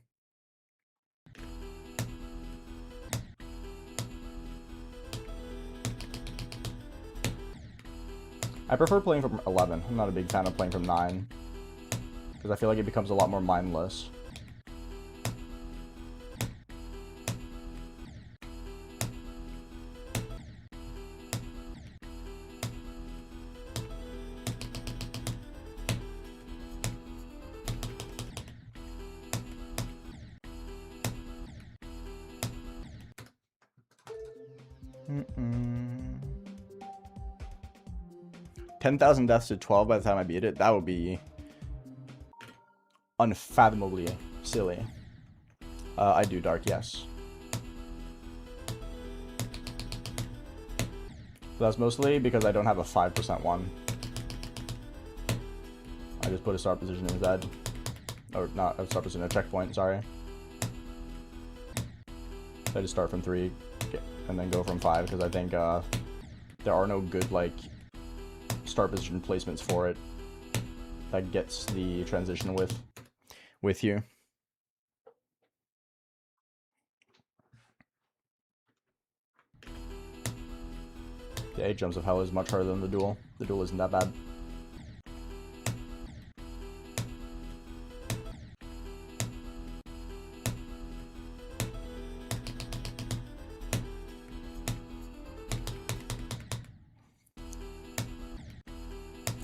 I prefer playing from 11. I'm not a big fan of playing from 9. Because I feel like it becomes a lot more mindless. Mm-mm. 10,000 deaths to 12 by the time I beat it. That would be unfathomably silly. I do Dark, yes. So that's mostly because I don't have a 5% one. I just put a start position instead. Or not a start position, a checkpoint, sorry. So I just start from 3 and then go from 5 because I think there are no good like start position placements for it that gets the transition with you. The 8 jumps of hell is much harder than the duel. The duel isn't that bad.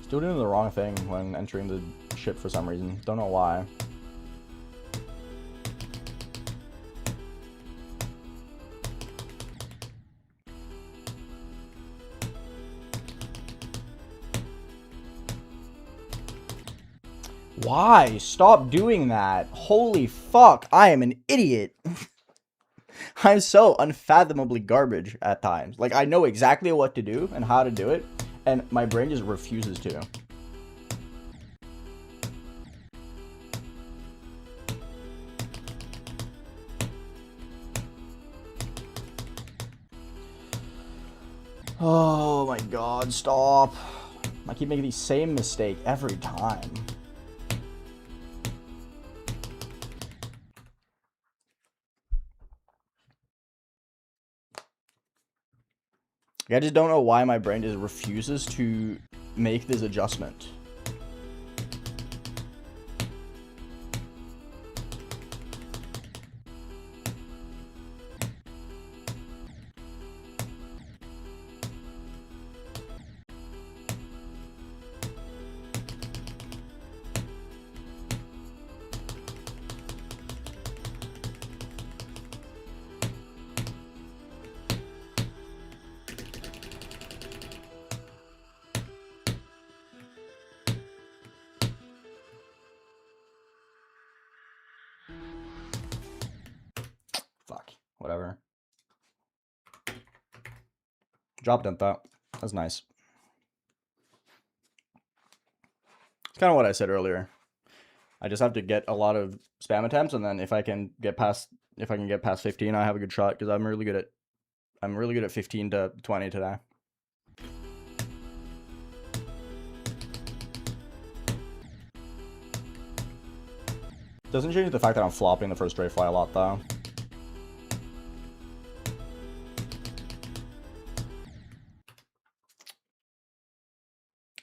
Still doing the wrong thing when entering the ship for some reason. Don't know why. Why? Stop doing that. Holy fuck, I am an idiot. I'm so unfathomably garbage at times. Like, I know exactly what to do and how to do it, and my brain just refuses to. Oh my god, stop. I keep making the same mistake every time. I just don't know why my brain just refuses to make this adjustment. Fuck. Whatever. Drop dump that. That's nice. It's kind of what I said earlier. I just have to get a lot of spam attempts, and then if I can get past 15, I have a good shot, because I'm really good at 15 to 20 today. Doesn't change the fact that I'm flopping the first stray fly a lot, though.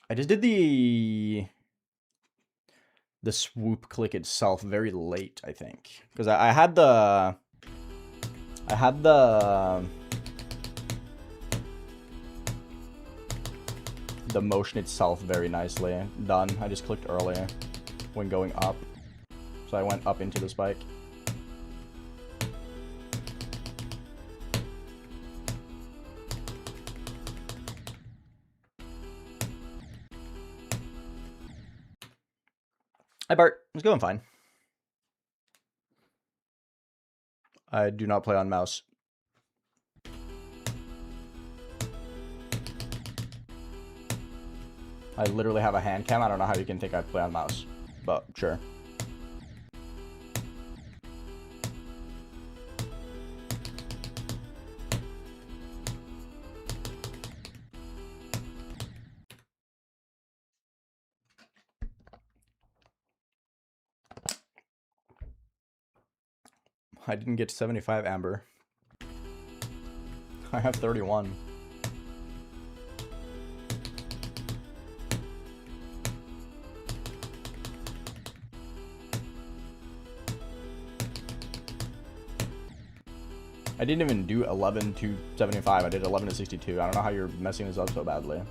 I just did the swoop click itself very late, I think, because I had the motion itself very nicely done. I just clicked earlier when going up, so I went up into the spike. Hi Bart, it's going fine. I do not play on mouse. I literally have a hand cam. I don't know how you can think I play on mouse, but sure. I didn't get 75 amber. I have 31. I didn't even do 11 to 75. I did 11 to 62. I don't know how you're messing this up so badly.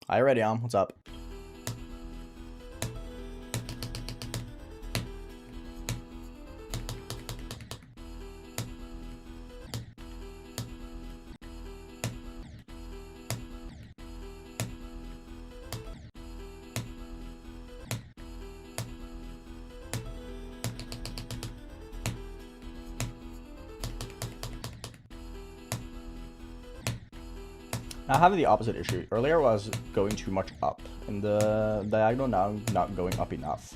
Hi, ready, what's up? I have the opposite issue. Earlier I was going too much up in the diagonal, now I'm not going up enough.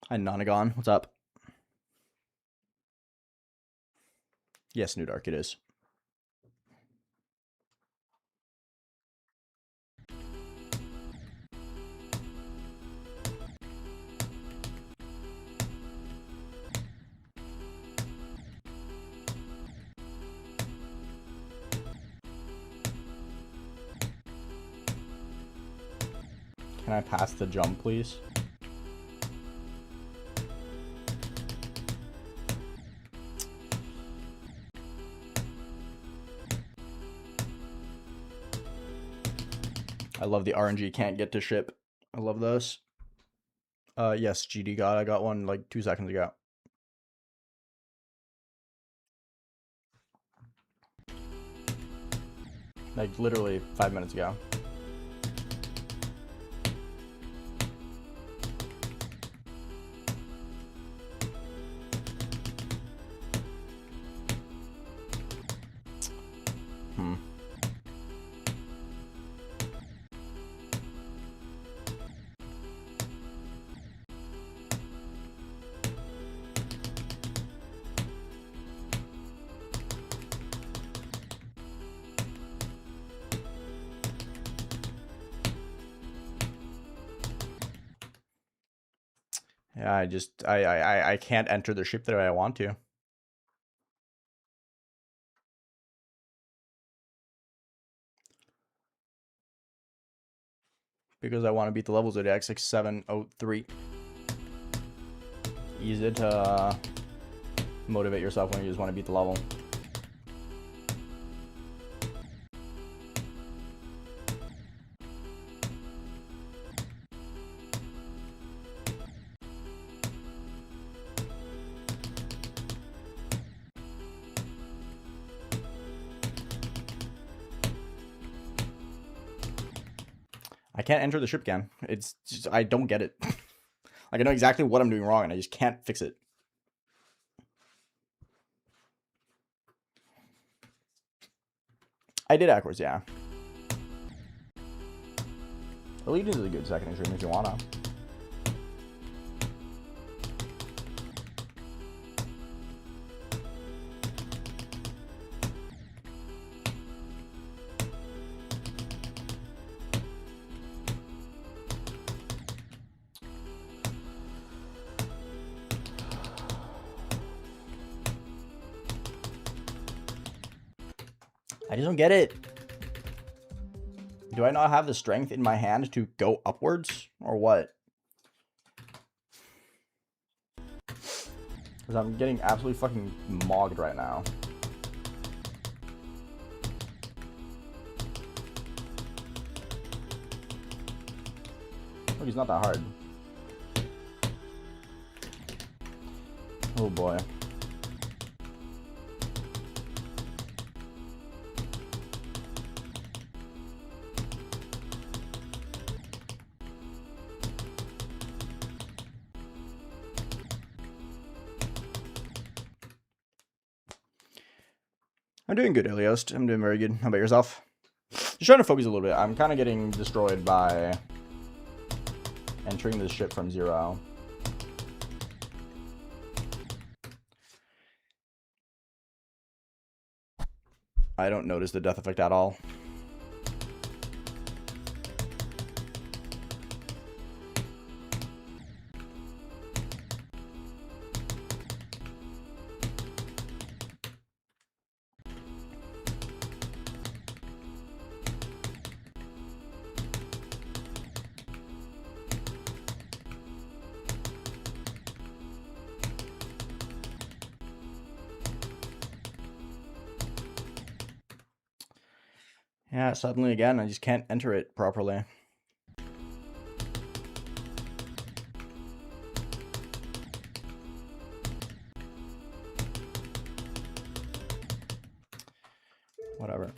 Hi Nonagon, what's up? Yes, New Dark, it is. Can I pass the jump, please? I love the RNG can't get to ship. I love those. Yes, GD God, I got one like 2 seconds ago. Like literally 5 minutes ago. Yeah, I can't enter the ship the way I want to. Because I want to beat the levels at X6703. Easy to motivate yourself when you just want to beat the level. I can't enter the ship again. It's just, I don't get it. Like, I know exactly what I'm doing wrong, and I just can't fix it. I did backwards, yeah. Allegiance is a good second extreme if you wanna. I just don't get it. Do I not have the strength in my hand to go upwards, or what? Because I'm getting absolutely fucking mogged right now. Look, he's not that hard. Oh boy. I'm doing good, Iliost. I'm doing very good. How about yourself? Just trying to focus a little bit. I'm kind of getting destroyed by entering this ship from 0. I don't notice the death effect at all. Yeah, suddenly again, I just can't enter it properly. Whatever.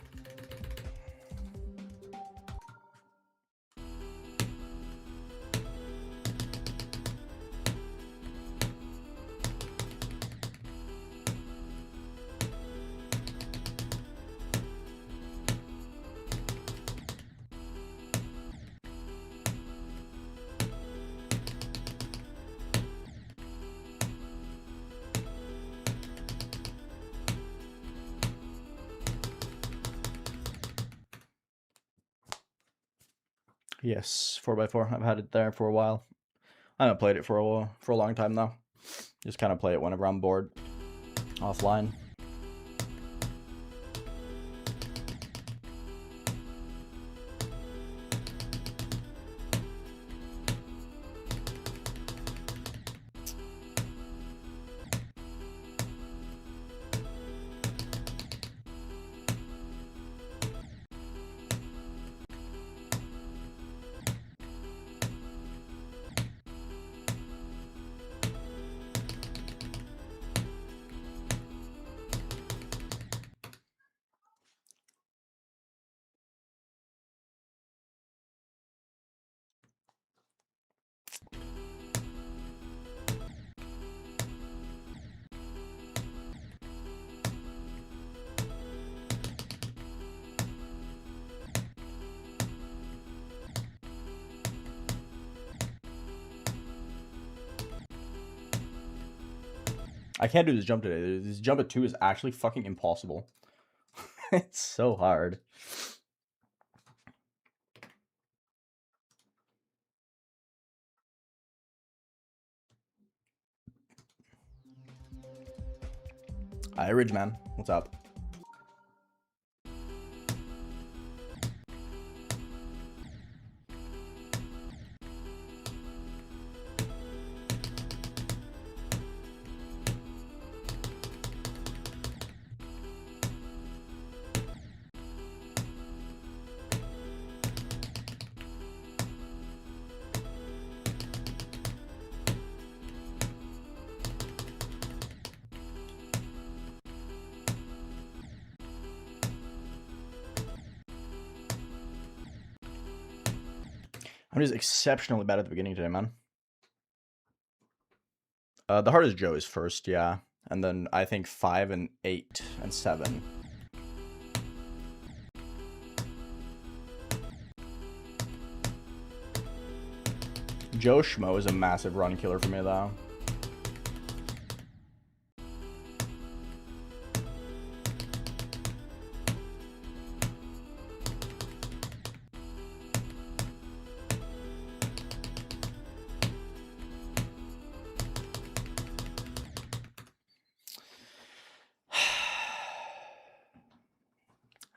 Yes, 4x4. I've had it there for a while. I haven't played it for a long time though. Just kind of play it whenever I'm bored, offline. I can't do this jump today. This jump at 2 is actually fucking impossible. It's so hard. Hi, Ridgeman. What's up? I'm just exceptionally bad at the beginning today, man. The hardest Joe is first, yeah. And then I think 5 and 8 and 7. Joe Schmo is a massive run killer for me, though.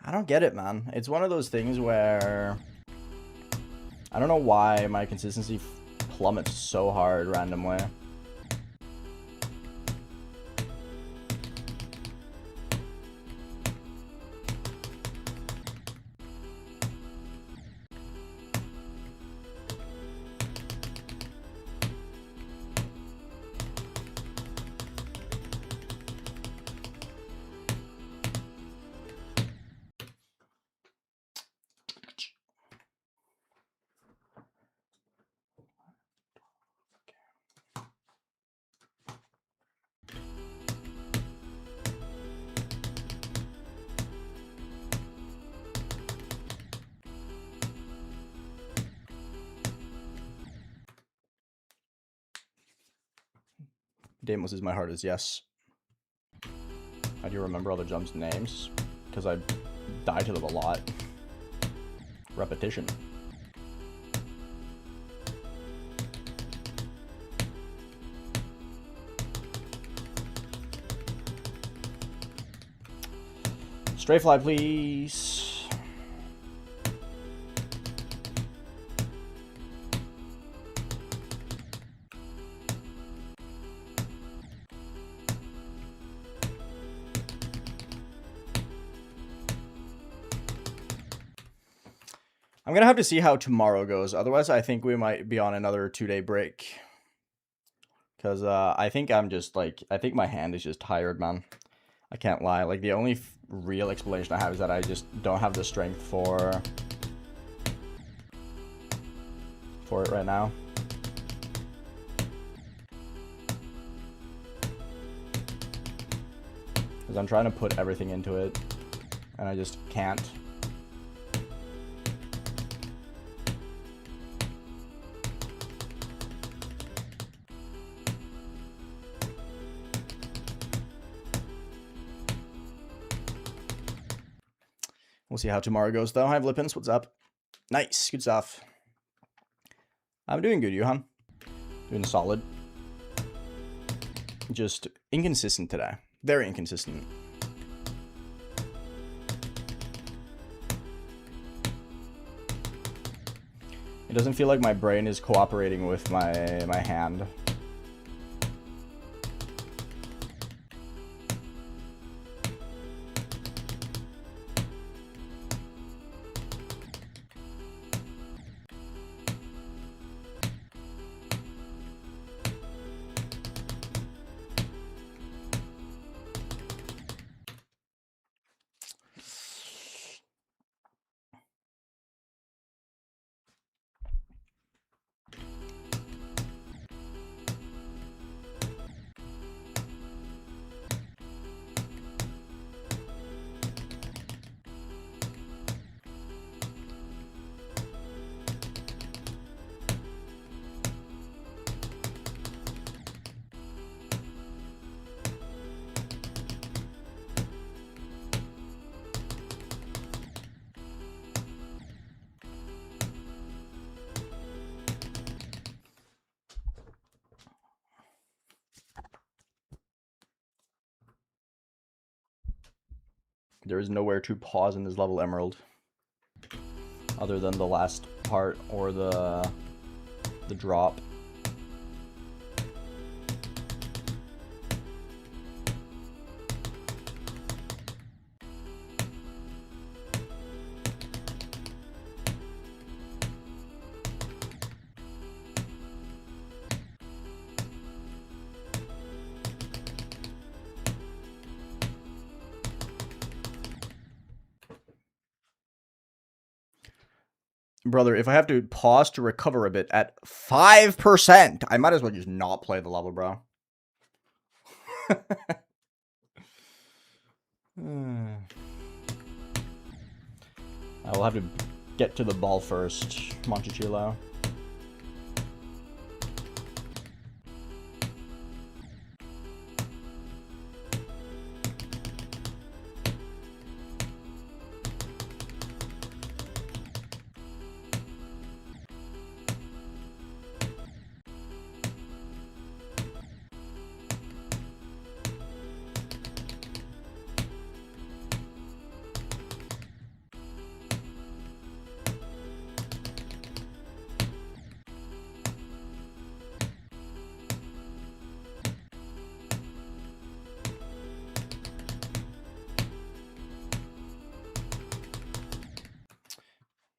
I don't get it, man. It's one of those things where I don't know why my consistency plummets so hard randomly. Damos is my heart is yes. How do you remember other jumps' names? Because I die to them a lot. Repetition. Stray fly, please. I'm gonna have to see how tomorrow goes. Otherwise, I think we might be on another 2-day break. Because I think I'm just like, I think my hand is just tired, man. I can't lie. Like, the only real explanation I have is that I just don't have the strength for it right now. Because I'm trying to put everything into it, and I just can't. We'll see how tomorrow goes, though. Hi, Vlippins. What's up? Nice. Good stuff. I'm doing good, Johan. Doing solid. Just inconsistent today. Very inconsistent. It doesn't feel like my brain is cooperating with my hand. There is nowhere to pause in this level, Emerald. Other than the last part or the drop. Brother, if I have to pause to recover a bit at 5%, I might as well just not play the level, bro. I will have to get to the ball first, Monticello.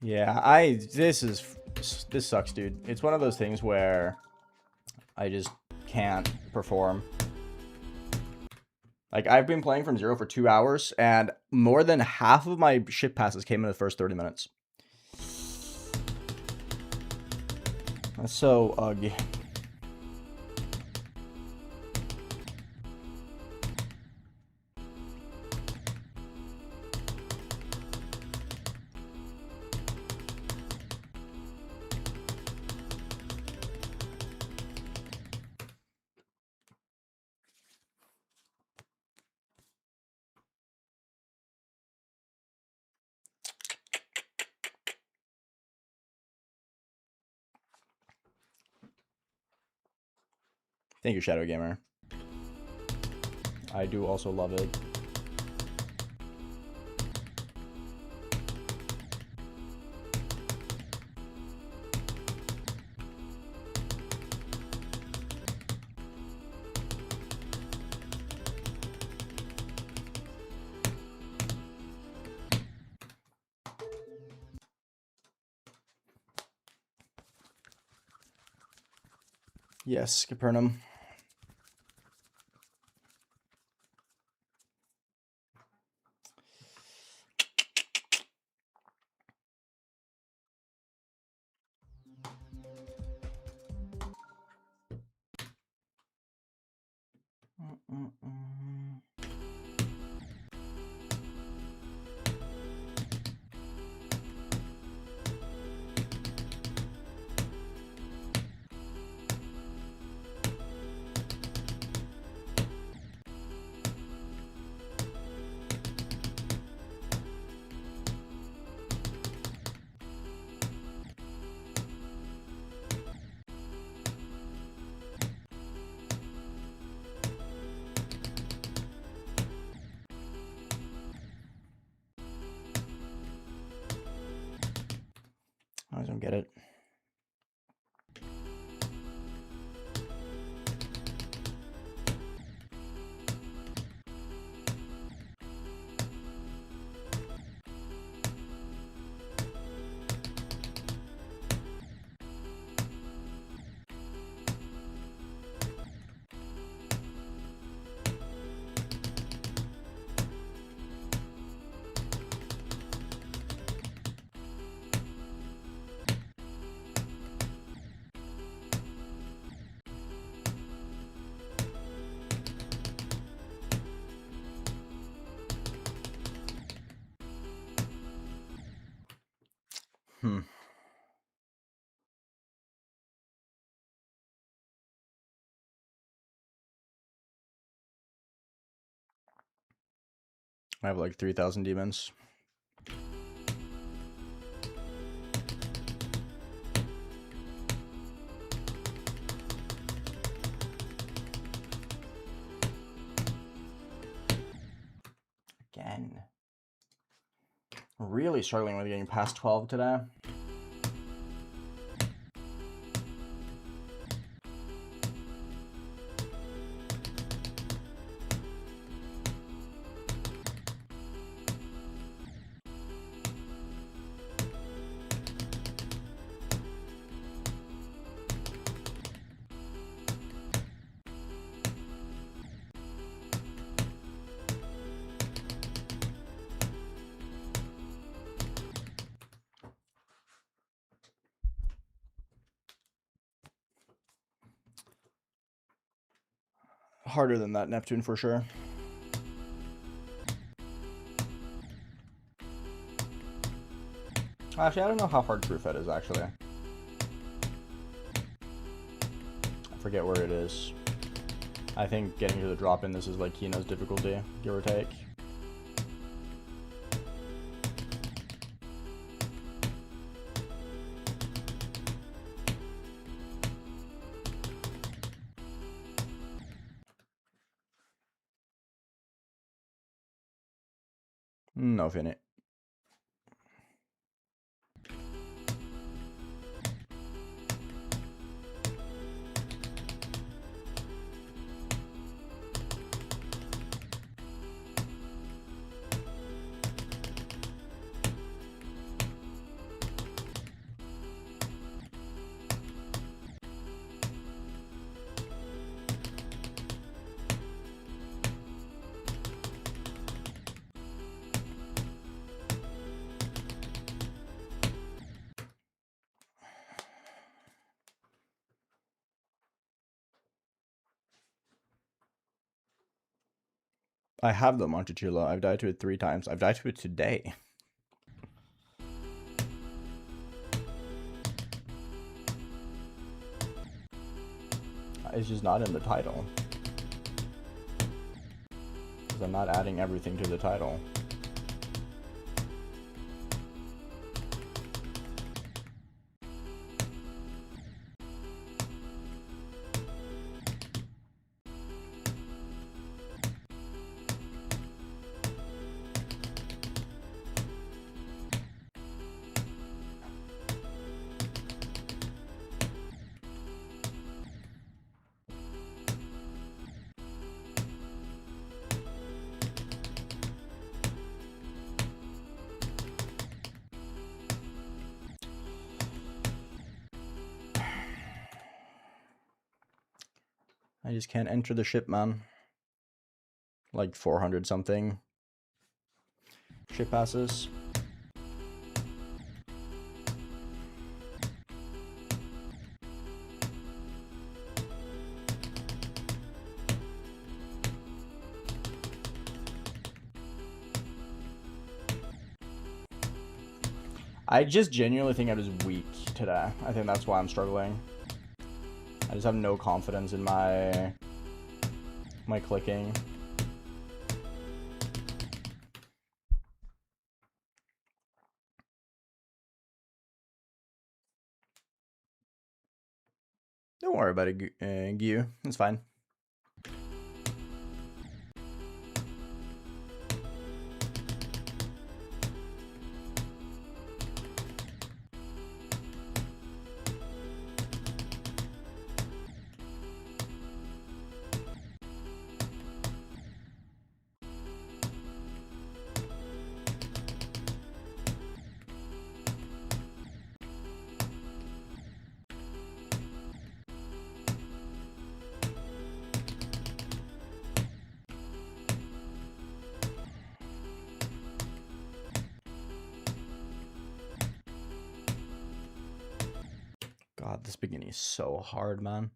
Yeah, this sucks, dude. It's one of those things where I just can't perform. Like, I've been playing from 0 for 2 hours, and more than half of my ship passes came in the first 30 minutes. That's so ugly. Thank you, Shadow Gamer. I do also love it. Yes, Capernaum. I don't get it. I have like 3,000 demons. Again. Really struggling with getting past 12 today. Harder than that Neptune for sure. Actually, I don't know how hard TrueFed is actually. I forget where it is. I think getting to the drop in this is like Kino's difficulty, give or take. No finit. I have the Monticello. I've died to it 3 times. I've died to it today. It's just not in the title. Because I'm not adding everything to the title. I just can't enter the ship, man. Like 400 something ship passes. I just genuinely think I was weak today. I think that's why I'm struggling. I just have no confidence in my clicking. Don't worry about it, Gyu. It's fine. God, this beginning is so hard, man.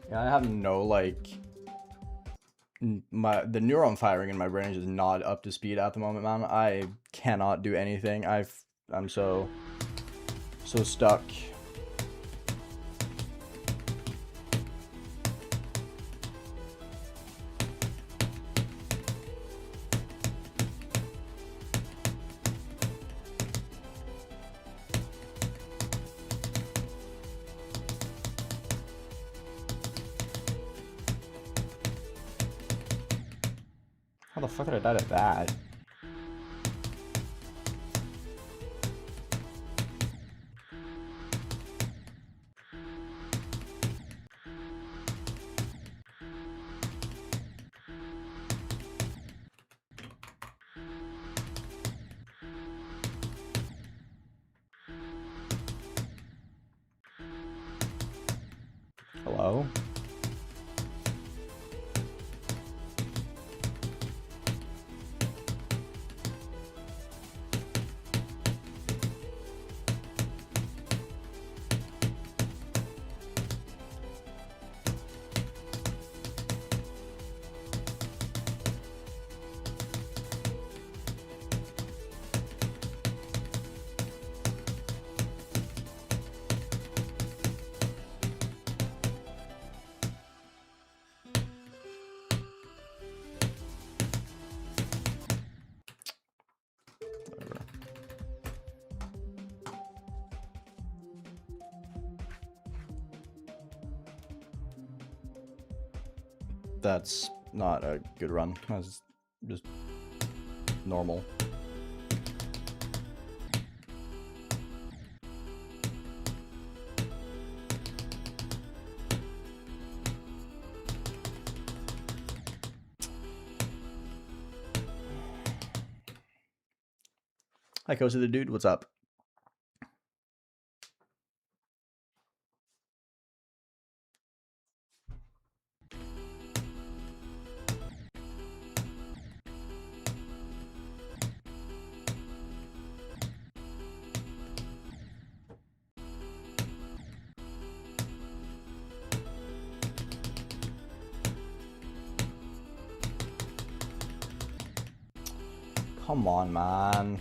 Yeah, I have no, like, the neuron firing in my brain is just not up to speed at the moment, man. I cannot do anything. I'm so So stuck. How the fuck did I die to that? Hello? Whatever. That's not a good run. That's just normal. Hi, Cozy the Dude. What's up? Come on, man.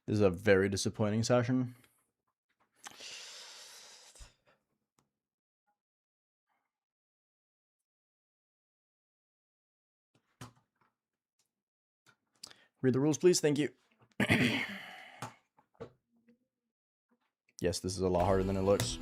This is a very disappointing session. Read the rules, please. Thank you. Yes, this is a lot harder than it looks.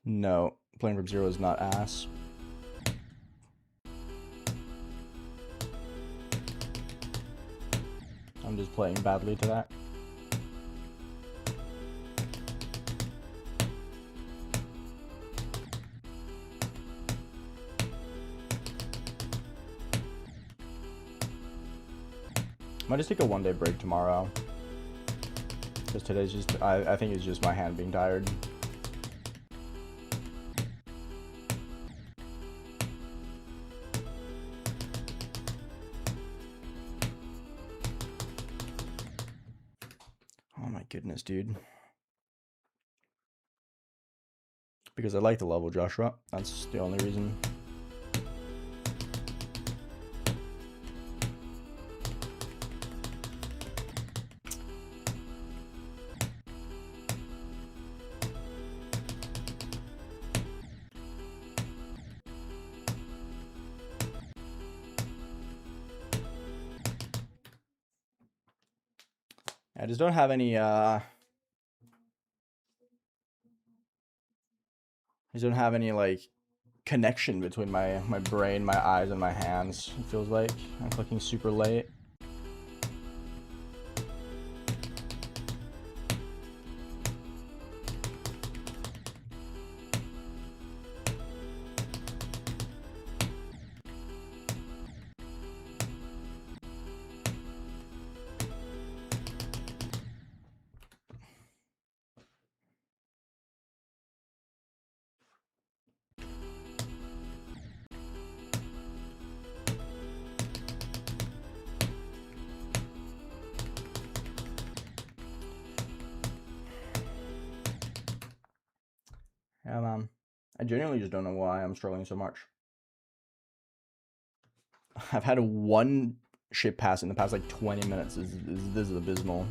No, playing from zero is not ass. I'm just playing badly to that. Might just take a one-day break tomorrow. Because today's just, I think it's just my hand being tired. Oh my goodness, dude. Because I like the level, Joshua. That's the only reason. I just don't have any, like connection between my brain, my eyes, and my hands. It feels like I'm fucking super late. Yeah, man. I genuinely just don't know why I'm struggling so much. I've had one ship pass in the past like 20 minutes. This is abysmal.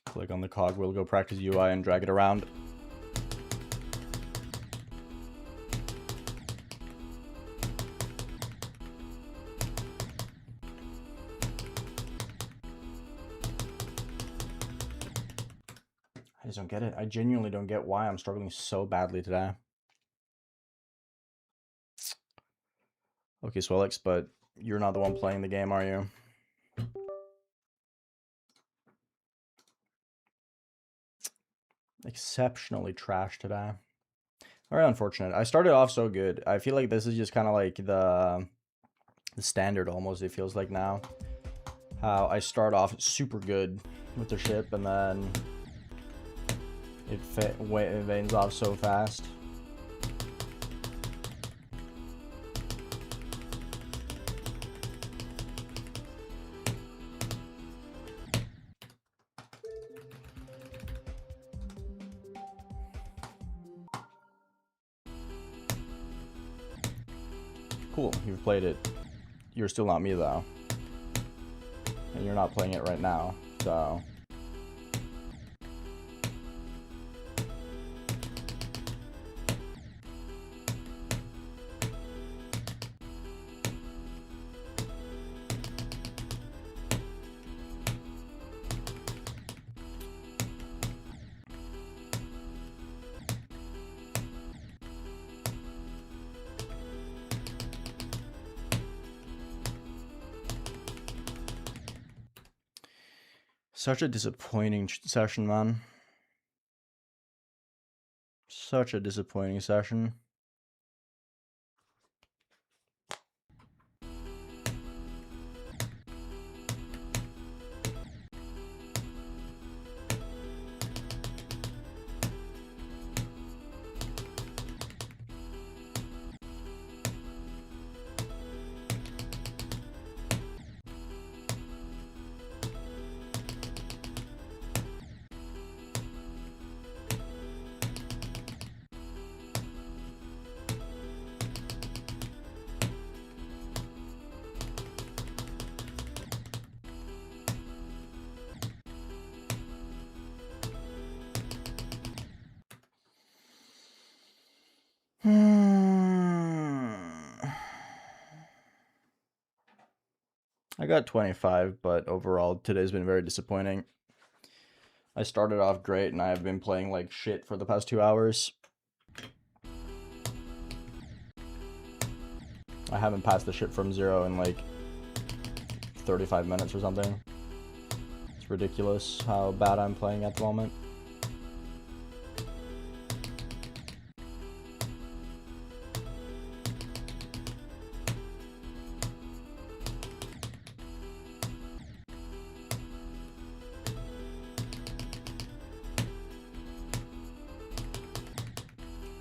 Click on the cogwheel, go practice UI, and drag it around. I just don't get it. I genuinely don't get why I'm struggling so badly today. Okay, Swellix, but you're not the one playing the game, are you? Exceptionally trash today. Very unfortunate. I started off so good. I feel like this is just kind of like the standard almost, it feels like now. How I start off super good with the ship and then it veins off so fast. Cool, you've played it. You're still not me though. And you're not playing it right now, so... Such a disappointing session, man. Such a disappointing session. I got 25, but overall today's been very disappointing. I started off great and I have been playing like shit for the past 2 hours. I haven't passed the ship from 0 in like 35 minutes or something. It's ridiculous how bad I'm playing at the moment.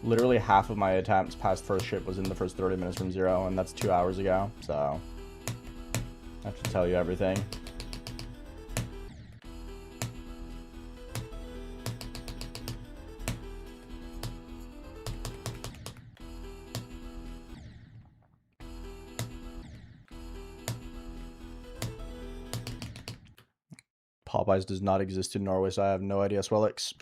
Literally half of my attempts past first ship was in the first 30 minutes from 0, and that's 2 hours ago, so I have to tell you everything. Popeyes does not exist in Norway, so I have no idea, Swellix.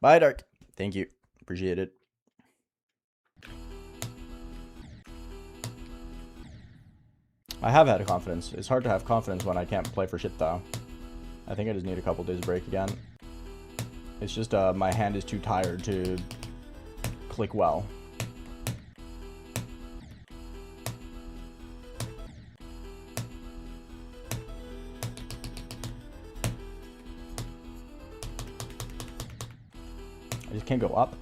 Bye, Dark. Thank you. Appreciate it. I have had a confidence. It's hard to have confidence when I can't play for shit, though. I think I just need a couple days break again. It's just my hand is too tired to click well. I just can't go up.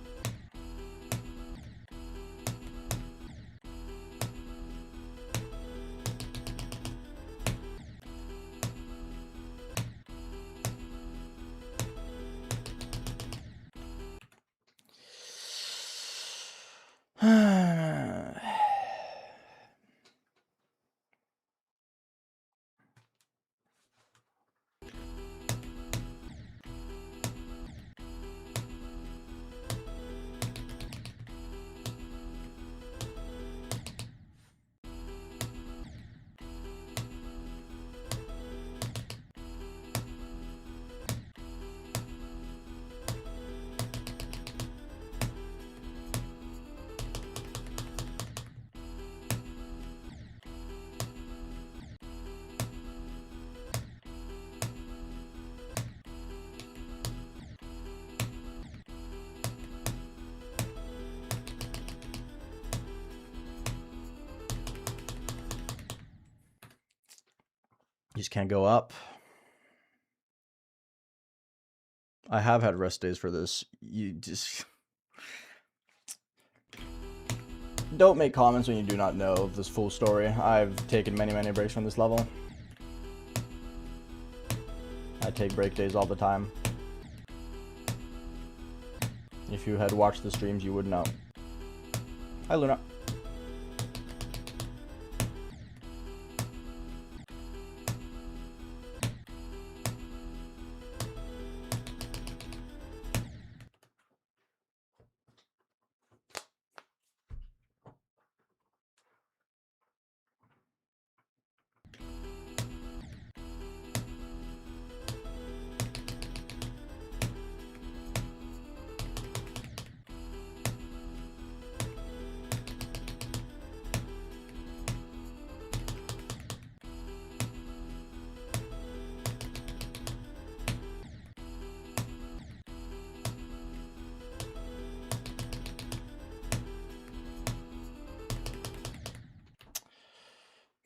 You just can't go up. I have had rest days for this. You just... Don't make comments when you do not know this full story. I've taken many, many breaks from this level. I take break days all the time. If you had watched the streams, you would know. Hi, Luna.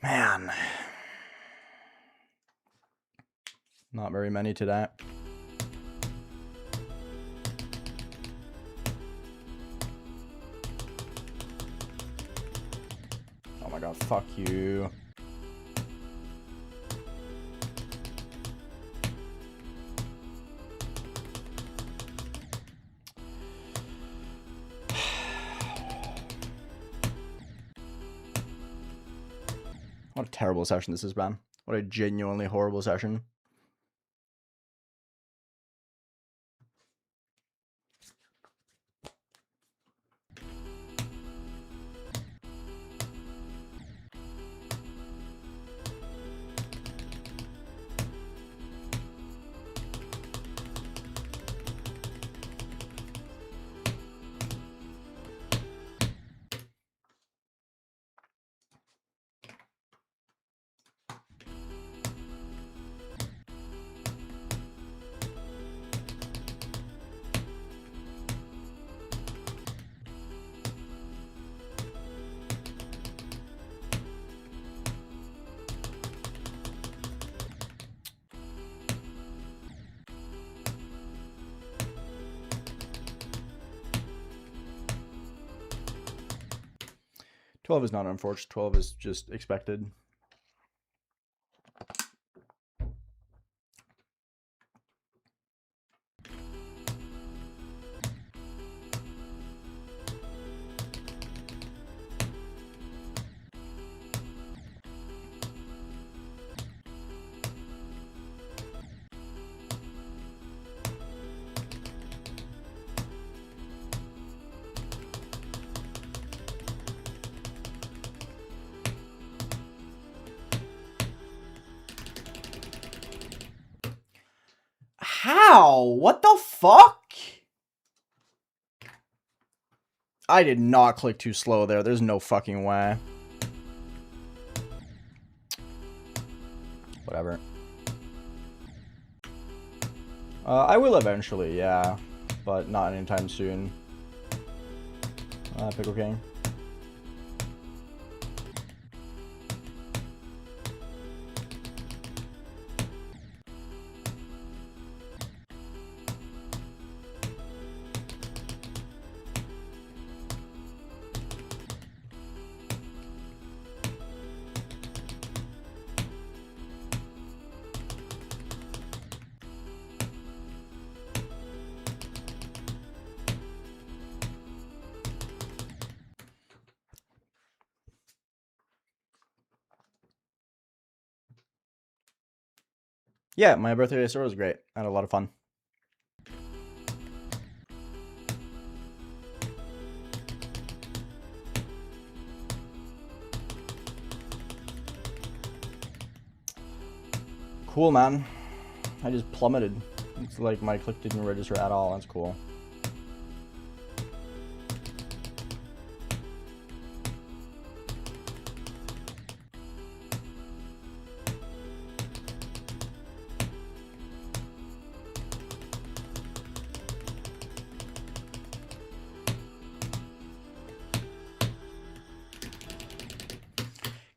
Man. Not very many today. Oh my god, fuck you. What a terrible session this has been. What a genuinely horrible session. $12 is not unfortunate. 12 is just expected. How? What the fuck? I did not click too slow there. There's no fucking way. Whatever. I will eventually, yeah. But not anytime soon. Pickle King. Yeah, my birthday store was great. I had a lot of fun. Cool, man. I just plummeted. It's like my click didn't register at all. That's cool.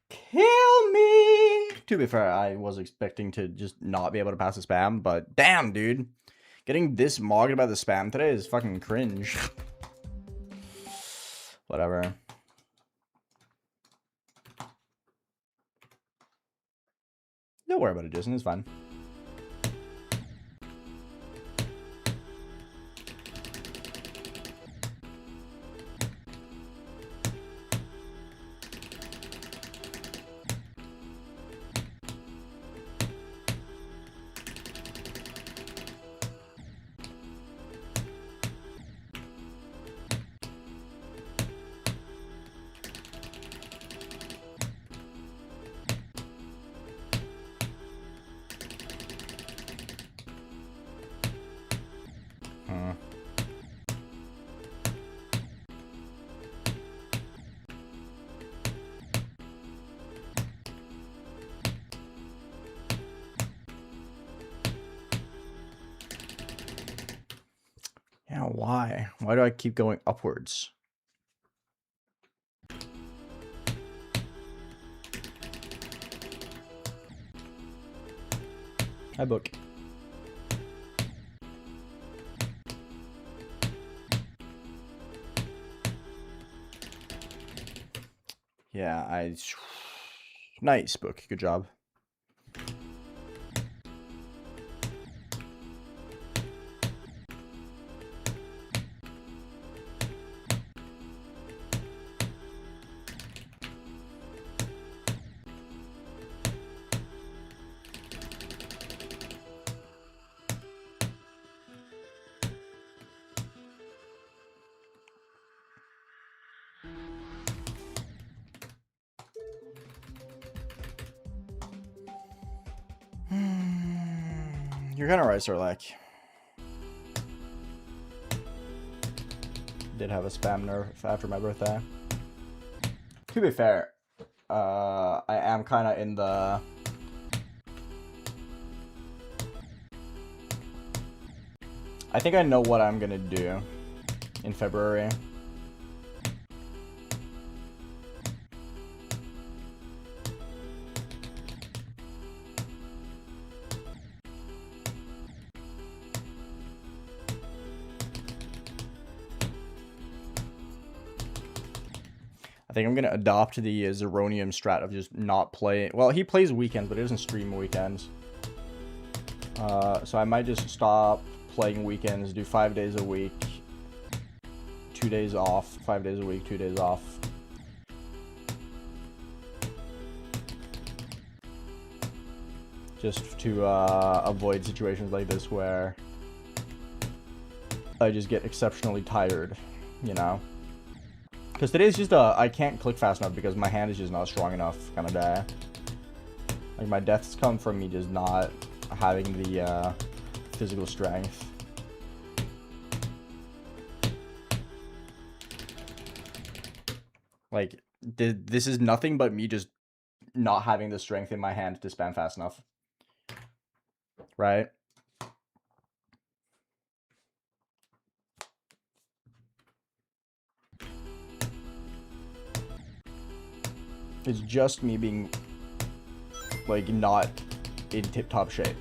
Kill me! To be fair, I was expecting to just not be able to pass the spam, but damn, dude. Getting this mogged by the spam today is fucking cringe. Whatever. Don't worry about it, Jason. It's fine. Yeah, why? Why do I keep going upwards? Hi, book. Yeah, nice book. Good job. You're kind of right, Sirlac. Did have a spam nerf after my birthday. To be fair, I am kind of in the... I think I know what I'm gonna do in February. I think I'm going to adopt the Zeronium strat of just not playing. Well, he plays weekends, but he doesn't stream weekends. So I might just stop playing weekends, do 5 days a week, 2 days off, 5 days a week, 2 days off. Just to avoid situations like this where I just get exceptionally tired, you know? Because today's just I can't click fast enough because my hand is just not strong enough kind of day. Like, my deaths come from me just not having the physical strength. Like, this is nothing but me just not having the strength in my hand to spam fast enough. Right? It's just me being, like, not in tip-top shape.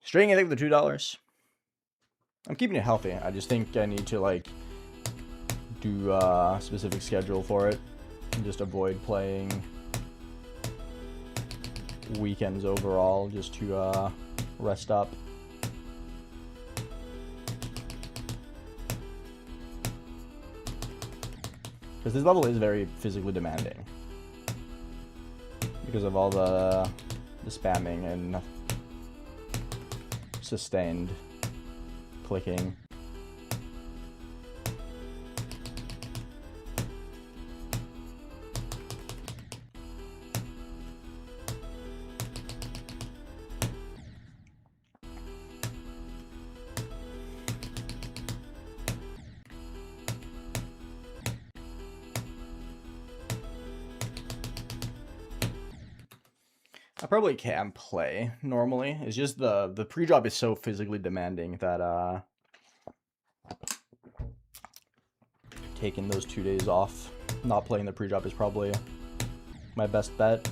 String, I think, the $2. I'm keeping it healthy. I just think I need to, like, do a specific schedule for it. And just avoid playing weekends overall, just to rest up. Because this level is very physically demanding. Because of all the spamming and sustained clicking. I probably can play normally. It's just the pre-drop is so physically demanding that taking those 2 days off, not playing the pre-drop is probably my best bet.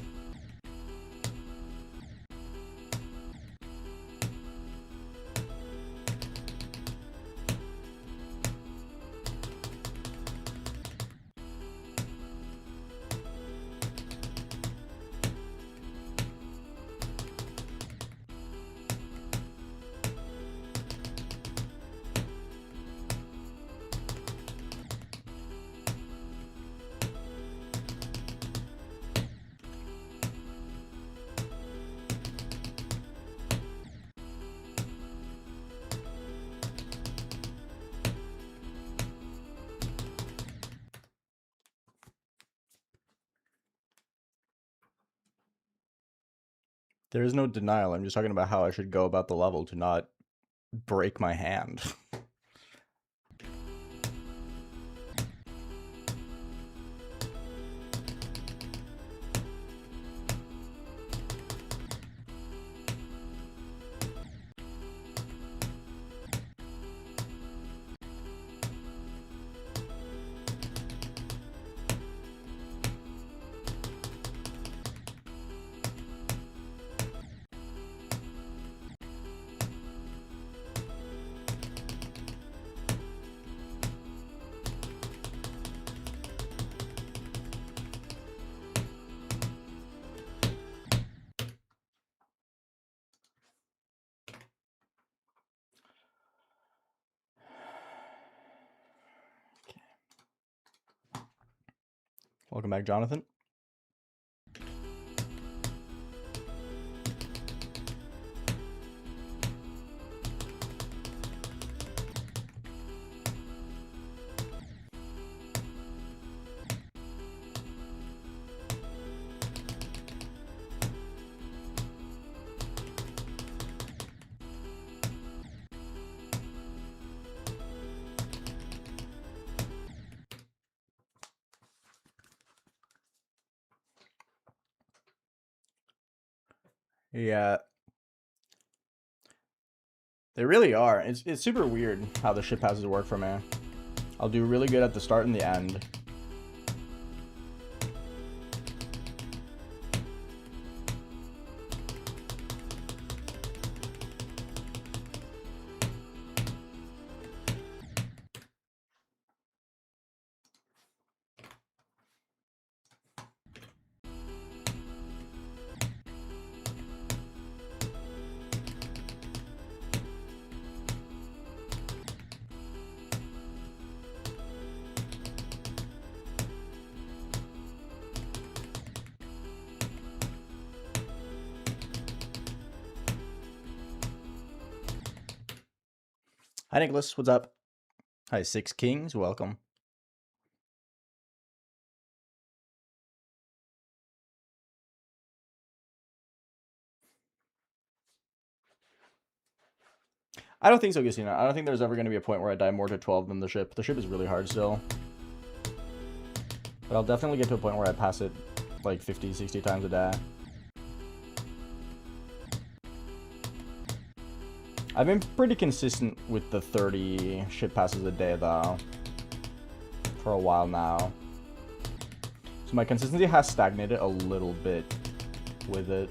There is no denial. I'm just talking about how I should go about the level to not break my hand. Welcome back, Jonathan. Yeah. They really are. It's super weird how the ship passes work for me. I'll do really good at the start and the end. Hi, Nicholas. What's up? Hi, Six Kings. Welcome. I don't think so, Gusina. I don't think there's ever going to be a point where I die more to 12 than the ship. The ship is really hard still. But I'll definitely get to a point where I pass it like 50, 60 times a day. I've been pretty consistent with the 30 ship passes a day though. For a while now. So my consistency has stagnated a little bit with it.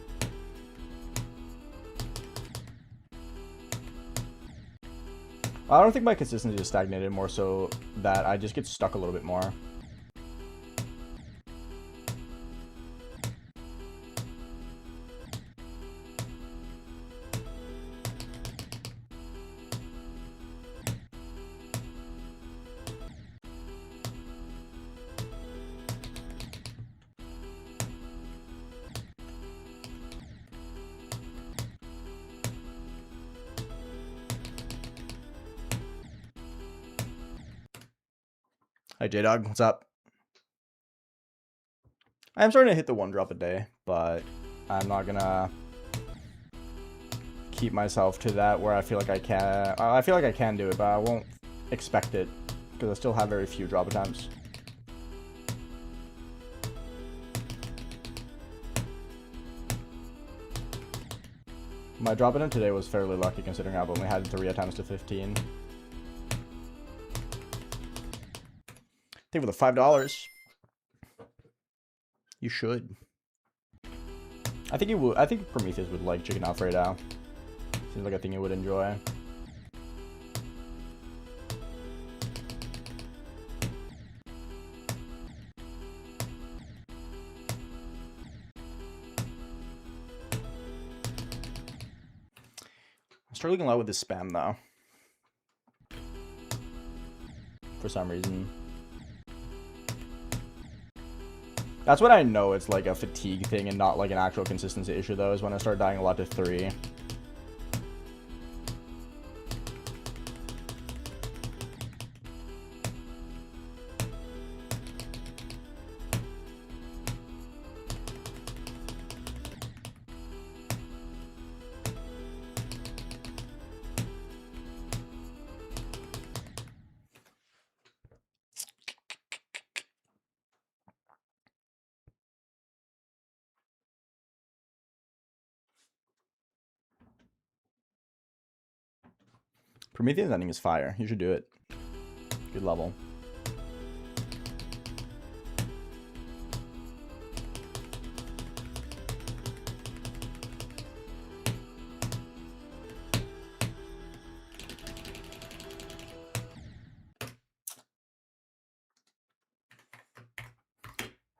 I don't think my consistency is stagnated, more so that I just get stuck a little bit more. Hi J-Dog, what's up? I'm starting to hit the 1 drop a day, but I'm not gonna keep myself to that where I feel like I can. I feel like I can do it, but I won't expect it because I still have very few drop attempts. My drop attempt today was fairly lucky considering I've only had 3 attempts to 15. For the $5. You should. I think you would. I think Prometheus would like chicken Alfredo. Seems like a thing you would enjoy. I'm struggling a lot with this spam though. For some reason. That's when I know it's like a fatigue thing and not like an actual consistency issue though, is when I start dying a lot to 3. Prometheus ending is fire. You should do it. Good level.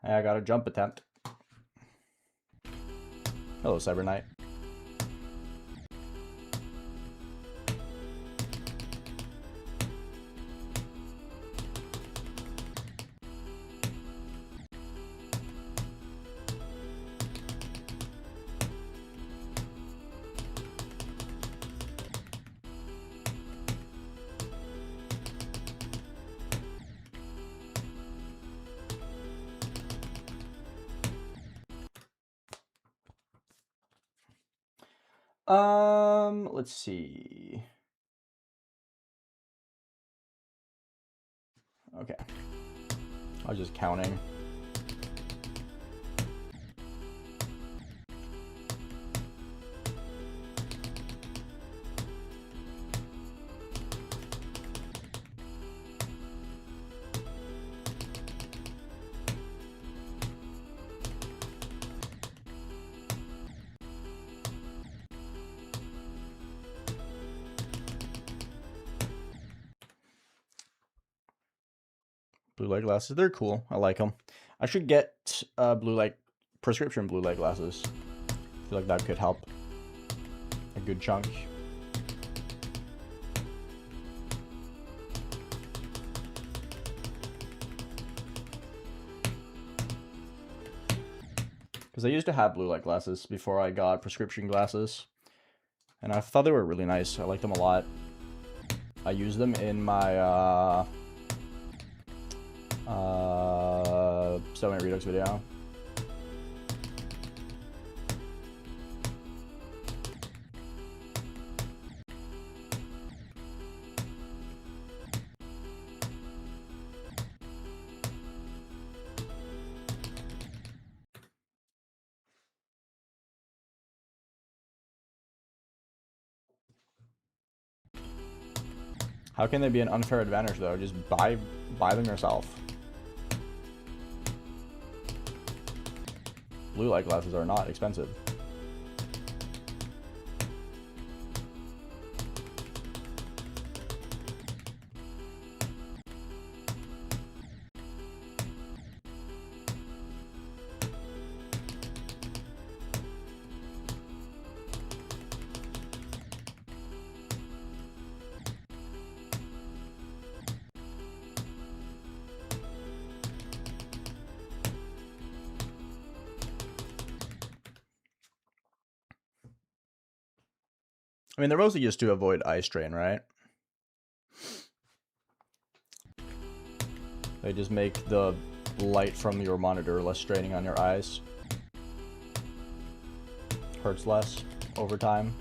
Hey, I got a jump attempt. Hello, Cyber Knight. Let's see. Okay. I was just counting. Blue light glasses, they're cool. I like them. I should get prescription blue light glasses. I feel like that could help a good chunk. Because I used to have blue light glasses before I got prescription glasses. And I thought they were really nice. I liked them a lot. I used them in my 7-minute Redux video. How can they be an unfair advantage though? Just buy them yourself. Blue light glasses are not expensive. I mean, they're mostly just to avoid eye strain, right? They just make the light from your monitor less straining on your eyes. Hurts less over time.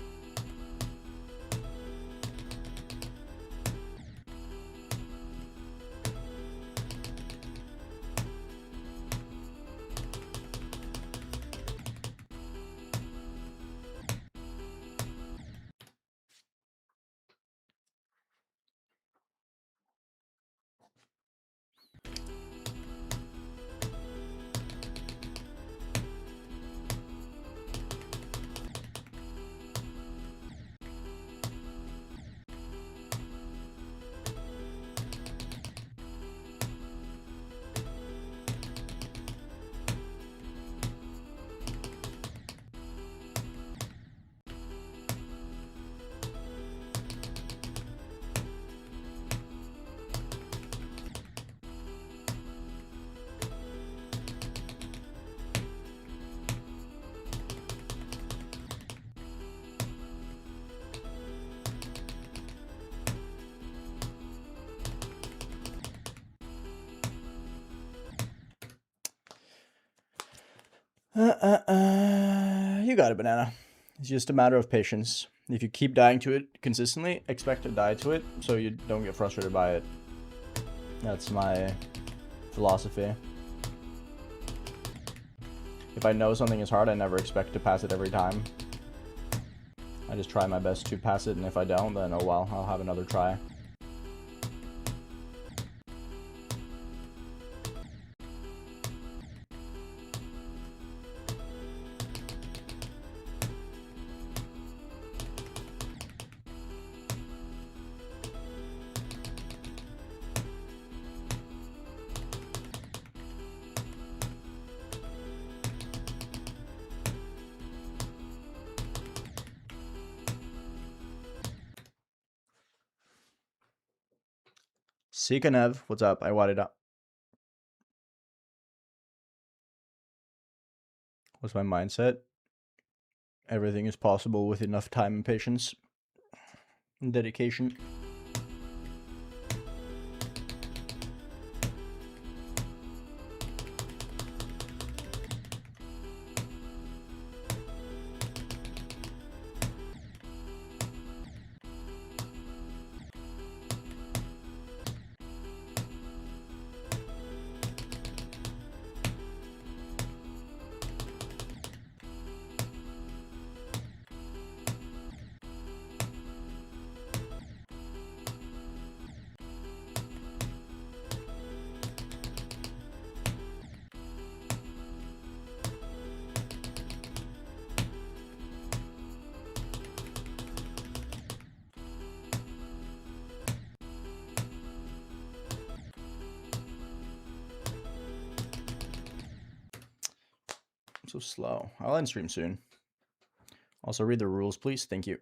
You got it, Banana. It's just a matter of patience. If you keep dying to it consistently, expect to die to it so you don't get frustrated by it. That's my philosophy. If I know something is hard, I never expect to pass it every time. I just try my best to pass it, and if I don't, then oh well, I'll have another try. Sikanev, what's up? I wadded up. What's my mindset? Everything is possible with enough time and patience and dedication. So slow. I'll end stream soon. Also read the rules, please. Thank you.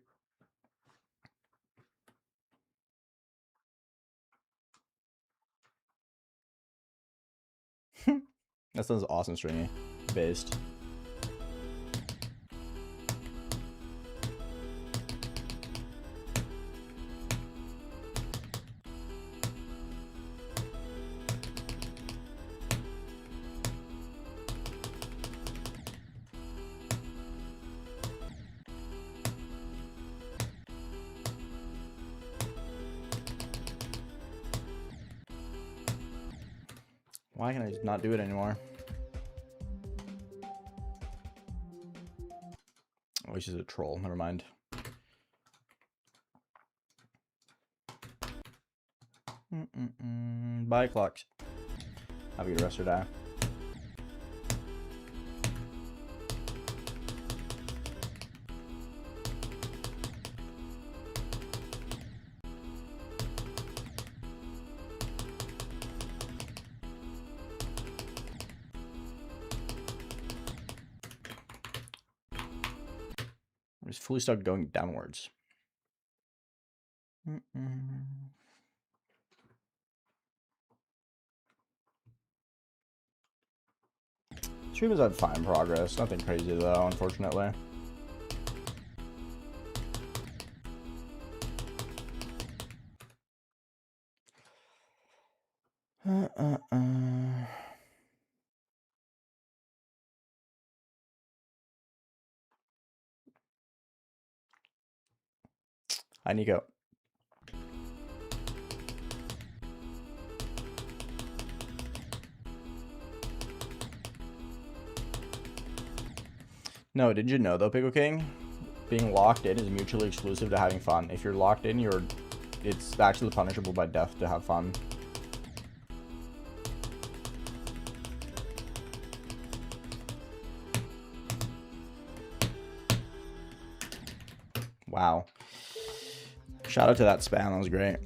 That sounds awesome, stringy. Based. Why can I just not do it anymore? Oh, he's just a troll. Never mind. Bye, clocks. Have a good rest of your day. It's fully started going downwards. Stream has had fine progress. Nothing crazy though, unfortunately. Hi, Nico. No, did you know though, Pickle King? Being locked in is mutually exclusive to having fun. If you're locked in, it's actually punishable by death to have fun. Wow. Shout out to that spam, that was great.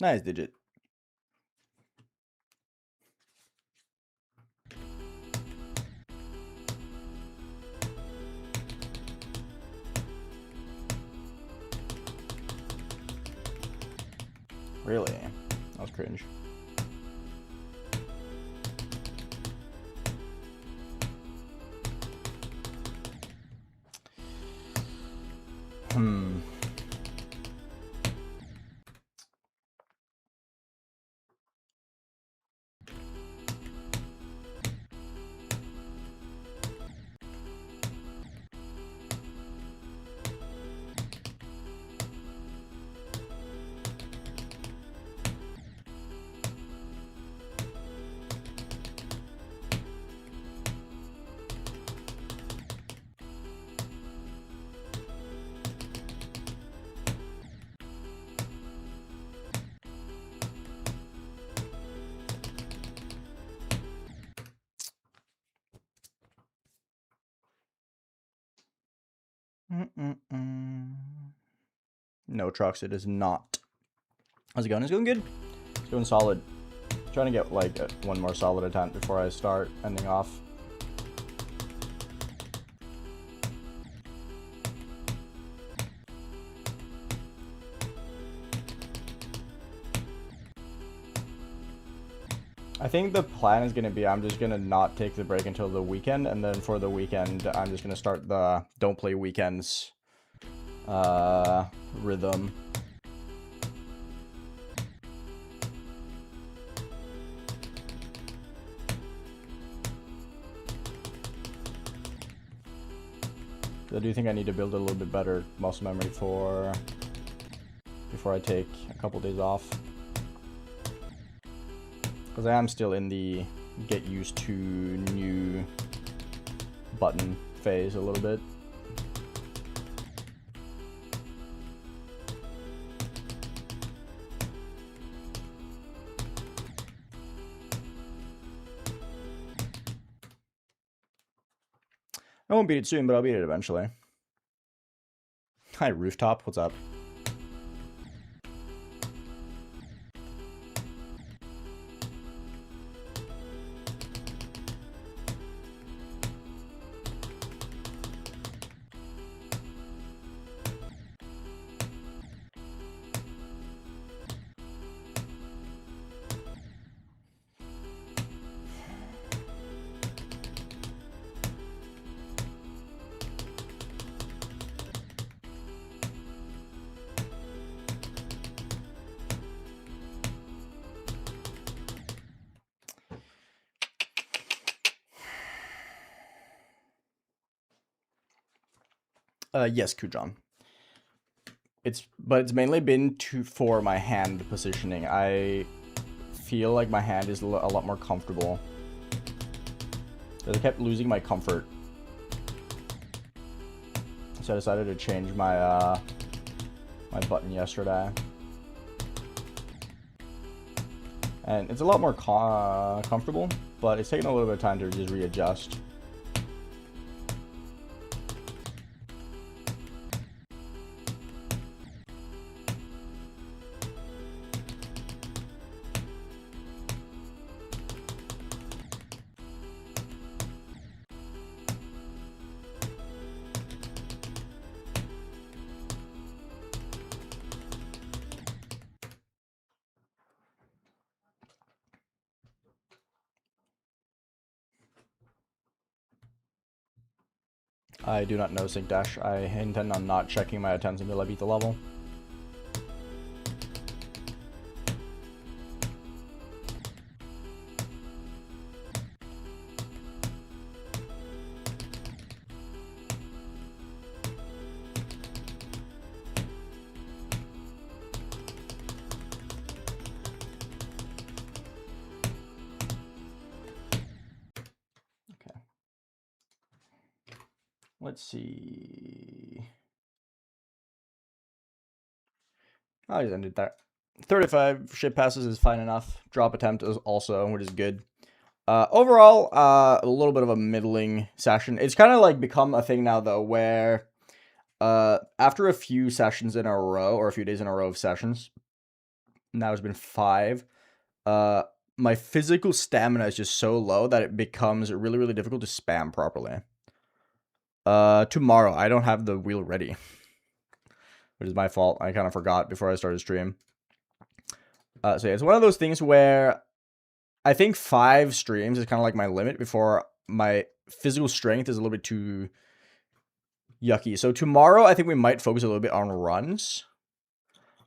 Nice digit. Really? That was cringe. No trucks, it is not. How's it going? It's going good. It's going solid. Trying to get like one more solid attempt before I start ending off. I think the plan is going to be I'm just going to not take the break until the weekend, and then for the weekend I'm just going to start the don't play weekends rhythm. I do think I need to build a little bit better muscle memory before I take a couple days off. Because I am still in the get used to new button phase a little bit. I won't beat it soon, but I'll beat it eventually. Hi, Rooftop. What's up? Yes, Kujan. But it's mainly been for my hand positioning. I feel like my hand is a lot more comfortable. I kept losing my comfort, so I decided to change my my button yesterday, and it's a lot more comfortable. But it's taken a little bit of time to just readjust. I do not know Sync Dash. I intend on not checking my attempts until I beat the level. Let's see. I just ended there. 35 ship passes is fine enough. Drop attempt is also, which is good. Overall, a little bit of a middling session. It's kind of like become a thing now, though, where after a few sessions in a row, or a few days in a row of sessions, now it's been 5, my physical stamina is just so low that it becomes really, really difficult to spam properly. Tomorrow, I don't have the wheel ready, which is my fault. I kind of forgot before I started stream. So yeah, it's one of those things where I think 5 streams is kind of like my limit before my physical strength is a little bit too yucky. So tomorrow, I think we might focus a little bit on runs.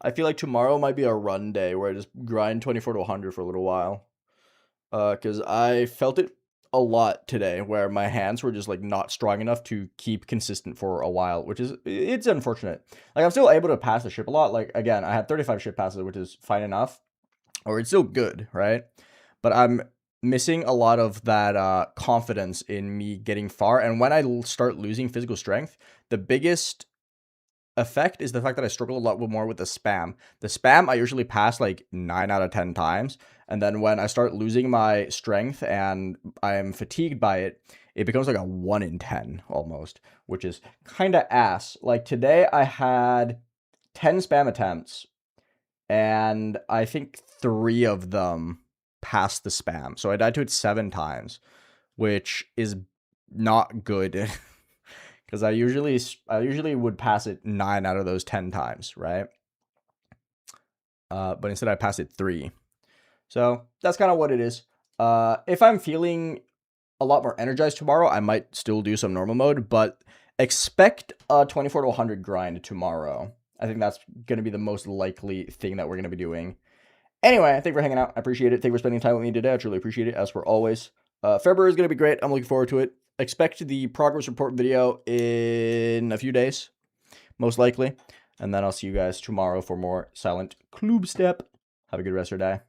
I feel like tomorrow might be a run day where I just grind 24 to 100 for a little while. Because I felt it a lot today where my hands were just like not strong enough to keep consistent for a while, which is, it's unfortunate. Like I'm still able to pass the ship a lot. Like again, I had 35 ship passes, which is fine enough, or it's still good, right? But I'm missing a lot of that confidence in me getting far. And when I start losing physical strength, the biggest effect is the fact that I struggle a lot more with the spam. The spam I usually pass like 9 out of 10 times, and then when I start losing my strength and I am fatigued by it, it becomes like a 1 in 10 almost, which is kind of ass. Like today I had 10 spam attempts, and I think 3 of them passed the spam. So I died to it 7 times, which is not good. Because I usually would pass it 9 out of those 10 times, right? But instead I passed it 3. So that's kind of what it is. If I'm feeling a lot more energized tomorrow, I might still do some normal mode, but expect a 24 to 100 grind tomorrow. I think that's going to be the most likely thing that we're going to be doing. Anyway, thank you for hanging out. I appreciate it. Thank you for spending time with me today. I truly appreciate it, as for always. February is going to be great. I'm looking forward to it. Expect the progress report video in a few days, most likely. And then I'll see you guys tomorrow for more Silent CLUBSTEP. Have a good rest of your day.